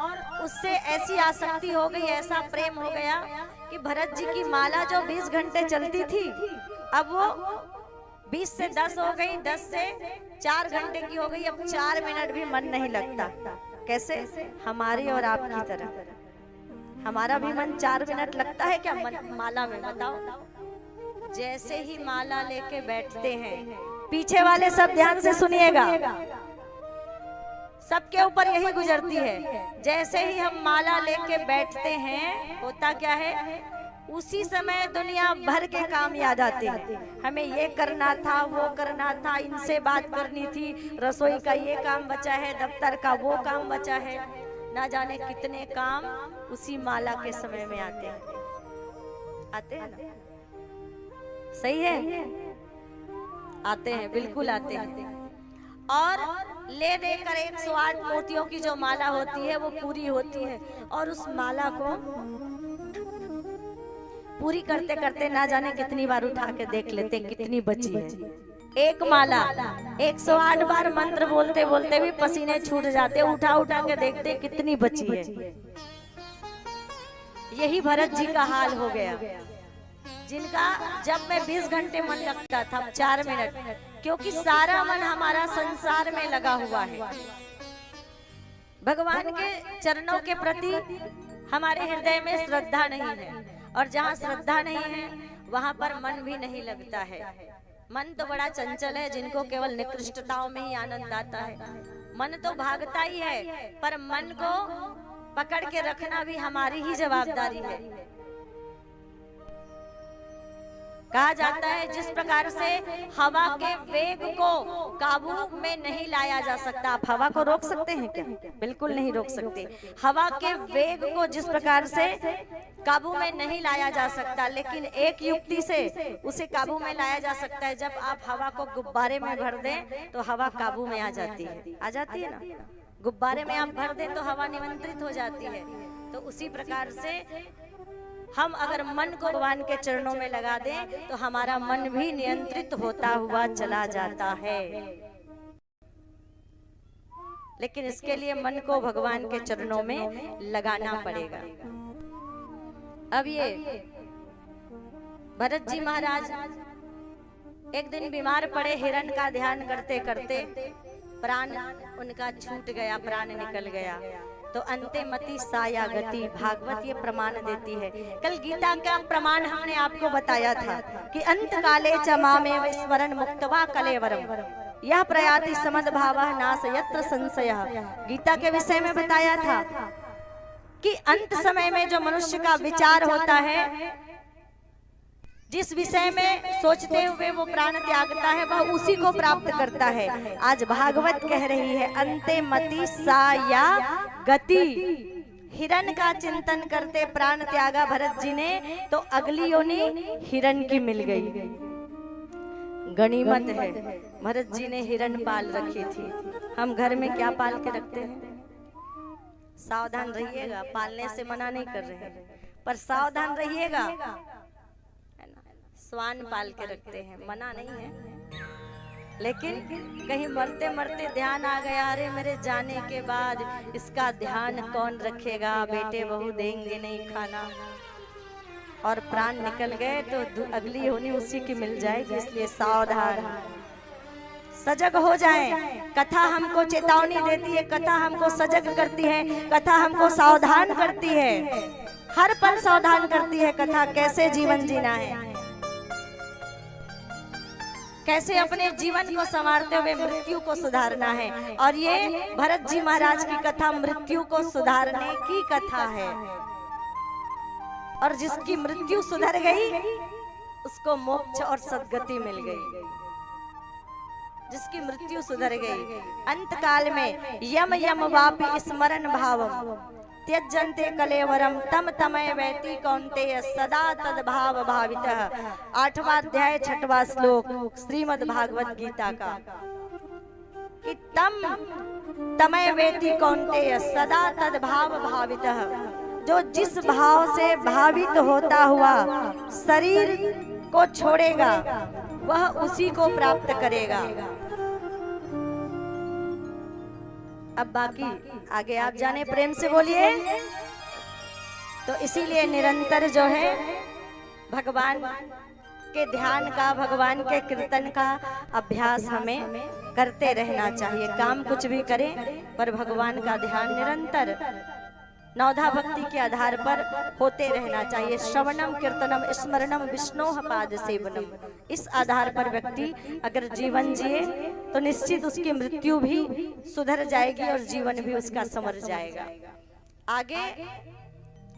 उससे ऐसी आसक्ति हो गई, ऐसा प्रेम हो गया कि भरत जी की माला जो 20 घंटे चलती थी, अब वो 20 से 10 हो गई, 10 से 4 घंटे की हो गई। अब 4 मिनट भी मन नहीं लगता। कैसे? हमारी और आपकी तरह हमारा भी मन 4 मिनट लगता है क्या माला में? बताओ। जैसे ही माला लेके बैठते हैं, पीछे वाले सब ध्यान से सुनिएगा, सबके ऊपर यही गुजरती है। जैसे ही हम माला लेके बैठते हैं, होता क्या है, उसी समय दुनिया भर के काम याद आते हैं। हमें ये करना था, वो करना था, इनसे बात करनी थी, रसोई का ये काम बचा है, दफ्तर का वो काम बचा है, ना जाने कितने काम उसी माला के समय में आते हैं ना? सही है, आते हैं, बिल्कुल आते हैं। और ले देकर 108 मोतियों की जो माला होती है वो पूरी होती है, और उस माला को पूरी करते करते ना जाने कितनी बार उठा के देख लेते कितनी बची है। एक माला 108 बार मंत्र बोलते बोलते भी पसीने छूट जाते, उठा उठा के देखते कितनी बची है। यही भरत जी का हाल हो गया, जिनका जब में 20 घंटे मन लगता था, 4 मिनट, क्योंकि सारा मन हमारा संसार में लगा हुआ है। भगवान के चरणों के प्रति हमारे हृदय में श्रद्धा नहीं है, और जहाँ श्रद्धा नहीं है वहाँ पर मन भी नहीं लगता है। मन तो बड़ा चंचल है, जिनको केवल निकृष्टताओं में ही आनंद आता है। मन तो भागता ही है, पर मन को पकड़ के रखना भी हमारी ही जवाबदारी है। कहा जाता है जिस प्रकार से हवा के वेग को काबू में नहीं लाया जा सकता। आप हवा को रोक सकते हैं क्या? बिल्कुल नहीं रोक सकते। हवा के वेग को जिस प्रकार से काबू में नहीं लाया जा सकता, लेकिन एक युक्ति से उसे काबू में लाया जा सकता है। जब आप हवा को गुब्बारे में भर दें तो हवा काबू में आ जाती है ना। गुब्बारे में आप भर दें तो हवा नियंत्रित हो जाती है। तो उसी प्रकार से हम अगर मन को भगवान के चरणों में लगा दें तो हमारा मन भी नियंत्रित होता हुआ चला जाता है। लेकिन इसके लिए मन को भगवान के चरणों में लगाना पड़ेगा। अब ये भरत जी महाराज एक दिन बीमार पड़े, हिरण का ध्यान करते करते प्राण उनका छूट गया, प्राण निकल गया। तो अंते मति साया गति, भागवत ये प्रमाण देती है। कल गीता का प्रमाण हमने आपको बताया था कि अंत काले चमा में स्मरण मुक्तवा कलेवरम यह प्रयाति समद भावः नाश यत्र संशयः। गीता के विषय में बताया था कि अंत समय में जो मनुष्य का विचार होता है जिस विषय में सोचते हुए वो प्राण त्यागता है वह उसी को प्राप्त करता है। आज भागवत कह रही है अंते मति सा या गति। हिरण का चिंतन करते प्राण त्यागा भरत जी ने, तो अगली योनि हिरण की मिल गई। गनीमत है भरत जी ने हिरण पाल रखी थी। हम घर में क्या पाल के रखते हैं? सावधान रहिएगा, पालने से मना नहीं कर रहे हैं, पर सावधान रहिएगा। स्वान पाल के रखते हैं, मना नहीं है, लेकिन कहीं मरते मरते ध्यान आ गया, अरे मेरे जाने के बाद इसका ध्यान कौन रखेगा, बेटे बहू देंगे नहीं खाना, और प्राण निकल गए तो अगली होनी उसी की मिल जाएगी। इसलिए सावधान, सजग हो जाएं। कथा हमको चेतावनी देती है, कथा हमको सजग करती है, कथा हमको सावधान करती है, हर पल सावधान करती है कथा। कैसे जीवन जीना है, कैसे अपने जीवन को संवारते हुए मृत्यु को सुधारना है। और ये भरत जी महाराज की कथा मृत्यु को सुधारने की कथा है। और जिसकी मृत्यु सुधर गई उसको मोक्ष और सद्गति मिल गई। जिसकी मृत्यु सुधर गई, अंत काल में यम यम वापि स्मरण भावम त्यजन्ते कलेवरम तम तमय वैति कौन्तेय सदा तद भाव भावितः। 8वां अध्याय 6वां श्लोक श्रीमद् भागवत गीता का, कि तम तमय वैति कौन्तेय सदा तद भाव भावितः। जो जिस भाव से भावित होता हुआ शरीर को छोड़ेगा वह उसी को प्राप्त करेगा। अब बाकी आगे आप जाने, प्रेम से बोलिए। तो इसीलिए निरंतर जो है भगवान के ध्यान का, भगवान के कीर्तन का अभ्यास हमें करते रहना चाहिए। काम कुछ भी करें पर भगवान का ध्यान निरंतर नवधा भक्ति के आधार पर होते रहना चाहिए। श्रवणम कीर्तनम स्मरणम विष्णोः पाद सेवनम, इस आधार पर व्यक्ति अगर जीवन जिए तो निश्चित उसकी मृत्यु भी सुधर जाएगी और जीवन भी उसका संवर जाएगा। आगे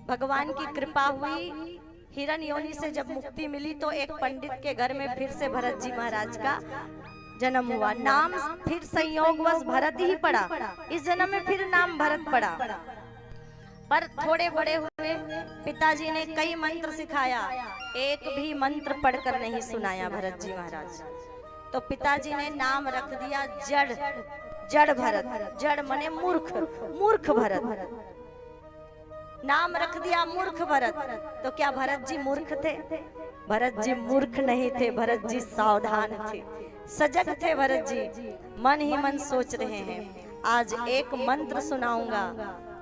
भगवान की कृपा हुई, हिरण योनि से जब मुक्ति मिली तो एक पंडित के घर में फिर से भरत जी महाराज का जन्म हुआ। नाम फिर संयोगवश भरत ही पड़ा, इस जन्म में फिर नाम भरत पड़ा। पर थोड़े बड़े हुए पिताजी ने कई मंत्र सिखाया, एक भी मंत्र पढ़कर नहीं सुनाया भरत जी महाराज। तो पिताजी ने नाम रख दिया जड़, जड़ भरत। जड़ मने मूर्ख, मूर्ख भरत। नाम रख दिया मूर्ख भरत। तो क्या भरत जी मूर्ख थे? भरत जी मूर्ख नहीं थे, भरत जी सावधान थे, सजग थे। भरत जी मन ही मन सोच रहे हैं, आज एक मंत्र सुनाऊंगा,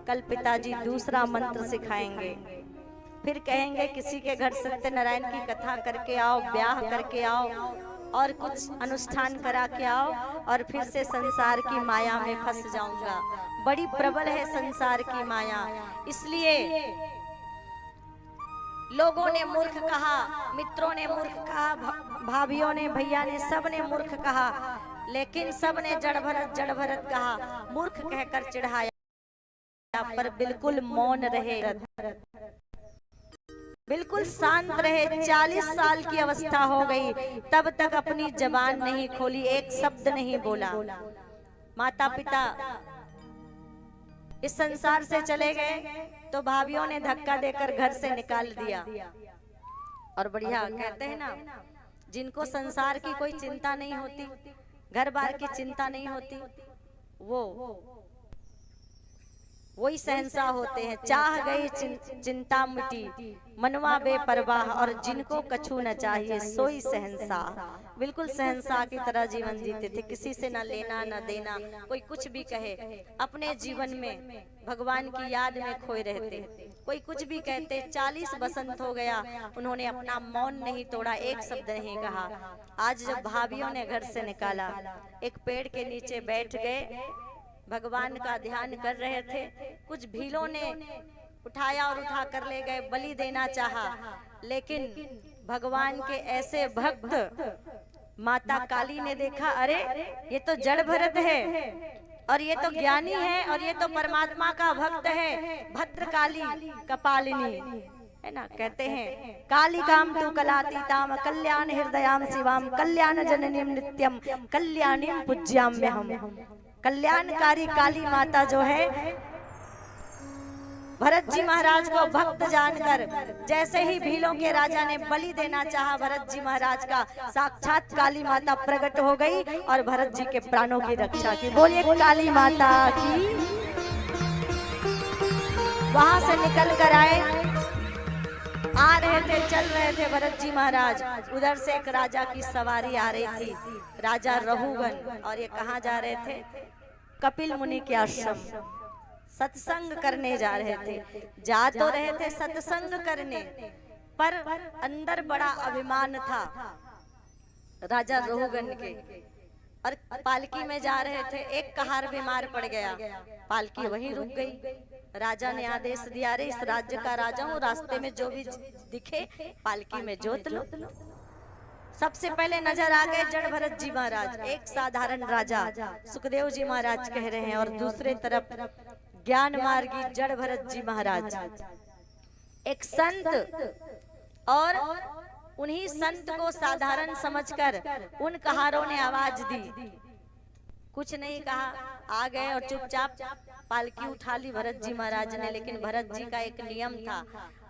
कल पिताजी दूसरा मंत्र सिखाएंगे, फिर कहेंगे किसी के घर सत्यनारायण की कथा करके आओ, ब्याह करके आओ और कुछ अनुष्ठान करा के आओ, और फिर से संसार की माया में फंस जाऊंगा। बड़ी प्रबल है संसार की माया, इसलिए लोगों ने मूर्ख कहा, मित्रों ने मूर्ख कहा, भाभियों ने, भैया ने, सब ने मूर्ख कहा, लेकिन सब ने जड़ भरत कहा। मूर्ख कहकर चिढ़ाया पर बिल्कुल मौन रहे, बिल्कुल शांत रहे। 40 साल की अवस्था हो गई, तब तक अपनी जबान नहीं खोली, एक शब्द नहीं बोला। माता पिता इस संसार से चले गए तो भाभियों ने धक्का देकर घर से निकाल दिया। और बढ़िया कहते हैं ना, जिनको संसार की कोई चिंता नहीं होती, घर बार की चिंता नहीं होती, वही शहंशाह होते हैं। चाह गई चिंता मिटी, मनवा बेपरवाह, और जिनको कछु न चाहिए सोई शहंशाह। बिल्कुल शहंशाह की तरह जीवन जीते थे, किसी से न लेना न देना, कोई कुछ भी कहे, अपने जीवन में भगवान की याद में खोए रहते। कोई कुछ भी कहते, 40 बसंत हो गया, उन्होंने अपना मौन नहीं तोड़ा, एक शब्द नहीं कहा। आज जब भाभियों ने घर से निकाला, एक पेड़ के नीचे बैठ गए, भगवान का ध्यान कर रहे थे। कुछ भीलों ने उठाया और उठा कर ले गए, बलि देना चाहा, लेकिन भगवान के ऐसे भक्त माता काली ने देखा, अरे ये तो जड़ भरत है, और ये तो ज्ञानी है, और ये तो परमात्मा का भक्त है, भद्रकाली कपालिनी। है ना। कहते हैं कालिकाम तु कलातीताम कल्याण हृदयाम शिवाम कल्याण जननीम नित्यम कल्याणीम पूज्याम्यहम। कल्याणकारी काली माता जो है, भरत जी महाराज को भक्त जानकर जैसे ही भीलों के राजा ने बलि देना चाहा भरत जी महाराज का, साक्षात काली माता प्रकट हो गई और भरत जी के प्राणों की रक्षा की। बोलिए काली माता की। वहां से निकल कर आए, आ रहे थे, चल रहे थे भरत जी महाराज। उधर से एक राजा की सवारी आ रही थी, राजा रहुगन। और ये कहाँ जा रहे थे? कपिल मुनि के आश्रम सत्संग करने जा रहे थे। जा तो रहे थे सत्संग करने, पर अंदर बड़ा अभिमान था राजा रहुगन के। और पालकी में जा रहे थे, एक कहार बीमार पड़ गया, पालकी वहीं रुक गई। राजा ने आदेश दिया, रे इस राज्य का राजा हूँ, रास्ते में जो भी दिखे पालकी में जोत लो। सबसे पहले नजर आ गए जड़ भरत जी महाराज, एक साधारण राजा सुखदेव जी महाराज कह रहे हैं, और दूसरे तरफ ज्ञान मार्गी जड़ भरत जी महाराज, एक संत। और उन्हीं संत को साधारण समझकर उन कहारों ने आवाज दी, कुछ नहीं कहा, आ गए और चुपचाप पालकी उठा ली भरत जी महाराज ने। लेकिन भरत जी का एक नियम था,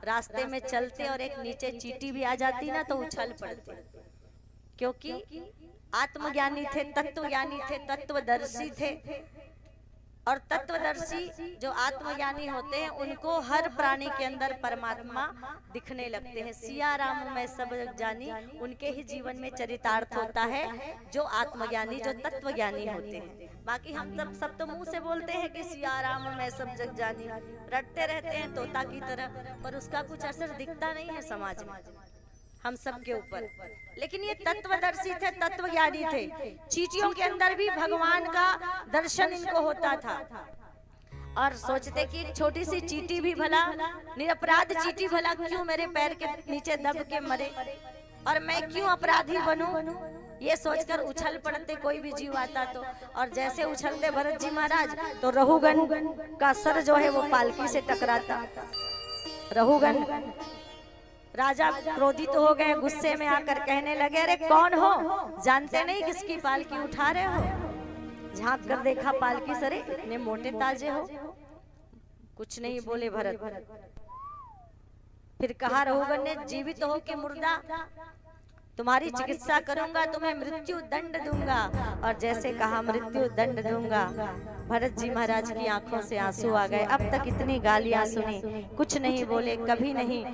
रास्ते में चलते और एक नीचे चींटी भी आ जाती ना तो उछल पड़ते, क्योंकि आत्मज्ञानी थे, तत्वज्ञानी थे, तत्वदर्शी थे। और तत्वदर्शी जो आत्मज्ञानी होते हैं उनको हर प्राणी के अंदर परमात्मा दिखने लगते हैं। सिया राम मैं सब जग जानी, उनके ही जीवन में चरितार्थ होता है जो आत्मज्ञानी, जो तत्वज्ञानी होते हैं। बाकी हम सब तो मुंह से बोलते हैं कि सिया राम मैं सब जग जानी, रटते रहते हैं तोता की तरह, पर उसका कुछ असर दिखता नहीं है समाज में हम सब के ऊपर। लेकिन ये तत्वदर्शी थे, तत्वज्ञानी थे। चींटियों के अंदर भी भगवान का दर्शन इनको होता था, और सोचते कि एक छोटी सी चींटी भी भला, निरपराध चींटी भला क्यों मेरे पैर के नीचे दब के मरे, और मैं क्यों अपराधी बनूं, ये सोचकर उछल पड़ते कोई भी जीव आता तो। और जैसे उछलते भरत जी महाराज तो रहुगन का सर जो है वो पालकी से टकराता। रहुगन राजा क्रोधित हो गए, गुस्से में आकर कहने लगे, अरे कौन हो, जानते नहीं किसकी पालकी उठा रहे हो? झांक कर देखा पालकी, सरे इतने मोटे ताजे हो। कुछ नहीं बोले भरत। फिर कहा रहुगन ने, जीवित हो कि मुर्दा, तुम्हारी चिकित्सा करूंगा, तुम्हें मृत्यु दंड दूंगा। और जैसे कहा मृत्यु दंड दूंगा, भरत जी महाराज की आंखों से आंसू आ गए। अब तक इतनी गालियां सुनी, कुछ नहीं बोले, कभी नहीं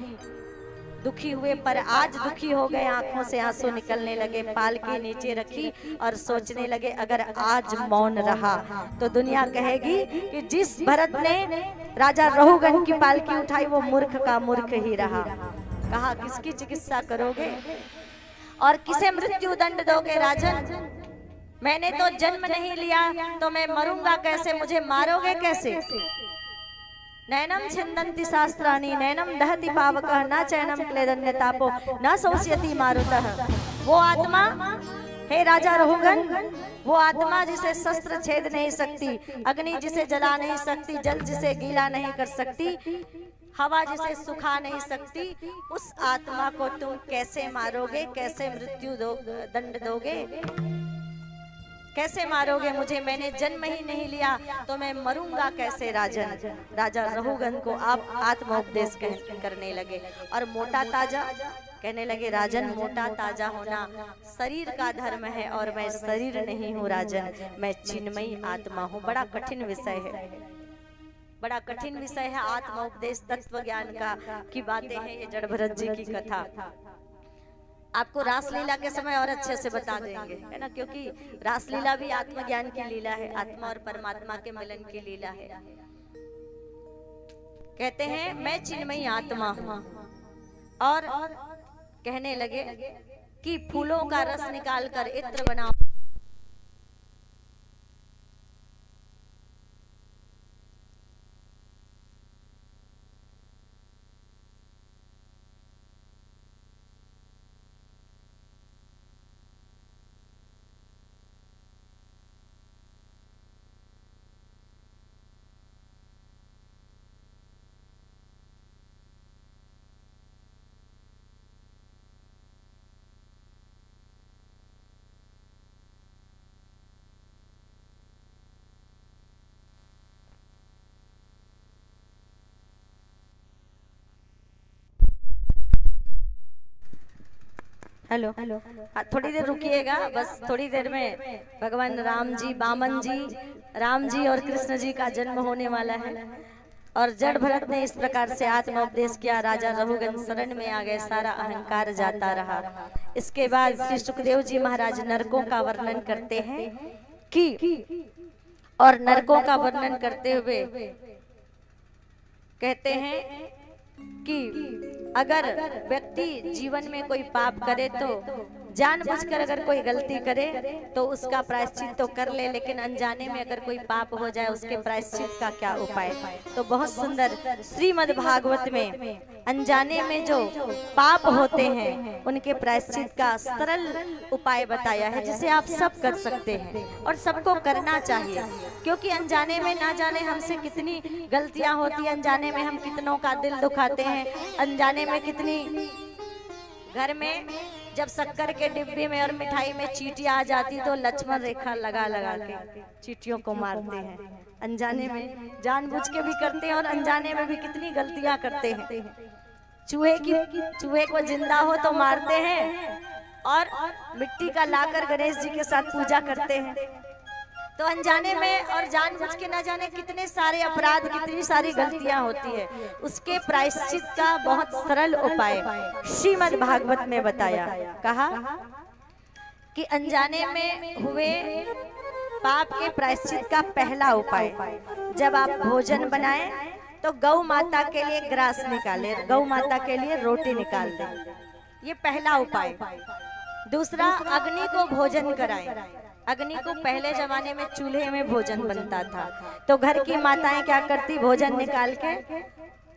दुखी हुए, पर आज दुखी हो गए, आंखों से आंसू निकलने लगे। पालकी नीचे रखी और सोचने लगे, अगर आज मौन रहा तो दुनिया कहेगी कि जिस भरत ने राजा रहुगन की पालकी उठाई वो मूर्ख का मूर्ख ही रहा। कहा, किसकी चिकित्सा करोगे और किसे मृत्यु दंड दोगे? राजन, मैंने तो जन्म नहीं लिया तो मैं मरूंगा कैसे, मुझे मारोगे कैसे? नैनम छिन्दन्ति शास्त्राणि नैनम दहति पावकः न चैनम क्लेदन्यतापो न शोष्यति मारुतः। वो आत्मा, हे राजा रहुगन, वो आत्मा जिसे शस्त्र छेद नहीं सकती, अग्नि जिसे जला नहीं सकती, जल जिसे गीला नहीं कर सकती, हवा जिसे सुखा नहीं सकती, उस आत्मा को तुम कैसे मारोगे, कैसे मृत्यु दंड दोगे, कैसे मारोगे मुझे? मैंने जन्म ही नहीं लिया तो मैं मरूंगा कैसे? राजन, राजा रहुगन को आप आत्मोपदेश करने लगे और मोटा ताजा कहने लगे, राजन मोटा ताजा होना शरीर का धर्म है और मैं शरीर नहीं हूँ राजन, मैं चिन्मयी आत्मा हूँ। बड़ा कठिन विषय है, बड़ा कठिन विषय है आत्मोपदेश, तत्व ज्ञान का की बातें हैं ये जड़ भरत जी की कथा। आपको रासलीला के समय और अच्छे से बता देंगे, है ना, क्योंकि रासलीला भी आत्मज्ञान की लीला है, आत्मा और परमात्मा के मिलन की लीला है। कहते हैं मैं चिन्मयी आत्मा हूँ, और कहने लगे कि फूलों का रस निकालकर इत्र बनाओ। हेलो, थोड़ी देर रुकिएगा, बस थोड़ी देर में भगवान राम जी, बामन जी, राम जी और कृष्ण जी का जन्म होने वाला है। और जड़ भरत ने इस प्रकार से आत्मोपदेश किया, राजा रघुगन शरण में आ गए, सारा अहंकार जाता रहा। इसके बाद श्री सुखदेव जी महाराज नरकों का वर्णन करते हैं कि, और नरकों का वर्णन करते हुए कहते हैं कि अगर व्यक्ति जीवन में कोई पाप करे तो जानबूझकर अगर कोई गलती करे तो उसका प्रायश्चित तो कर ले, लेकिन अनजाने में अगर कोई पाप हो जाए उसके प्रायश्चित का क्या उपाय। तो बहुत सुंदर श्रीमद् भागवत में अनजाने में जो पाप होते हैं उनके प्रायश्चित का सरल उपाय बताया है, जिसे आप सब कर सकते हैं और सबको करना चाहिए। क्योंकि अनजाने में ना जाने हमसे कितनी गलतियां होती हैं, अनजाने में हम कितनों का दिल दुखाते हैं, अनजाने में कितनी घर में जब शक्कर के डिब्बे में और मिठाई में चींटियां आ जाती तो लक्ष्मण रेखा लगा लगा के चींटियों को मारते हैं। अनजाने में जानबूझ के भी करते हैं और अनजाने में भी कितनी गलतियां करते हैं। चूहे को जिंदा हो तो मारते हैं और मिट्टी का लाकर गणेश जी के साथ पूजा करते हैं। तो अनजाने में और जानबूझ के न जाने कितने सारे अपराध, कितनी सारी गलतियां होती है। उसके प्रायश्चित का बहुत सरल उपाय श्रीमद् भागवत में बताया। कहा कि अनजाने में हुए पाप के प्रायश्चित का पहला उपाय, जब आप भोजन बनाएं तो गौ माता के लिए ग्रास निकाले, गौ माता के लिए रोटी निकाल दें, ये पहला उपाय। दूसरा, अग्नि को भोजन कराएं। अग्नि को पहले जमाने में चूल्हे में भोजन बनता था, तो घर की माताएं क्या करती, भोजन निकाल के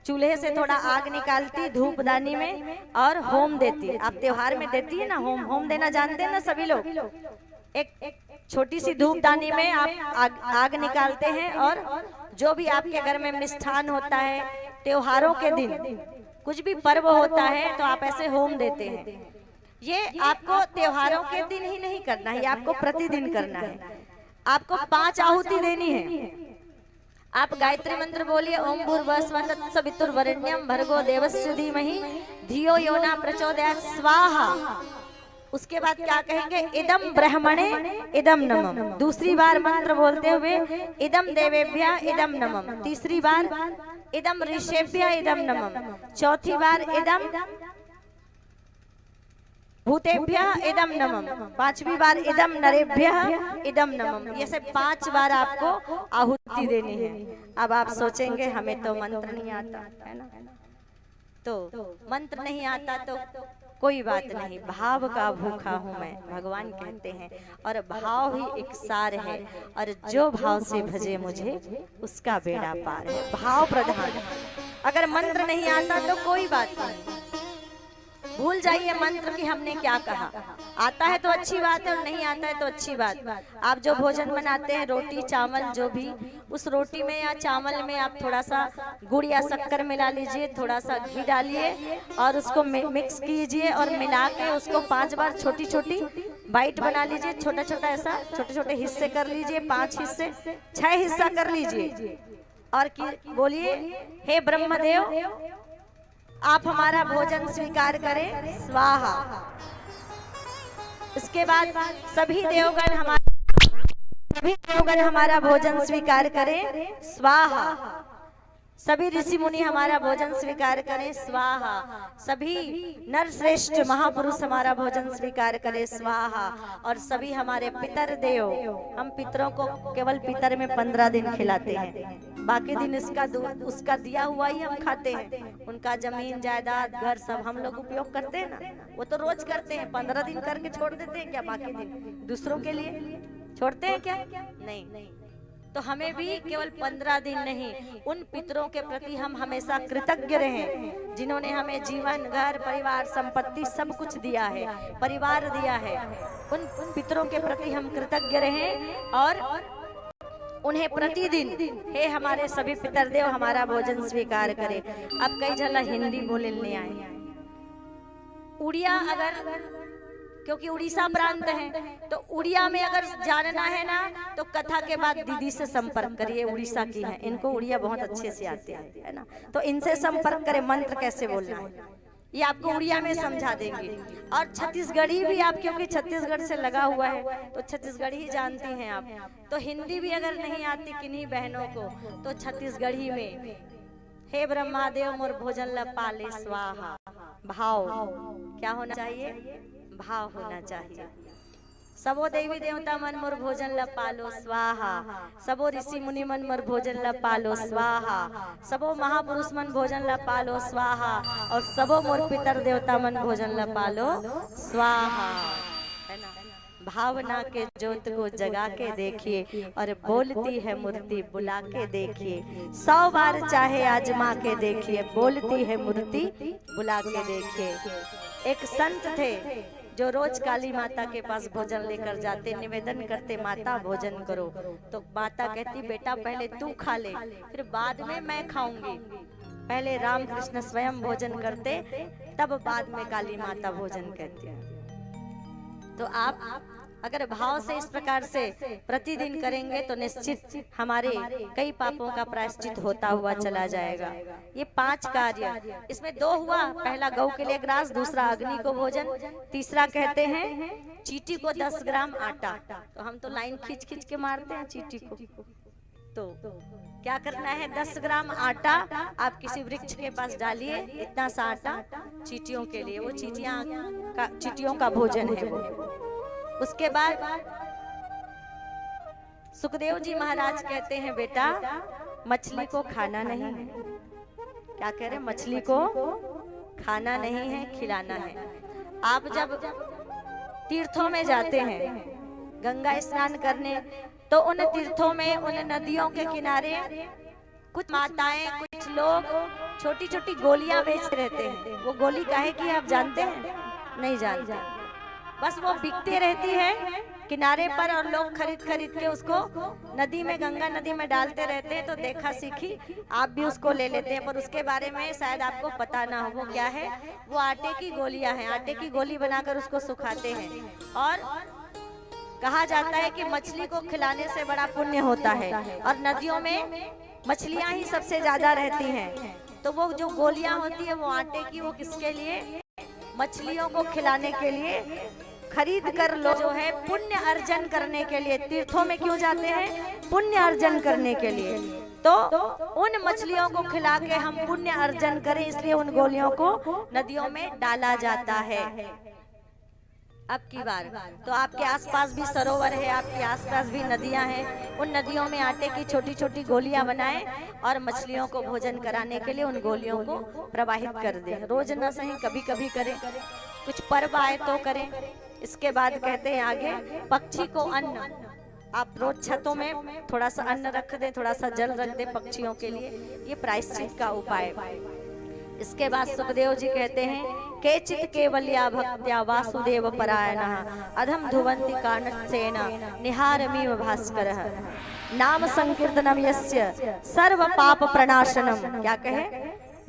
चूल्हे से थोड़ा आग निकालती धूपदानी में और होम देती। आप त्योहार में देती है ना होम, होम देना जानते हैं ना सभी लोग। एक छोटी सी धूपदानी में आप आग निकालते हैं और जो भी आपके घर में मिष्ठान होता है, त्योहारों के दिन कुछ भी पर्व होता है तो आप ऐसे होम देते हैं। ये आपको त्योहारों के दिन ही नहीं करना है, ये आपको प्रतिदिन करना है। आपको 5 आहुति देनी है। आप गायत्री मंत्र बोलिए, ओम भूर्भुवः तत्सवितुर्वरेण्यं भर्गो देवस्य धीमहि धियो यो न प्रचोदयात् स्वाहा। उसके बाद क्या कहेंगे, इदम ब्रह्मणे इदम नमः। दूसरी बार मंत्र बोलते हुए इदम देवेभ्यः इदम नमः। तीसरी बार इदम ऋषेभ्यः इदम नमः। चौथी बार इदम भूतेभ्यः इदम नमः। 5वीं बार इदम नरेभ्यः इदम नमः। ये सब 5 बार आपको आहुति देनी है। अब आप सोचेंगे हमें तो मंत्र नहीं आता है ना, तो मंत्र नहीं आता तो कोई बात नहीं, भाव का भूखा हूँ मैं, भगवान कहते हैं। और भाव ही एक सार है, और जो भाव से भजे मुझे उसका बेड़ा पार है। भाव प्रधान। अगर मंत्र नहीं आता तो कोई बात नहीं, भूल जाइए मंत्र कि हमने क्या कहा। आता है तो अच्छी बात है और नहीं आता है तो अच्छी बात। आप जो भोजन बनाते हैं, रोटी चावल जो भी, उस रोटी में या चावल में आप थोड़ा सा गुड़ या शक्कर मिला लीजिए, थोड़ा सा घी डालिए और उसको मिक्स कीजिए और मिला के उसको 5 बार छोटी छोटी बाइट बना लीजिए। छोटा छोटा ऐसा छोटे छोटे हिस्से कर लीजिए, 5 हिस्से 6 हिस्सा कर लीजिए और बोलिए, हे ब्रह्मदेव आप हमारा भोजन स्वीकार करें, स्वाहा। इसके बाद सभी देवगण हमारा भोजन स्वीकार करें, स्वाहा। सभी ऋषि मुनि हमारा भोजन स्वीकार करें, स्वाहा। सभी नर श्रेष्ठ महापुरुष हमारा भोजन स्वीकार करें, स्वाहा। और सभी हमारे पितर देव, हम पितरों को केवल पितर में 15 दिन खिलाते हैं, बाकी दिन उसका दिया हुआ ही हम खाते हैं। उनका जमीन जायदाद घर सब हम लोग उपयोग करते हैं ना, वो तो रोज करते हैं। 15 दिन करके छोड़ देते हैं क्या? बाकी दिन दूसरों के लिए छोड़ते हैं क्या? नहीं। तो हमें भी केवल 15 दिन नहीं, उन पितरों के प्रति हम हमेशा कृतज्ञ रहें जिन्होंने हमें जीवन, घर, परिवार, संपत्ति सब कुछ दिया है, परिवार दिया है। उन पितरों के प्रति हम कृतज्ञ रहें और उन्हें प्रतिदिन, हे हमारे सभी पितरदेव हमारा भोजन स्वीकार करें। अब कई जगह हिंदी बोलने आए, उड़िया अगर, क्योंकि उड़ीसा प्रांत है तो उड़िया में अगर जानना है ना तो कथा के बाद दीदी से संपर्क करिए, उड़ीसा की है, इनको उड़िया बहुत अच्छे से आते हैं, है ना। तो इनसे संपर्क करें, मंत्र कैसे बोलना है। ये आपको उड़िया में समझा देंगे। और छत्तीसगढ़ी भी आप, क्योंकि छत्तीसगढ़ से लगा हुआ है तो छत्तीसगढ़ी ही जानती हैं आप। तो हिंदी भी अगर नहीं आती किन्हीं बहनों को तो छत्तीसगढ़ी में, हे ब्रह्मादेव मोर भोजन ल पाले स्वाहा। भाव क्या होना चाहिए? भाव होना चाहिए। सबो देवी देवता मन मोर भोजन ल पालो स्वाहा, सबो ऋषि मुनि मन मोर भोजन ल पालो स्वाहा, सबो महापुरुष मन भोजन ल पालो स्वाहा, और सबो मोर पितर देवता मन भोजन ल पालो स्वाहा। है ना? भावना के ज्योत को जगा के देखिए और बोलती है मूर्ति बुला के देखिए। 100 बार चाहे आजमा के देखिए, बोलती है मूर्ति बुला के देखिए। एक संत थे जो रोज काली माता के पास भोजन लेकर जाते, निवेदन करते माता भोजन करो। तो माता कहती बेटा पहले तू खा ले, फिर बाद में मैं खाऊंगी। पहले राम कृष्ण स्वयं भोजन करते, तब बाद में काली माता भोजन कहती। तो आप अगर भाव से इस प्रकार से प्रतिदिन करेंगे तो निश्चित हमारे कई पापों का प्रायश्चित होता हुआ चला जाएगा। ये 5 कार्य, इसमें 2 हुआ। पहला गौ के लिए ग्रास, दूसरा अग्नि को भोजन, तीसरा कहते हैं चींटी को 10 ग्राम आटा। तो हम तो लाइन खींच खींच के मारते हैं चींटी को। तो क्या करना है? 10 ग्राम आटा आप किसी वृक्ष के पास डालिए, इतना सा आटा चींटियों के लिए, वो चींटियों का भोजन है वो। उसके बाद सुखदेव जी महाराज कहते हैं बेटा मछली को खाना नहीं है। क्या कह रहे? मछली को खाना नहीं है, खिलाना है। आप जब तीर्थों में जाते हैं गंगा स्नान करने, तो उन तीर्थों में, उन नदियों के किनारे कुछ माताएं, कुछ लोग छोटी छोटी गोलियां बेच रहते हैं। वो गोली काहे की आप जानते हैं? नहीं जानते। बस वो बिकती रहती है किनारे पर और लोग खरीद खरीद के उसको नदी में, गंगा नदी में डालते रहते हैं। तो देखा सीखी आप भी उसको ले लेते हैं, पर उसके बारे में शायद आपको पता ना हो। वो क्या है? वो आटे की गोलियां हैं। आटे की गोली बनाकर उसको सुखाते हैं और कहा जाता है कि मछली को खिलाने से बड़ा पुण्य होता है। और नदियों में मछलियां ही सबसे ज्यादा रहती हैं। तो वो जो गोलियां होती है वो आटे की, वो किसके लिए? मछलियों को खिलाने के लिए खरीद कर लोग जो है पुण्य अर्जन करने के लिए तीर्थों में क्यों जाते हैं? पुण्य अर्जन करने के लिए। तो उन मछलियों को खिला के हम पुण्य अर्जन करें, इसलिए उन गोलियों को नदियों में डाला जाता है। अब की बार तो आपके आसपास भी सरोवर है, आपके आसपास भी नदियां हैं। उन नदियों में आटे की छोटी छोटी गोलियां बनाएं और मछलियों को भोजन कराने के लिए उन गोलियों को प्रवाहित कर दें। रोज न सही कभी कभी करें, कुछ पर्व आए तो करें। इसके बाद कहते हैं आगे, पक्षी को अन्न। आप रोज छतों में थोड़ा सा अन्न रख दें, थोड़ा सा जल रख दें पक्षियों के लिए, ये प्रायश्चित का उपाय। इसके बाद सुखदेव जी कहते हैं, केचित केवल्या भक्त्या वासुदेव परायणः अधम धुवन्ति कानसेन निहारमीव भास्करः नाम संकीर्तनम यस्य सर्व पाप प्रणाशनम। क्या कहे?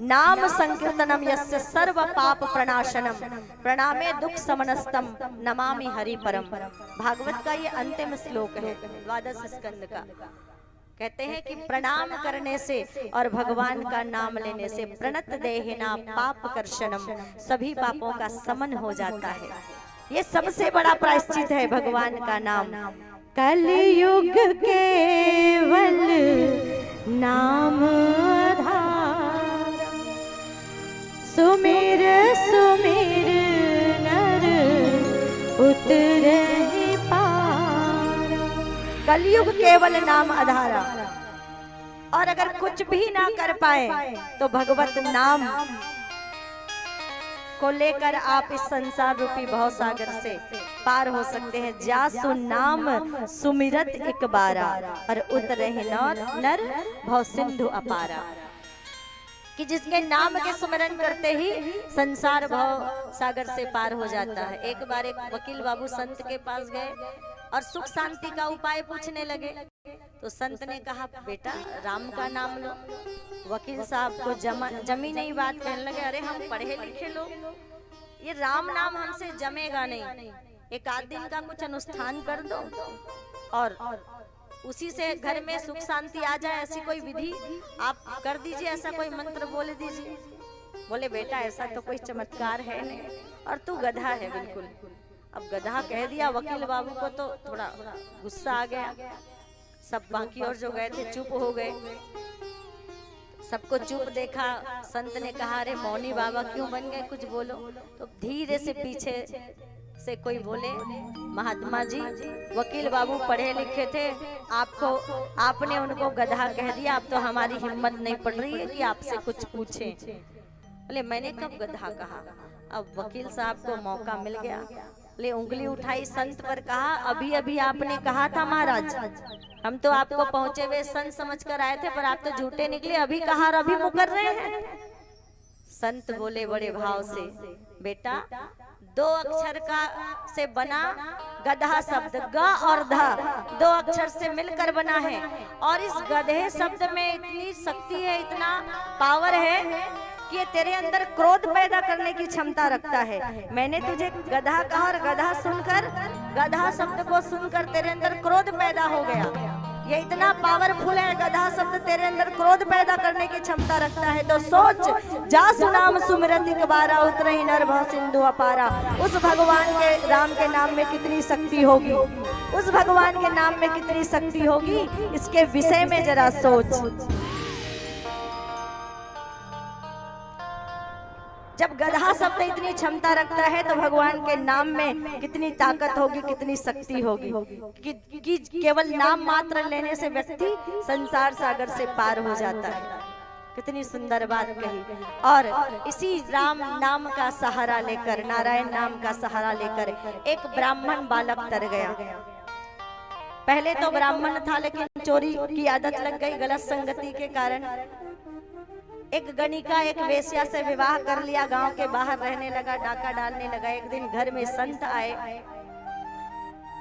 नाम संकीर्तनम यस्य सर्व पाप प्रणाशनम प्रणामे दुख समनस्तम नमामि हरि परम। भागवत का ये अंतिम श्लोक है 12 स्कंद का। कहते हैं कि प्रणाम करने से और भगवान का नाम लेने से प्रणत देहिना पाप कर्षणम, सभी पापों का समन हो जाता है। ये सबसे बड़ा प्रायश्चित है भगवान का नाम। कलयुग केवल नाम आधार, सुमिर सुमिर नर उतरहि पार। कलयुग केवल नाम आधारा। और अगर कुछ भी ना कर पाए तो भगवत नाम को लेकर आप इस संसार रूपी भव सागर से पार हो सकते हैं। जासु नाम सुमिरत एक बारा और उतरहि नर भव सिंधु अपारा। कि जिसके नाम के सुमिरन करते ही संसार भव सागर से पार हो जाता है। एक बार एक वकील बाबू संत के पास गए और सुख शांति का उपाय पूछने लगे। तो संत ने कहा, बेटा राम का नाम लो। वकील साहब को जमी नहीं बात कहने लगे, अरे हम पढ़े लिखे लोग, ये राम नाम हमसे जमेगा नहीं। एक आध दिन का कुछ अनुष्ठान कर दो और उसी से घर में सुख शांति आ जाए, ऐसी कोई विधि आप कर दीजिए, ऐसा कोई मंत्र बोल दीजिए। बोले बेटा ऐसा तो कोई चमत्कार है नहीं, और तू गधा है बिल्कुल। अब गधा कह दिया वकील बाबू को तो थोड़ा गुस्सा आ गया। सब बाकी और जो गए थे चुप हो गए, सबको चुप देखा। संत ने कहा अरे मौनी बाबा क्यों बन गए, कुछ बोलो। तो धीरे से पीछे से कोई बोले महात्मा जी वकील बाबू पढ़े लिखे थे, आपने उनको गधा कह दिया, अब तो हमारी हिम्मत नहीं पड़ रही है कि आपसे कुछ पूछें। बोले मैंने कब गधा कहा। अब वकील साहब को मौका मिल गया, ले उंगली उठाई संत पर, कहा अभी अभी आपने कहा था महाराज, हम तो आपको पहुंचे हुए संत समझ कर आए थे, पर आप तो झूठे निकले, अभी कहा और अभी मुकर रहे हैं। संत बोले बड़े भाव से बेटा 2 अक्षर का से बना गधा शब्द ग और ध 2 अक्षर से मिलकर बना है, और इस गधे शब्द में इतनी शक्ति है, इतना पावर है कि ये तेरे अंदर क्रोध पैदा करने की क्षमता रखता है। मैंने तुझे गधा कहा और गधा सुनकर, गधा शब्द को सुनकर तेरे अंदर क्रोध पैदा हो गया। ये इतना पावरफुल है, गधा शब्द तेरे अंदर क्रोध पैदा करने की क्षमता रखता है। तो सोच जा सुनाम सुमिरत इकबारा उतरही नर भव सिंधु अपारा। उस भगवान के राम के नाम में कितनी शक्ति होगी, उस भगवान के नाम में कितनी शक्ति होगी, इसके विषय में जरा सोच। जब गधा शब्द इतनी क्षमता रखता है तो भगवान के नाम में कितनी ताकत होगी, कितनी शक्ति होगी कि केवल नाम मात्र लेने से व्यक्ति संसार सागर से पार हो जाता है। कितनी सुंदर बात कही। और इसी राम नाम का सहारा लेकर, नारायण नाम का सहारा लेकर एक ब्राह्मण बालक तर गया। पहले तो ब्राह्मण था लेकिन चोरी की आदत लग गई गलत संगति के कारण। एक गणिका एक वेश्या से विवाह कर लिया, गांव के बाहर रहने लगा, डाका डालने लगा। एक दिन घर में संत आए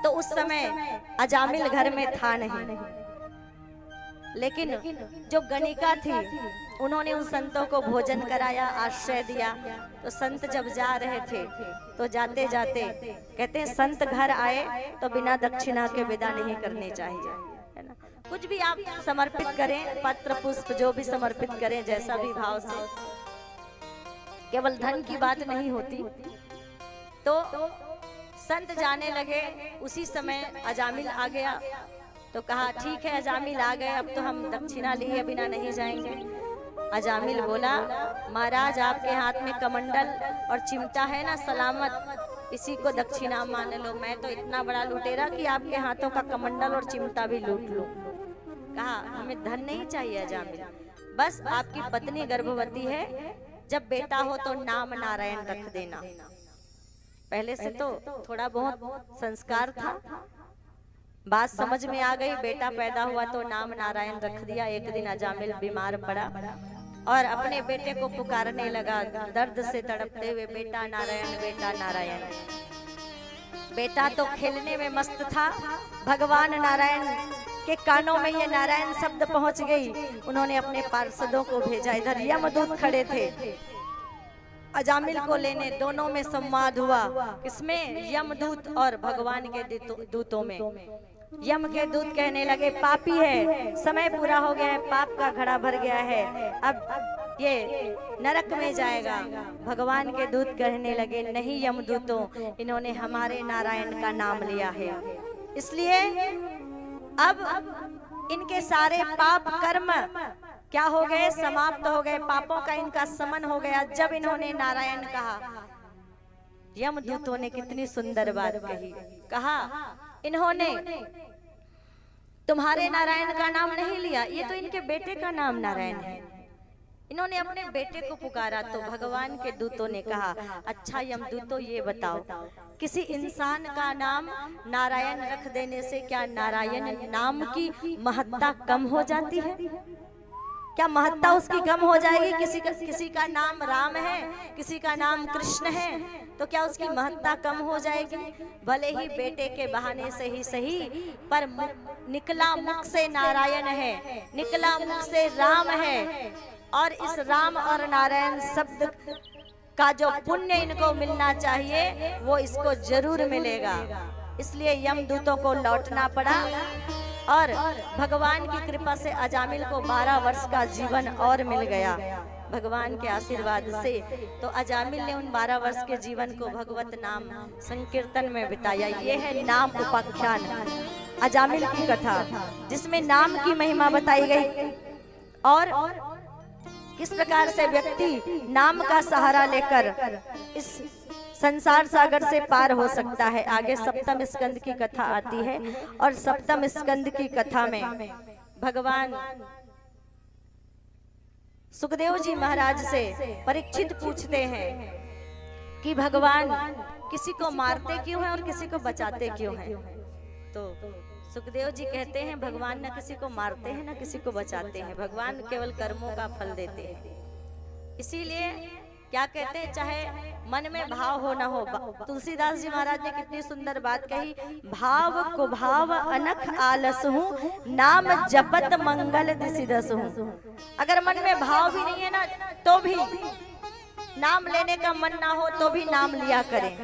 तो उस समय अजामिल घर में था नहीं, लेकिन जो गणिका थी उन्होंने उन संतों को भोजन कराया, आश्रय दिया। तो संत जब जा रहे थे तो जाते जाते कहते हैं संत घर आए तो बिना दक्षिणा के विदा नहीं करनी चाहिए, है ना। कुछ भी आप समर्पित करें, पत्र पुष्प जो भी समर्पित करें, जैसा भी भाव से, केवल धन की बात नहीं होती। तो संत जाने लगे, उसी समय अजामिल आ गया। तो कहा ठीक है अजामिल आ गए, अब तो हम दक्षिणा लिए बिना नहीं जाएंगे। अजामिल बोला महाराज आपके हाथ में कमंडल और चिमटा है ना सलामत, इसी को दक्षिणा मान लो। मैं तो इतना बड़ा लुटेरा कि आपके हाथों का कमंडल और चिमटा भी लूट लूं। कहा हमें धन नहीं चाहिए अजामिल, बस आपकी पत्नी गर्भवती है, जब बेटा हो तो नाम नारायण रख देना। पहले से तो थोड़ा बहुत संस्कार था, बात समझ में आ गई। बेटा पैदा हुआ तो नाम नारायण रख दिया। एक दिन अजामिल बीमार पड़ा और अपने बेटे को पुकारने लगा, दर्द से तड़पते हुए, बेटा नारायण, बेटा नारायण। बेटा तो खेलने में मस्त था, भगवान नारायण के कानों में ये नारायण शब्द पहुंच गई। उन्होंने अपने पार्षदों को भेजा, इधर यमदूत खड़े थे अजामिल को लेने। दोनों में संवाद हुआ, किसमें? यमदूत और भगवान के दूतों में। यम के दूत कहने लगे पापी है, समय पूरा हो गया है, पाप का घड़ा भर गया है, अब ये नरक में जाएगा। भगवान के दूत कहने लगे नहीं यमदूतों, इन्होंने हमारे नारायण का नाम लिया है, इसलिए अब इनके सारे पाप कर्म क्या हो गए? समाप्त हो गए, पापों का इनका समन हो गया जब इन्होंने नारायण कहा। यमदूतों ने कितनी सुंदर बात कही, कहा इन्होंने तुम्हारे नारायण का नाम नहीं लिया, ये तो इनके बेटे का नाम नारायण है। इन्होंने अपने बेटे को पुकारा तो भगवान के दूतों ने कहा अच्छा यमदूतों ये बताओ, किसी इंसान का नाम नारायण रख देने से क्या नारायण नाम की महत्ता कम हो जाती है? क्या महत्ता उसकी कम हो जाएगी? किसी का नाम राम है, किसी का नाम कृष्ण है, तो क्या उसकी महत्ता कम हो जाएगी? भले ही बेटे के बहाने से ही सही, पर निकला मुख से नारायण है, निकला मुख से राम है, और इस राम और नारायण शब्द का जो पुण्य इनको मिलना चाहिए वो इसको जरूर मिलेगा। इसलिए यमदूतों को लौटना पड़ा और भगवान की कृपा से अजामिल को 12 वर्ष का जीवन और मिल गया। भगवान के आशीर्वाद से। तो अजामिल ने उन 12 वर्ष के जीवन को भगवत नाम संकीर्तन में बिताया। ये है नाम उपाख्यान, अजामिल की कथा, जिसमें नाम की महिमा बताई गई और किस प्रकार से व्यक्ति नाम का सहारा लेकर इस संसार सागर से पार हो सकता है। आगे सप्तम स्कंद की कथा आती है और सप्तम स्कंद की कथा में भगवान सुखदेव जी महाराज से परीक्षित पूछते हैं कि भगवान किसी को मारते क्यों हैं और किसी को बचाते क्यों हैं। तो सुखदेव जी कहते हैं भगवान न किसी को मारते हैं न किसी को बचाते हैं, भगवान केवल कर्मों का फल देते हैं। इसीलिए क्या कहते हैं, चाहे मन में भाव हो ना हो। तुलसीदास जी महाराज ने कितनी सुंदर बात कही, भाव को भाव अनख आलस हूँ, नाम जपत मंगल दिसिदस हूँ। अगर मन में भाव भी नहीं है ना, तो भी नाम लेने का मन ना हो तो भी नाम लिया करें।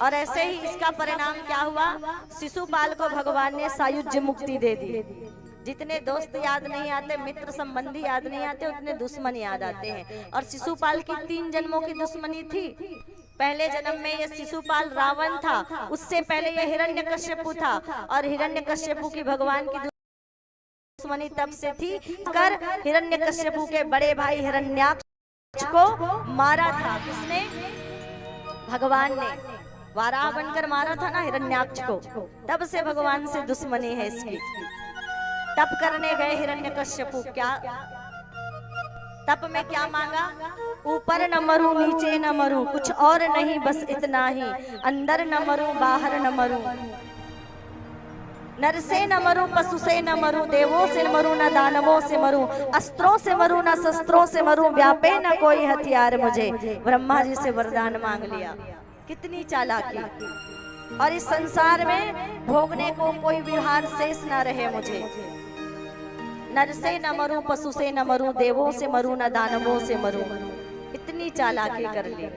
और ऐसे ही इसका परिणाम क्या हुआ, शिशुपाल को भगवान ने सायुज्य मुक्ति दे दी। जितने दोस्त याद नहीं आते, मित्र संबंधी याद नहीं आते, उतने दुश्मन याद आते हैं। और शिशुपाल की 3 जन्मों की दुश्मनी थी। पहले जन्म में ये शिशुपाल रावण था, उससे पहले ये हिरण्यकश्यपु था, और हिरण्यकश्यपु की भगवान की दुश्मनी तब से थी कर हिरण्यकश्यपु के बड़े भाई हिरण्याक्ष को मारा था। किसने? भगवान ने वाराह बनकर मारा था ना हिरण्याक्ष को। तब से भगवान से दुश्मनी है इसकी। तप करने गए हिरण्यकश्यपु, क्या तप में क्या मांगा, ऊपर न मरूं नीचे न मरूं, कुछ और नहीं बस इतना ही, अंदर न मरूं बाहर न मरूं, नर से न मरूं पशु से न मरूं, देवों से मरूं न दानवों से मरूं, अस्त्रों से मरूं न शस्त्रों से मरूं, व्यापे न कोई हथियार मुझे। ब्रह्मा जी से वरदान मांग लिया। कितनी चालाकी। और इस संसार में भोगने को कोई विहार शेष न रहे मुझे। नर से न मरूं पशु से न मरूं, देवों से मरूं न दानवों से मरूं। इतनी चालाकी कर ली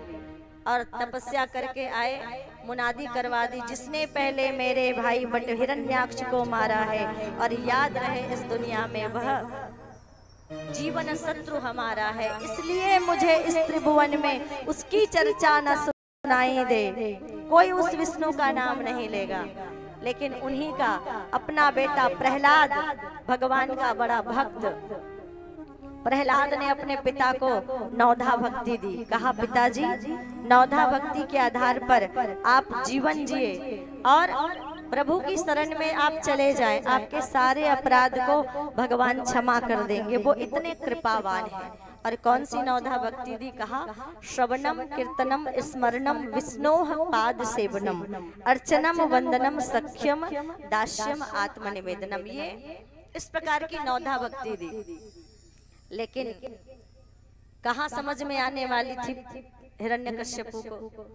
और तपस्या करके आए, मुनादी करवा दी, जिसने पहले मेरे भाई बट हिरण्याक्ष को मारा है और याद रहे इस दुनिया में वह जीवन शत्रु हमारा है, इसलिए मुझे इस त्रिभुवन में उसकी चर्चा न सुनाई दे। कोई उस विष्णु का नाम नहीं लेगा, लेकिन उन्हीं का अपना बेटा प्रहलाद, भगवान का बड़ा भक्त, प्रहलाद ने अपने पिता को नौधा भक्ति दी। कहा पिताजी, नौधा भक्ति के आधार पर आप जीवन जिए और प्रभु की शरण में आप चले जाएं, आपके सारे अपराध को भगवान क्षमा कर देंगे। वो इतने कृपावान हैं। और कौन सी नौधा भक्ति दी? कहा श्रवणम कीर्तनम स्मरणम विष्णोः पाद सेवनम अर्चनम वंदनम सख्यम दास्यम आत्मनिवेदनम। ये इस प्रकार की नौधा भक्ति दी। लेकिन कहाँ समझ में आने वाली थी हिरण्यकश्यपु को।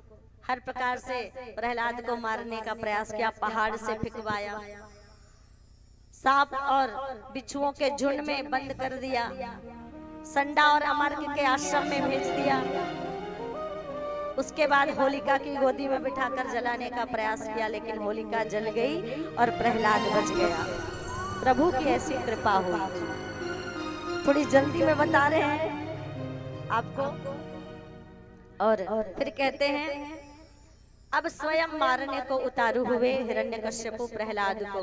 हर प्रकार से प्रहलाद को मारने का प्रयास किया, पहाड़ से फिकवाया, सांप और बिच्छुओं के झुंड में बंद कर दिया, संडा और अमर्क के आश्रम में भेज दिया। उसके बाद होलिका की गोदी में बिठाकर जलाने का प्रयास किया, लेकिन होलिका जल गई और प्रहलाद बच गया। प्रभु की ऐसी कृपा हुई। थोड़ी जल्दी में बता रहे हैं आपको। और फिर कहते हैं अब स्वयं मारने को उतारू हुए हिरण्यकश्यपु प्रहलाद को।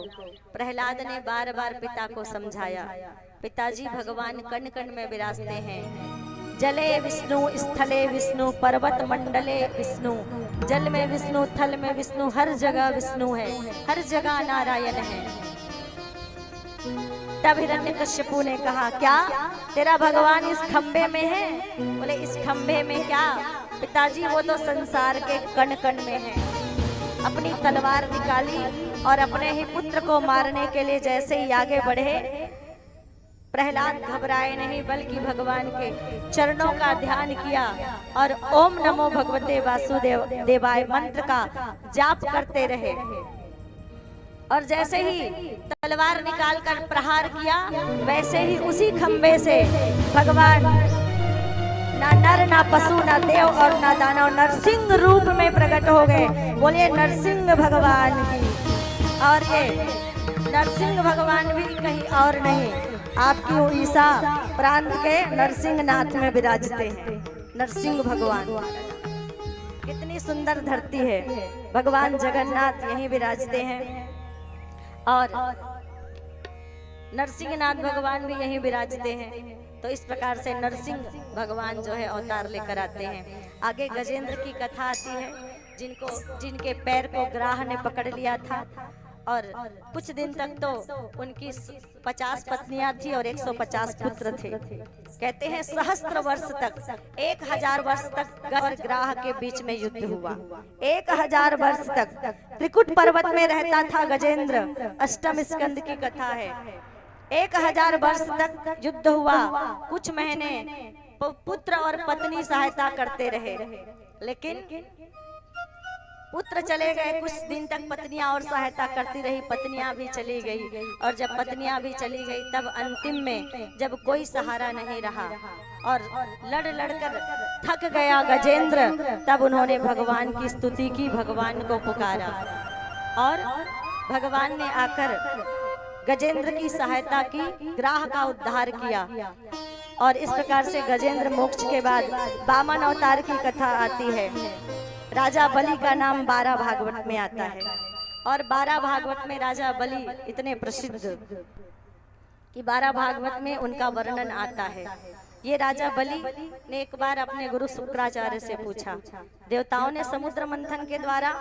प्रहलाद ने बार बार पिता को समझाया, पिताजी भगवान कण कण में विराजते हैं। जले विष्णु, स्थले विष्णु, पर्वत मंडले विष्णु, जल में विष्णु, थल में विष्णु, हर जगह विष्णु है, हर जगह नारायण है। तब हिरण्यकश्यपु ने कहा, क्या तेरा भगवान इस खंबे में है? बोले इस खंबे में क्या पिताजी, वो तो संसार के कण कण में है। अपनी तलवार निकाली और अपने ही पुत्र को मारने के लिए जैसे ही आगे बढ़े, प्रहलाद घबराए नहीं बल्कि भगवान के चरणों का ध्यान किया और ओम नमो भगवते वासुदेव देवाय मंत्र का जाप करते रहे। और जैसे ही तलवार निकालकर प्रहार किया, वैसे ही उसी खंबे से भगवान ना नर ना पशु ना देव और ना दानव नरसिंह रूप में प्रकट हो गए। बोलिए नरसिंह भगवान की। और ये नरसिंह भगवान भी कहीं और नहीं, आपकी उड़ीसा प्रांत के नरसिंहनाथ में विराजते हैं नरसिंह भगवान। कितनी सुंदर धरती है, भगवान जगन्नाथ यहीं विराजते हैं और नरसिंहनाथ भगवान भी यहीं विराजते हैं। तो इस प्रकार से नरसिंह भगवान जो है अवतार लेकर आते हैं। आगे गजेंद्र की कथा आती है, जिनके पैर को ग्राह ने पकड़ लिया था और कुछ दिन तक तो उनकी 50 पत्नियां थी और 150 पुत्र थे। कहते हैं सहस्त्र वर्ष तक, 1000 वर्ष तक ग्राह के बीच में युद्ध हुआ। 1000 वर्ष तक त्रिकुट पर्वत में रहता था गजेंद्र। अष्टम स्कंद की कथा है। 1000 वर्ष तक युद्ध हुआ। कुछ महीने पुत्र और पत्नी सहायता करते रहे, लेकिन पुत्र चले गए। कुछ दिन तक पत्नियां और सहायता करती रही, पत्नियां भी चली गई। और जब पत्नियां भी चली गई तब अंतिम में जब कोई सहारा नहीं रहा और लड़ कर थक गया गजेंद्र, तब उन्होंने भगवान की स्तुति की, भगवान को पुकारा और भगवान ने आकर गजेंद्र की सहायता की, ग्राह का उद्धार किया। और इस प्रकार से गजेंद्र मोक्ष के बाद वामन अवतार की कथा आती है। राजा बलि का नाम 12 भागवत में आता है और 12 भागवत में राजा बलि इतने प्रसिद्ध कि 12 भागवत में उनका वर्णन आता है। ये राजा बलि ने एक बार अपने गुरु शुक्राचार्य से पूछा, देवताओं ने समुद्र मंथन के द्वारा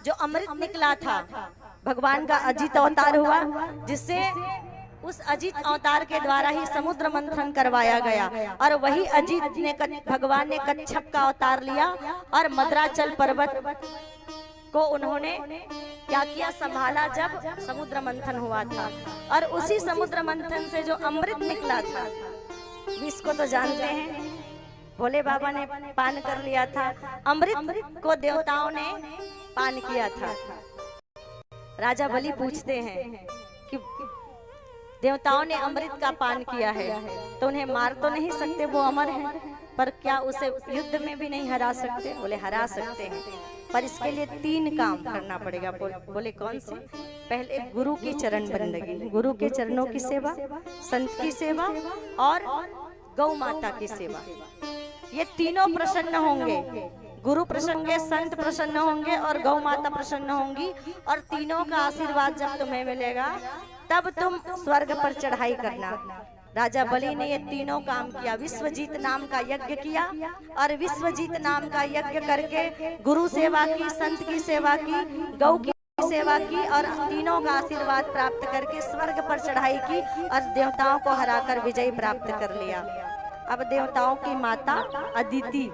जो अमृत निकला था, भगवान का अजित अवतार हुआ, जिससे उस अजित अवतार के द्वारा ही समुद्र मंथन करवाया गया और वही अजित ने भगवान ने कच्छप का अवतार लिया और मद्राचल पर्वत को उन्होंने क्या किया, संभाला जब समुद्र मंथन हुआ था। और उसी समुद्र मंथन से जो अमृत निकला था, विष को तो जानते हैं, भोले बाबा ने पान कर लिया था, अमृत को देवताओं ने पान किया था। राजा बलि पूछते हैं कि देवताओं ने अमृत का पान किया है तो उन्हें मार तो नहीं सकते, वो अमर है, पर क्या उसे युद्ध में भी नहीं हरा सकते? बोले हरा सकते हैं, पर इसके लिए 3 काम करना पड़ेगा। बोले कौन से? पहले गुरु की चरण बंदगी, गुरु के चरणों की सेवा, संत की सेवा और गौ माता की सेवा। ये तीनों प्रसन्न होंगे, गुरु प्रसन्न होंगे, संत प्रसन्न होंगे और गौ माता प्रसन्न होंगी। और तीनों का आशीर्वाद जब तुम्हें मिलेगा तब तुम स्वर्ग पर चढ़ाई करना। राजा बलि ने ये तीनों काम किया। विश्वजीत नाम का यज्ञ किया और विश्वजीत नाम का यज्ञ करके गुरु सेवा की, संत की सेवा की, गौ की सेवा की और तीनों का आशीर्वाद प्राप्त करके स्वर्ग पर चढ़ाई की और देवताओं को हराकर विजय प्राप्त कर लिया। अब देवताओं की माता अदिति,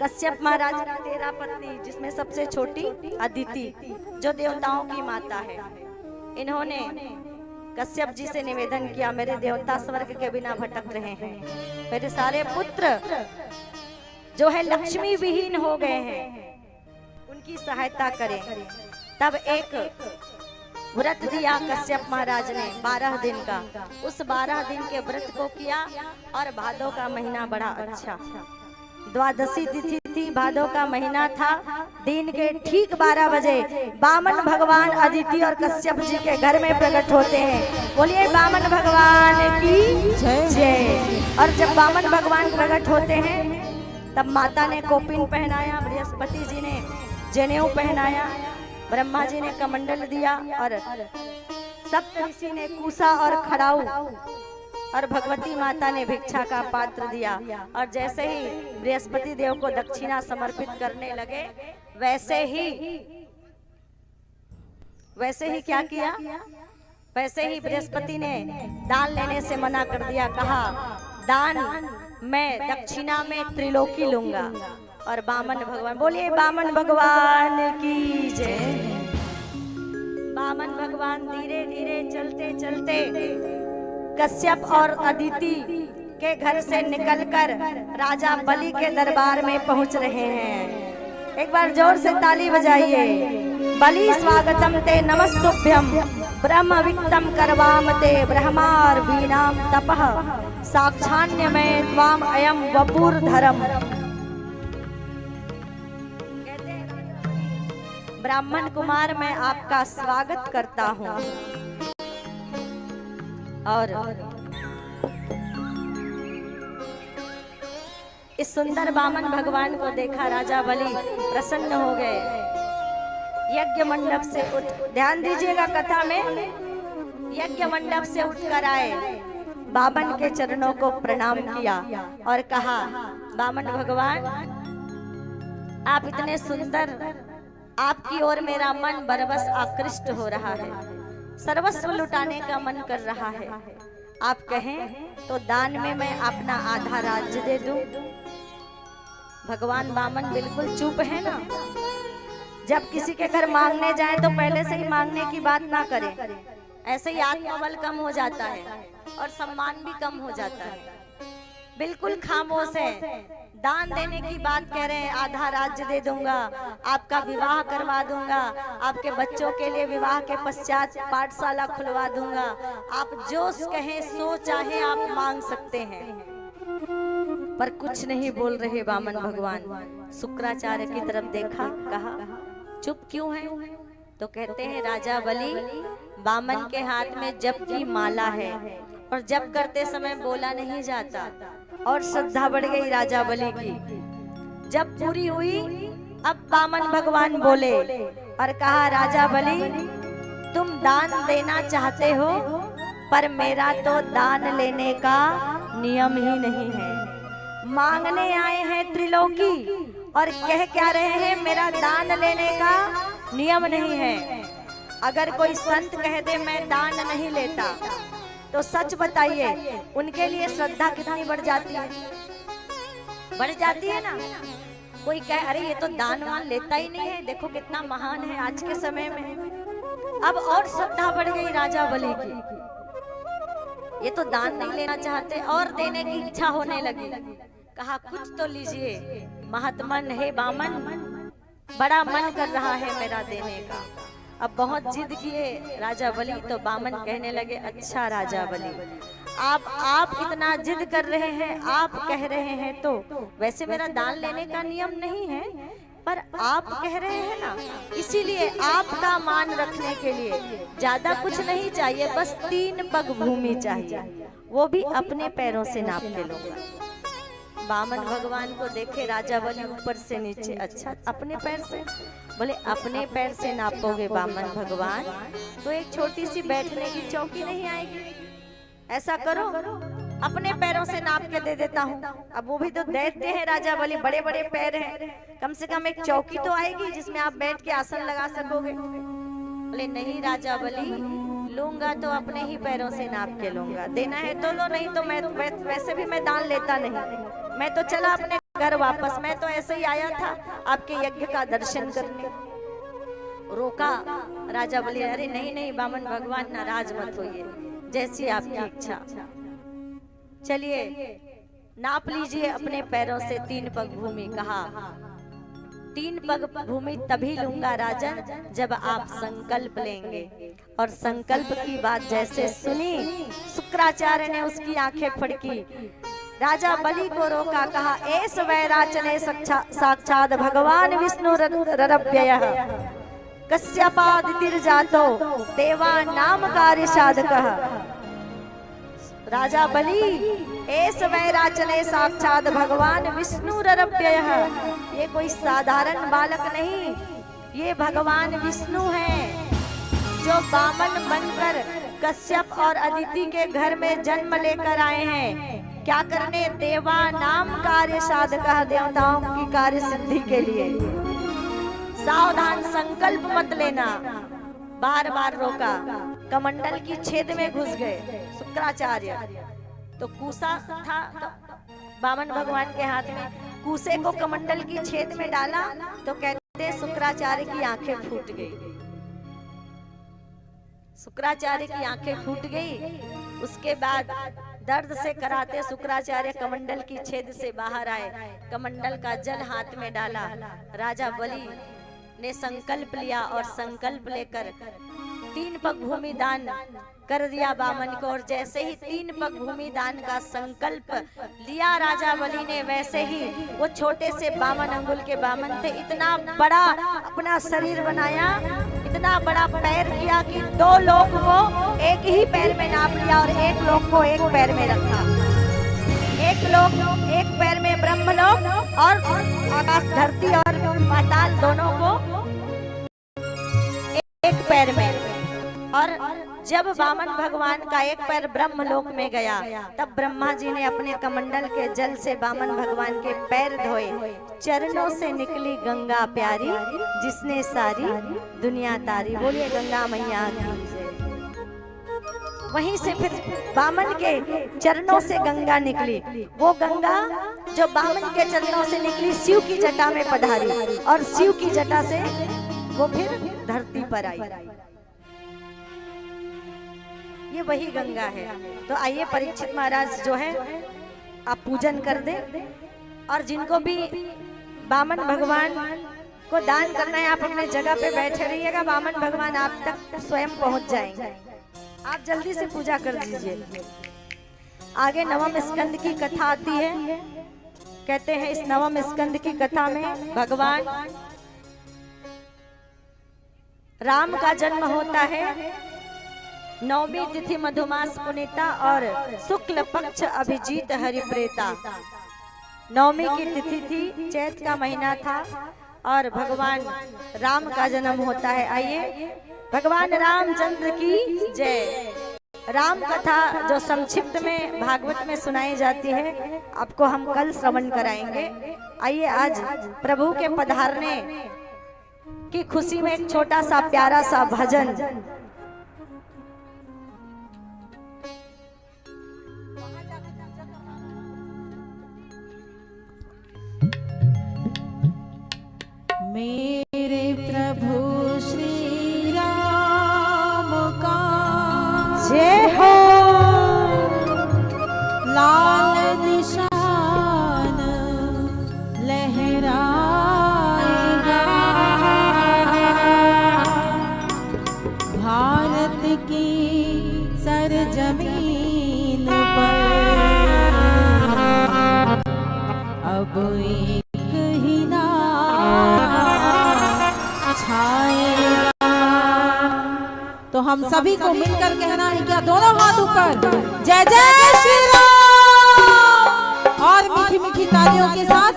कश्यप महाराज की 13 पत्नी, जिसमें सबसे छोटी अदिति जो देवताओं की माता है, इन्होंने कश्यप जी से निवेदन किया, मेरे देवता स्वर्ग के बिना भटक रहे हैं, मेरे सारे पुत्र जो है लक्ष्मी विहीन हो गए हैं, उनकी सहायता करें। तब एक व्रत दिया कश्यप महाराज ने 12 दिन का। उस 12 दिन के व्रत को किया और भादों का महीना बड़ा अच्छा, द्वादशी तिथि थी, भादों का महीना था। दिन के ठीक 12 बजे वामन भगवान अदिति और कश्यप जी के घर में प्रकट होते हैं। बोलिए वामन भगवान की जय। और जब वामन भगवान प्रकट होते हैं तब माता ने कोपिन पहनाया, बृहस्पति जी ने जनेऊ पहनाया, ब्रह्मा जी ने कमंडल दिया और सप्त ऋषि ने कुसा और खड़ाऊ और भगवती माता ने भिक्षा का पात्र दिया। और जैसे ही बृहस्पति देव को दक्षिणा समर्पित करने लगे, वैसे ही क्या किया, वैसे ही बृहस्पति ने दान लेने से मना कर दिया। कहा दान मैं दक्षिणा में त्रिलोकी लूंगा। और वामन भगवान, बोलिए वामन भगवान की जय। वामन भगवान धीरे धीरे चलते चलते कश्यप और अदिति के घर से निकलकर राजा बलि के दरबार में पहुंच रहे हैं। एक बार जोर से ताली बजाइए। बलि स्वागतम ते नमस्तुभ्यम ब्रह्म विक्तम करवाम ते ब्रह्मार वीणाम तपः साक्षान्य में त्वाम अयम वपुर धर्म। ब्राह्मण कुमार मैं आपका स्वागत करता हूँ। और इस सुंदर बामन भगवान को देखा राजा बलि प्रसन्न हो गए। यज्ञ मंडप से उठ, ध्यान दीजिएगा कथा में, यज्ञ मंडप से उठकर आए, बामन के चरणों को प्रणाम किया और कहा, बामन भगवान आप इतने सुंदर, आपकी ओर मेरा मन बरबस आकृष्ट हो रहा है, सर्वस्व लुटाने का मन कर रहा है। आप कहें तो दान में मैं अपना आधा राज्य दे दूं। भगवान बामन बिल्कुल चुप है ना। जब किसी के घर मांगने जाए तो पहले से ही मांगने की बात ना करें, ऐसे ही आत्मबल कम हो जाता है और सम्मान भी कम हो जाता है। बिल्कुल खामोश है। दान देने की बात कह रहे हैं, आधा राज्य दे दूंगा, आपका विवाह करवा दूंगा, आपके बच्चों के लिए विवाह के पश्चात पाठशाला खुलवा दूंगा, आप जो कहें सो चाहे आप मांग सकते हैं। पर कुछ नहीं बोल रहे बामन भगवान। शुक्राचार्य की तरफ देखा, कहा चुप क्यों है? तो कहते हैं राजा बलि, बामन के हाथ में जप की माला है और जप करते समय बोला नहीं जाता। और श्रद्धा बढ़ गई राजा बलि की। जब पूरी हुई, अब बामन भगवान बोले और कहा, राजा बलि तुम दान देना चाहते हो, पर मेरा तो दान लेने का नियम ही नहीं है। मांगने आए हैं त्रिलोकी और कह क्या रहे हैं, मेरा दान लेने का नियम नहीं है। अगर कोई संत कह दे मैं दान नहीं लेता, तो सच बताइए उनके लिए श्रद्धा कितनी बढ़ जाती है? बढ़ जाती है ना। कोई कहे अरे ये तो दान वान लेता ही नहीं है, देखो कितना महान है आज के समय में। अब और श्रद्धा बढ़ गई राजा बलि की। ये तो दान नहीं लेना चाहते और देने की इच्छा होने लगी। कहा कुछ तो लीजिए महात्मन है बामन, बड़ा मन कर रहा है मेरा देने का। अब बहुत जिद किए राजा बलि, तो बामन कहने लगे, अच्छा राजा बलि आप इतना जिद कर रहे हैं, आप कह रहे हैं, तो वैसे मेरा दान लेने का नियम नहीं है, पर आप कह रहे हैं ना, इसीलिए आपका मान रखने के लिए ज्यादा कुछ नहीं चाहिए, बस 3 पग भूमि चाहिए, वो भी अपने पैरों से नाप के लूंगा। बामन भगवान को देखे राजा बलि ऊपर से नीचे, अच्छा अपने पैर से? बोले अपने पैर से नापोगे बामन भगवान तो एक छोटी सी बैठने की चौकी नहीं आएगी। ऐसा करो अपने पैरों से नाप के दे देता हूँ। अब वो भी तो दैत्य है राजा बलि, बड़े बड़े पैर हैं, कम से कम एक चौकी तो आएगी जिसमें आप बैठ के आसन लगा सकोगे। बोले नहीं राजा बलि, लूंगा तो अपने ही पैरों से नाप के लूंगा, देना है तो लो, नहीं तो मैं वैसे भी मैं दान लेता नहीं, मैं तो चला अपने घर वापस, मैं तो ऐसे ही आया था आपके यज्ञ का दर्शन करने। रोका राजा बलि, अरे नहीं नहीं बामन भगवान नाराज मत होइए, जैसी आपकी इच्छा। चलिए नाप लीजिए अपने पैरों से 3 पग भूमि। कहा 3 पग भूमि तभी लूंगा राजन जब आप संकल्प लेंगे। और संकल्प की बात जैसे सुनी, शुक्राचार्य ने उसकी आंखें फड़की, राजा बलि को रोका, कहा एस वैराचने साक्षात भगवान विष्णु ररभ्ययः कश्यपादितिर्जातो देवा नाम कार्य साधकः। राजा बलि एस वैराचने साक्षात भगवान विष्णु ररभ्ययः, ये कोई साधारण बालक नहीं, ये भगवान विष्णु हैं जो बामन बनकर कश्यप और अदिति के घर में जन्म लेकर आए हैं। क्या करने? देवा नाम कार्य साधक, देवताओं की कार्य सिद्धि के लिए। सावधान, संकल्प मत लेना। बार बार रोका, कमंडल की छेद में घुस गए शुक्राचार्य। तो कूसा था तो बामन भगवान के हाथ में, कूसे को कमंडल की छेद में डाला तो कहते शुक्राचार्य की आंखें फूट गई। शुक्राचार्य की आंखें फूट गई। उसके बाद दर्द से कराते शुक्राचार्य कमंडल की छेद से बाहर आए, कमंडल का जल हाथ में डाला। राजा बलि ने संकल्प लिया और संकल्प लेकर 3 पग भूमि दान कर दिया बामन को। और जैसे ही 3 पग भूमि दान का संकल्प लिया राजा बलि ने, वैसे ही वो छोटे से 52 अंगुल के बामन थे, इतना बड़ा अपना शरीर बनाया, इतना बड़ा पैर किया कि 2 लोक को एक ही पैर में नाप लिया और 1 लोक को एक पैर में रखा। 1 लोक एक पैर में ब्रह्मलोक और आकाश धरती और पाताल दोनों को एक पैर में। और जब वामन भगवान का एक पैर ब्रह्मलोक में गया तब ब्रह्मा जी ने अपने कमंडल के जल से वामन भगवान के पैर धोए। चरणों से निकली गंगा प्यारी, जिसने सारी दुनिया तारी। बोलिए गंगा मैया की जय। वहीं से फिर वामन के चरणों से गंगा निकली। वो गंगा जो वामन के चरणों से निकली शिव की जटा में पधारी और शिव की जटा से वो फिर धरती पर आई। ये वही गंगा है। तो आइए परीक्षित महाराज जो है आप पूजन कर दे, और जिनको भी वामन भगवान को दान करना है आप अपने जगह पे बैठे रहिएगा, वामन भगवान आप तक स्वयं पहुंच जाएंगे। आप जल्दी से पूजा कर दीजिए। आगे नवम स्कंद की कथा आती है। कहते हैं इस नवम स्कंद की कथा में भगवान राम का जन्म होता है। 9वीं तिथि मधुमास पुनीता और शुक्ल पक्ष अभिजीत हरिप्रेता। 9वीं की तिथि थी, चैत का महीना था और भगवान राम का जन्म होता है। आइए भगवान रामचंद्र की जय। राम कथा जो संक्षिप्त में भागवत में सुनाई जाती है आपको हम कल श्रवण कराएंगे। आइए आज प्रभु के पधारने की खुशी में एक छोटा सा प्यारा सा भजन। मेरे प्रभु श्री राम का जय हो। लाल निशान लहराएगा, भारत की सरजमीन पर अब एक ही छाएगा। तो हम सभी को मिलकर कहना है क्या? दोनों हाथ ऊपर, जय जय श्री राम। और मीठी मीठी तालियों के साथ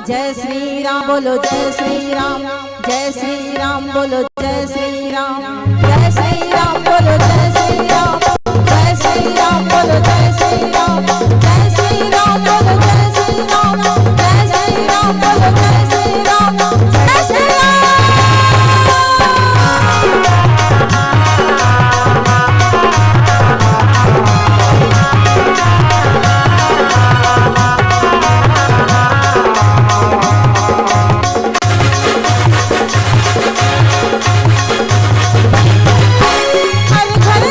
जय श्री राम बोलो, जय श्री राम, जय श्री राम बोलो, जय श्री राम, जय श्री राम बोलो, जय श्री राम, जय श्री राम बोलो, जय श्री राम, जय श्री राम बोलो, जय श्री राम, जय श्री राम बोलो, जय श्री राम, जय श्री राम। हर घर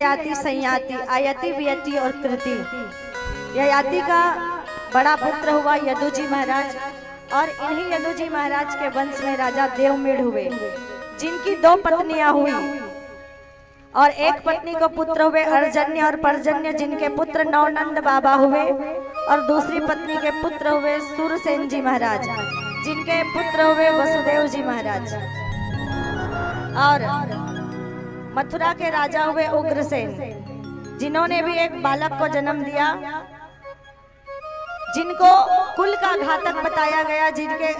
याति संयाति आयति वियति और कृति। यह याति का बड़ा पुत्र हुआ यदुजी महाराज और इन्हीं यदुजी महाराज के वंश में राजा देवमीढ़ हुए, जिनकी 2 पत्नियां हुई और एक पत्नी को पुत्र हुए अर्जन्य और पर्जन्य, जिनके पुत्र नवनंद बाबा हुए, और दूसरी पत्नी के पुत्र हुए सूरसेन जी महाराज, जिनके पुत्र हुए वसुदेव जी महाराज। और मथुरा के राजा हुए उग्रसेन, जिन्होंने भी एक बालक को जन्म दिया, जिनको कुल का घातक बताया गया, जिनके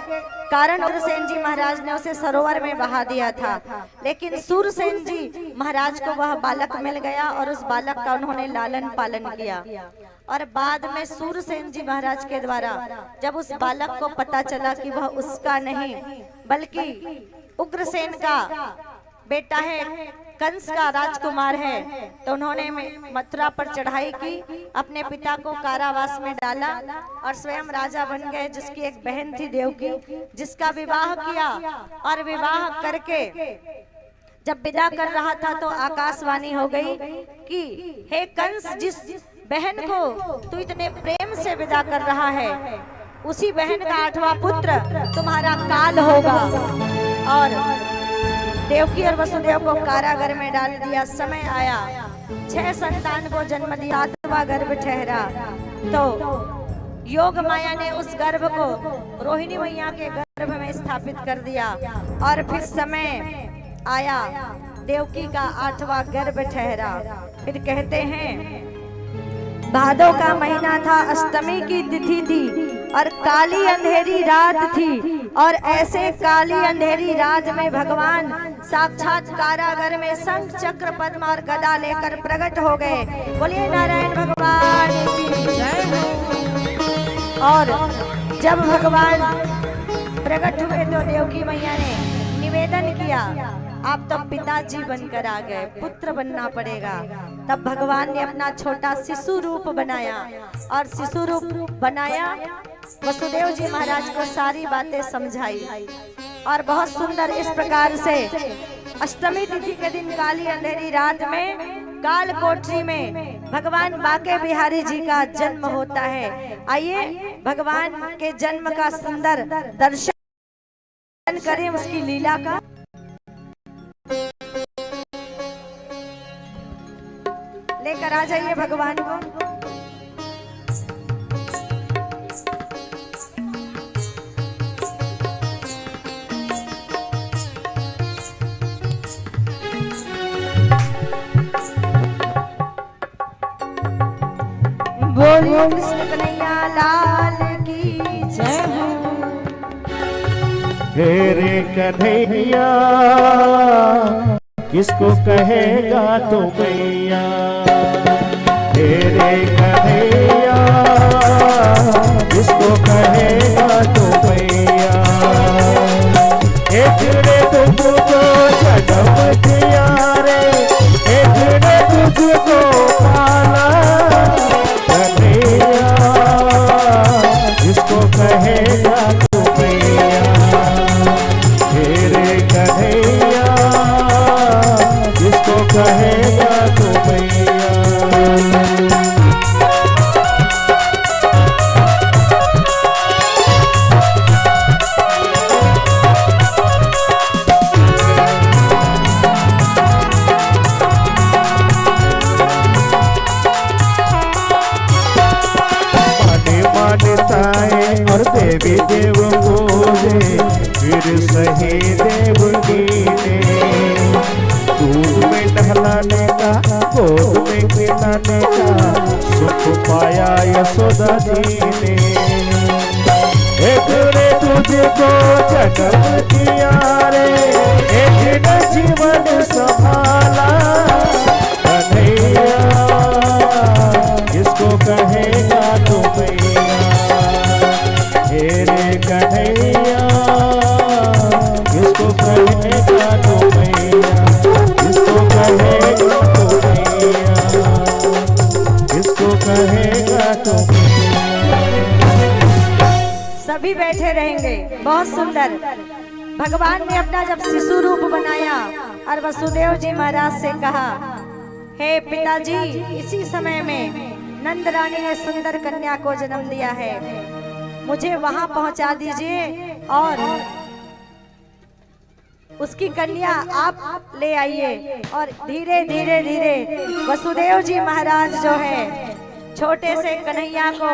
कारण उग्रसेन जी महाराज ने उसे सरोवर में बहा दिया था। लेकिन सूरसेन जी महाराज को वह बालक मिल गया और उस बालक का उन्होंने लालन पालन किया। और बाद में सूरसेन जी महाराज के द्वारा जब उस बालक को पता चला कि वह उसका नहीं बल्कि उग्रसेन का बेटा है, कंस का राजकुमार है, तो उन्होंने मथुरा पर चढ़ाई की, अपने पिता को कारावास में डाला और स्वयं राजा बन गए, जिसकी एक बहन थी देवकी, जिसका विवाह किया। और विवाह करके जब विदा कर रहा था तो आकाशवाणी हो गई कि हे कंस, जिस बहन को तू इतने प्रेम से विदा कर रहा है, उसी बहन का 8वां पुत्र तुम्हारा काल होगा। और देवकी और वसुदेव को कारागार में डाल दिया। समय आया, 6 संतान को जन्म दिया, 7वां गर्भ ठहरा, तो योग माया ने उस गर्भ को रोहिणी मैया के गर्भ में स्थापित कर दिया। और फिर समय आया, देवकी का 8वां गर्भ ठहरा। फिर कहते हैं भादों का महीना था, अष्टमी की तिथि थी और काली अंधेरी रात थी। और ऐसे काली अंधेरी रात में भगवान साक्षात कारागार में शंख चक्र पद्म और गदा लेकर प्रकट हो गए। बोलिए नारायण भगवान की जय। और जब भगवान प्रकट हुए तो देवकी मैया ने निवेदन किया, आप तो पिताजी बनकर आ गए, पुत्र बनना पड़ेगा। तब भगवान ने अपना छोटा शिशु रूप बनाया और शिशु रूप बनाया, वसुदेव जी महाराज को सारी बातें समझाई और बहुत सुंदर इस प्रकार से अष्टमी तिथि के दिन काली अंधेरी रात में काल कोठरी में भगवान बाके बिहारी जी का जन्म होता है। आइए भगवान के जन्म का सुंदर दर्शन करें, उसकी लीला का। लेकर आ जाइए भगवान को। बोलिए कृष्ण कन्हैया लाल की जय हो। हे रे कन्हैया किसको कहेगा तो मैया, हे रे कन्हैया किसको कहेगा तो मैया। एक रे तुझको जन्म दिया रे, एक रे तुझको पाला, कन्हैया किसको कहेगा तो मैया। हे रे कन्हैया किसको कहेगा तो मैया। और देवी देव बोले फिर सही देवकी ने, दूध में टहलाने का गोद में खिलाने का सुख पाया यशोदा जी ने। एक रे तुझको जन्म दिया रे, एक ने जीवन संभाला, कन्हैया किसको कहेगा तो मैया। हे रे कन्हैया किसको कहेगा तो मैया, किसको कहेगा तो मैया, किसको कहेगा तो मैया। सभी बैठे रहेंगे। बहुत सुंदर भगवान ने अपना जब शिशु रूप बनाया और वसुदेव जी महाराज से कहा, हे पिताजी, इसी समय में नंद रानी ने सुंदर कन्या को जन्म दिया है, मुझे वहां पहुंचा दीजिए और उसकी कन्या आप ले आइए। और धीरे धीरे धीरे वसुदेव जी महाराज जो है छोटे से कन्हैया को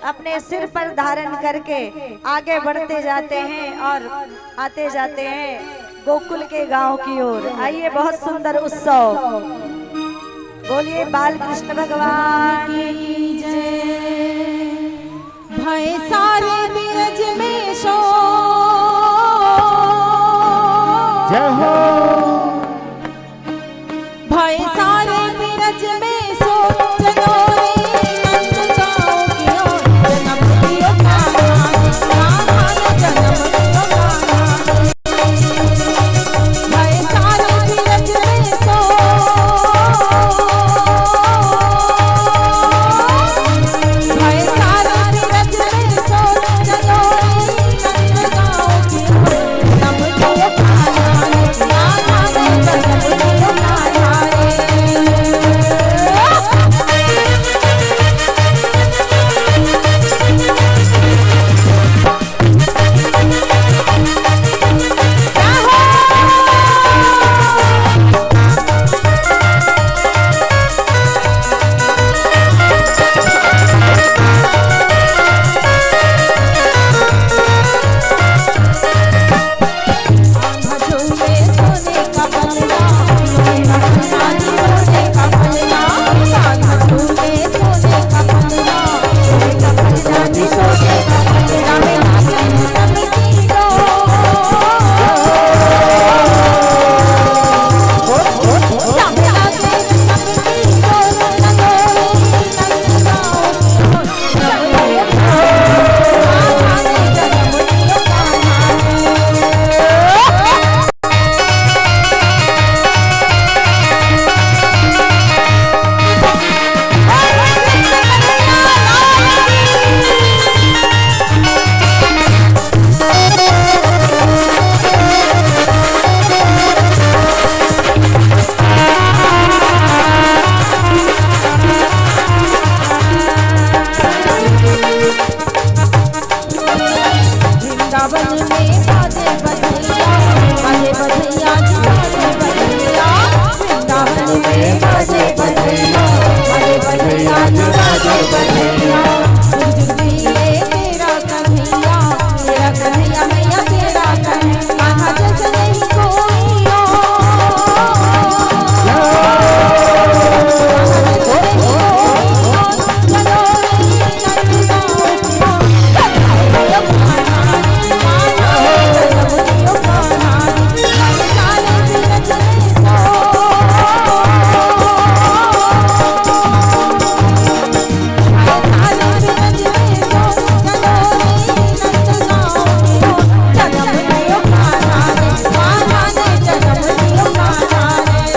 अपने सिर पर धारण करके आगे बढ़ते जाते हैं और आते जाते हैं गोकुल के गांव की ओर। आइए, बहुत सुंदर उत्सव। बोलिए बाल कृष्ण भगवान की जय। भय सारे बीरज में सो जय हो। भय सारे बीरज में सो चलो रे नंद गाँव की ओर। जन्म दियो कान्हा, कान्हा ने जन्म दियो कान्हा। भय सारे बीरज में सो, भय सारे बीरज में सो चलो रे नंद गाँव की ओर। जन्म दियो कान्हा ने, कान्हा ने जन्म दियो कान्हा रे। झूले सोने का पलना, नानी सोने का पलना, कान्हा झूले सोने का पलना, नानी सोने का पलना में नाचन सबकी डोर। सब लागे सबकी डोर, नगोरी नंद गाँव की ओर। जन्म दियो कान्हा ने, जन्म दियो कान्हा ने। वृंदावन में बाजे बधैया, बाजे बधैया जी बाजे बधैया। वृंदावन में बाजे बधैया, बाजे बधैया जी बाजे बधैया। जुग जुग जिए तेरा कन्हैया, तेरा कन्हैया मैया तेरा कन्हैया। कान्हा जैसे नहीं कोई और, कान्हा जैसे नहीं कोई और। चलो रे नंद गाँव की ओर। जन्म दियो कान्हा ने, कान्हा ने जन्म दियो कान्हा ने। भय सारे बीरज में सो, भय सारे बीरज में सो चलो रे नंद गाँव की ओर। जन्म दियो कान्हा ने, कान्हा ने जन्म दियो कान्हा ने।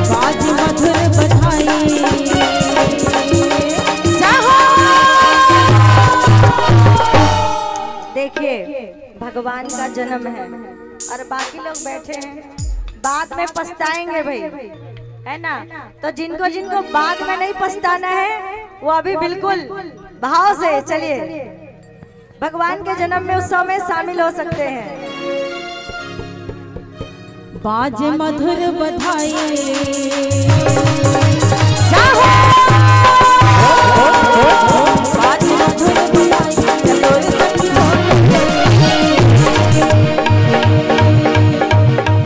बाजी मधुर बधाई, जय हो। देखिए, भगवान का जन्म है और बाकी लोग बैठे हैं, बाद में पछताएंगे भाई, है ना। तो जिनको जिनको बाद में नहीं पछताना है वो अभी बिल्कुल भाव से चलिए भगवान के जन्म में उत्सव में शामिल हो सकते हैं। बाजे मधुर बधाई, बाजे मधुर बधाई, चलो रे सखी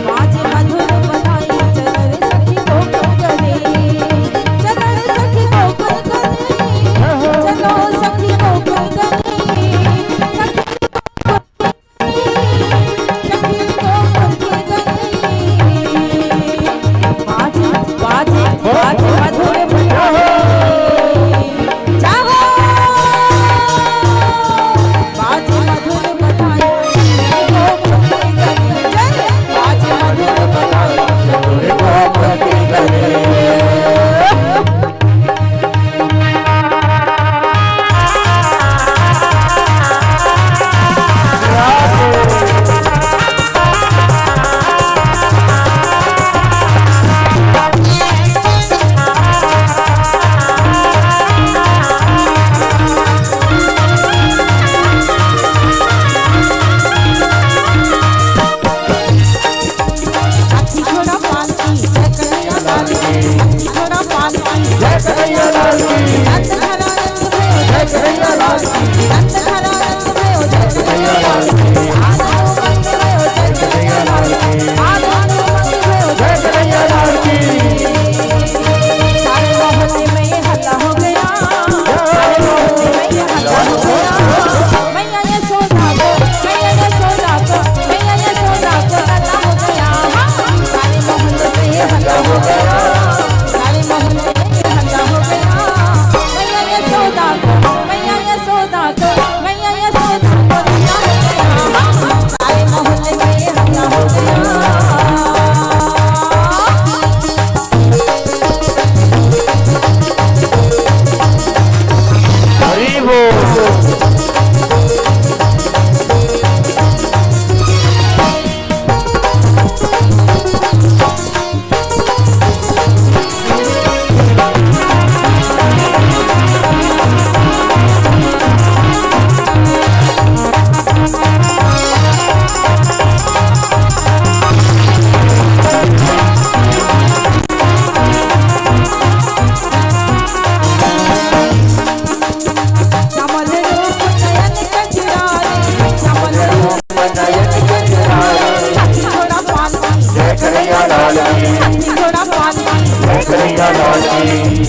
बाजे मधुर बधाई, चलो रे सखी गोकुल गले, चलो रे सखी गोकुल गले।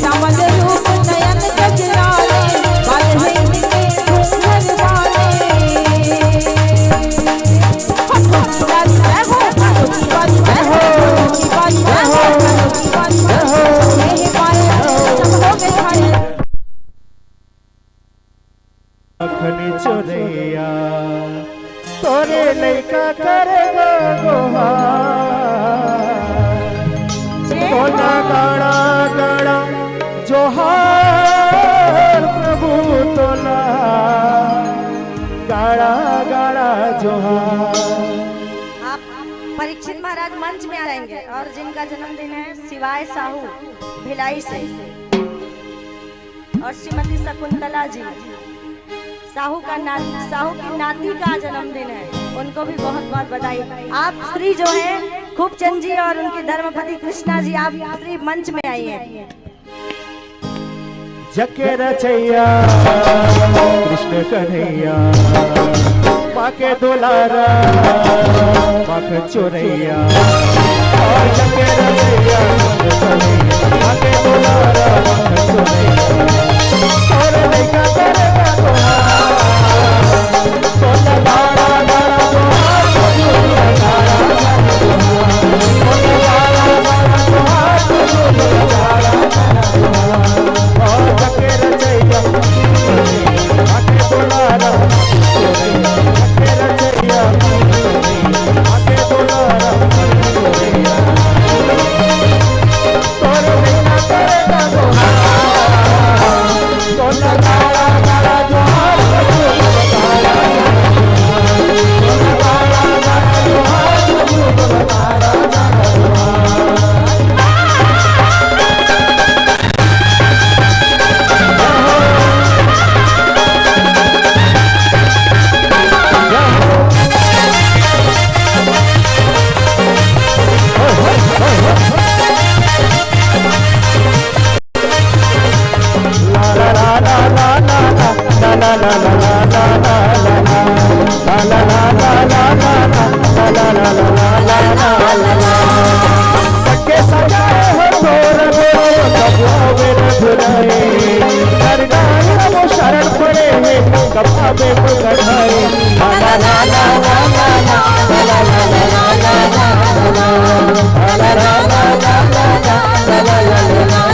श्यामल रूप नयन गजराले, बाल में इनके घूंघर वाले। पुरानी जय हो, कानों की बारी जय हो, की बारी जय हो, कानों की बारी जय हो, ये पाए सब हो गए घायल। अखनी चोरैया तोरे लइका करेगा गोहार, तोला गाड़ा गाड़ा जोहार प्रभु, तोला गाड़ा गाड़ा जोहार। आप परीक्षित महाराज मंच में आएंगे और जिनका जन्मदिन है शिवाय साहू भिलाई से और श्रीमती शकुंतला जी साहू की नाती का जन्मदिन है, उनको भी बहुत बहुत बधाई। आप श्री जो हैं खूबचंद जी और उनकी धर्मपति कृष्णा जी, आप श्री मंच में आइए। जके रचैया कृष्ण कन्हैया, पाके दुलारा पाके चोरैया, और जके रचैया कृष्ण कन्हैया, पाके दुलारा पाके चोरैया, और लइका करेगा तोहार, तोला गाड़ा गाड़ा तोहार, तोला गाड़ा गाड़ा तोहार, तोला गाड़ा गाड़ा तोहार, तोला गाड़ा गाड़ा तोहार। और जके रचैया आके दुलारा चोरैया, जके रचैया आके दुलारा चोरैया, तोरे लइका करेगा तोहार, तोला गाड़ा गाड़ा जोहार, तोला गाड़ा गाड़ा जोहार, तोला गाड़ा गाड़ा जोहार। शरण पड़े हैं कबाबे को कढ़ाए, ला ला ला ला ला ला ला ला ला ला ला ला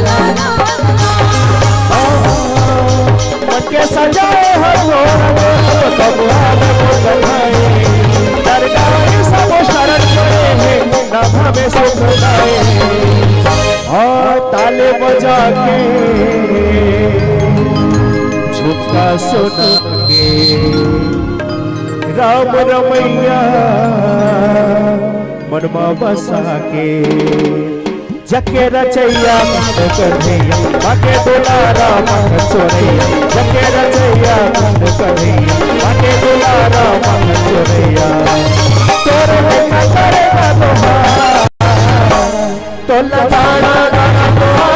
ला के सजाए हर कबाबे को कढ़ाए, दरगाह सब शरण पड़े हैं नभा में सुख गाए, और ताले बजा के झुमका सुना के राम रमैया मनमा बसा के, जके रचैया कृष्ण कन्हैया, आके दुलारा मन चोरैया, जके रचैया कृष्ण कन्हैया, आके दुलारा मन चोरैया, तोरे लइका करेगा तोहार, तोला गाड़ा गाड़ा तोहार।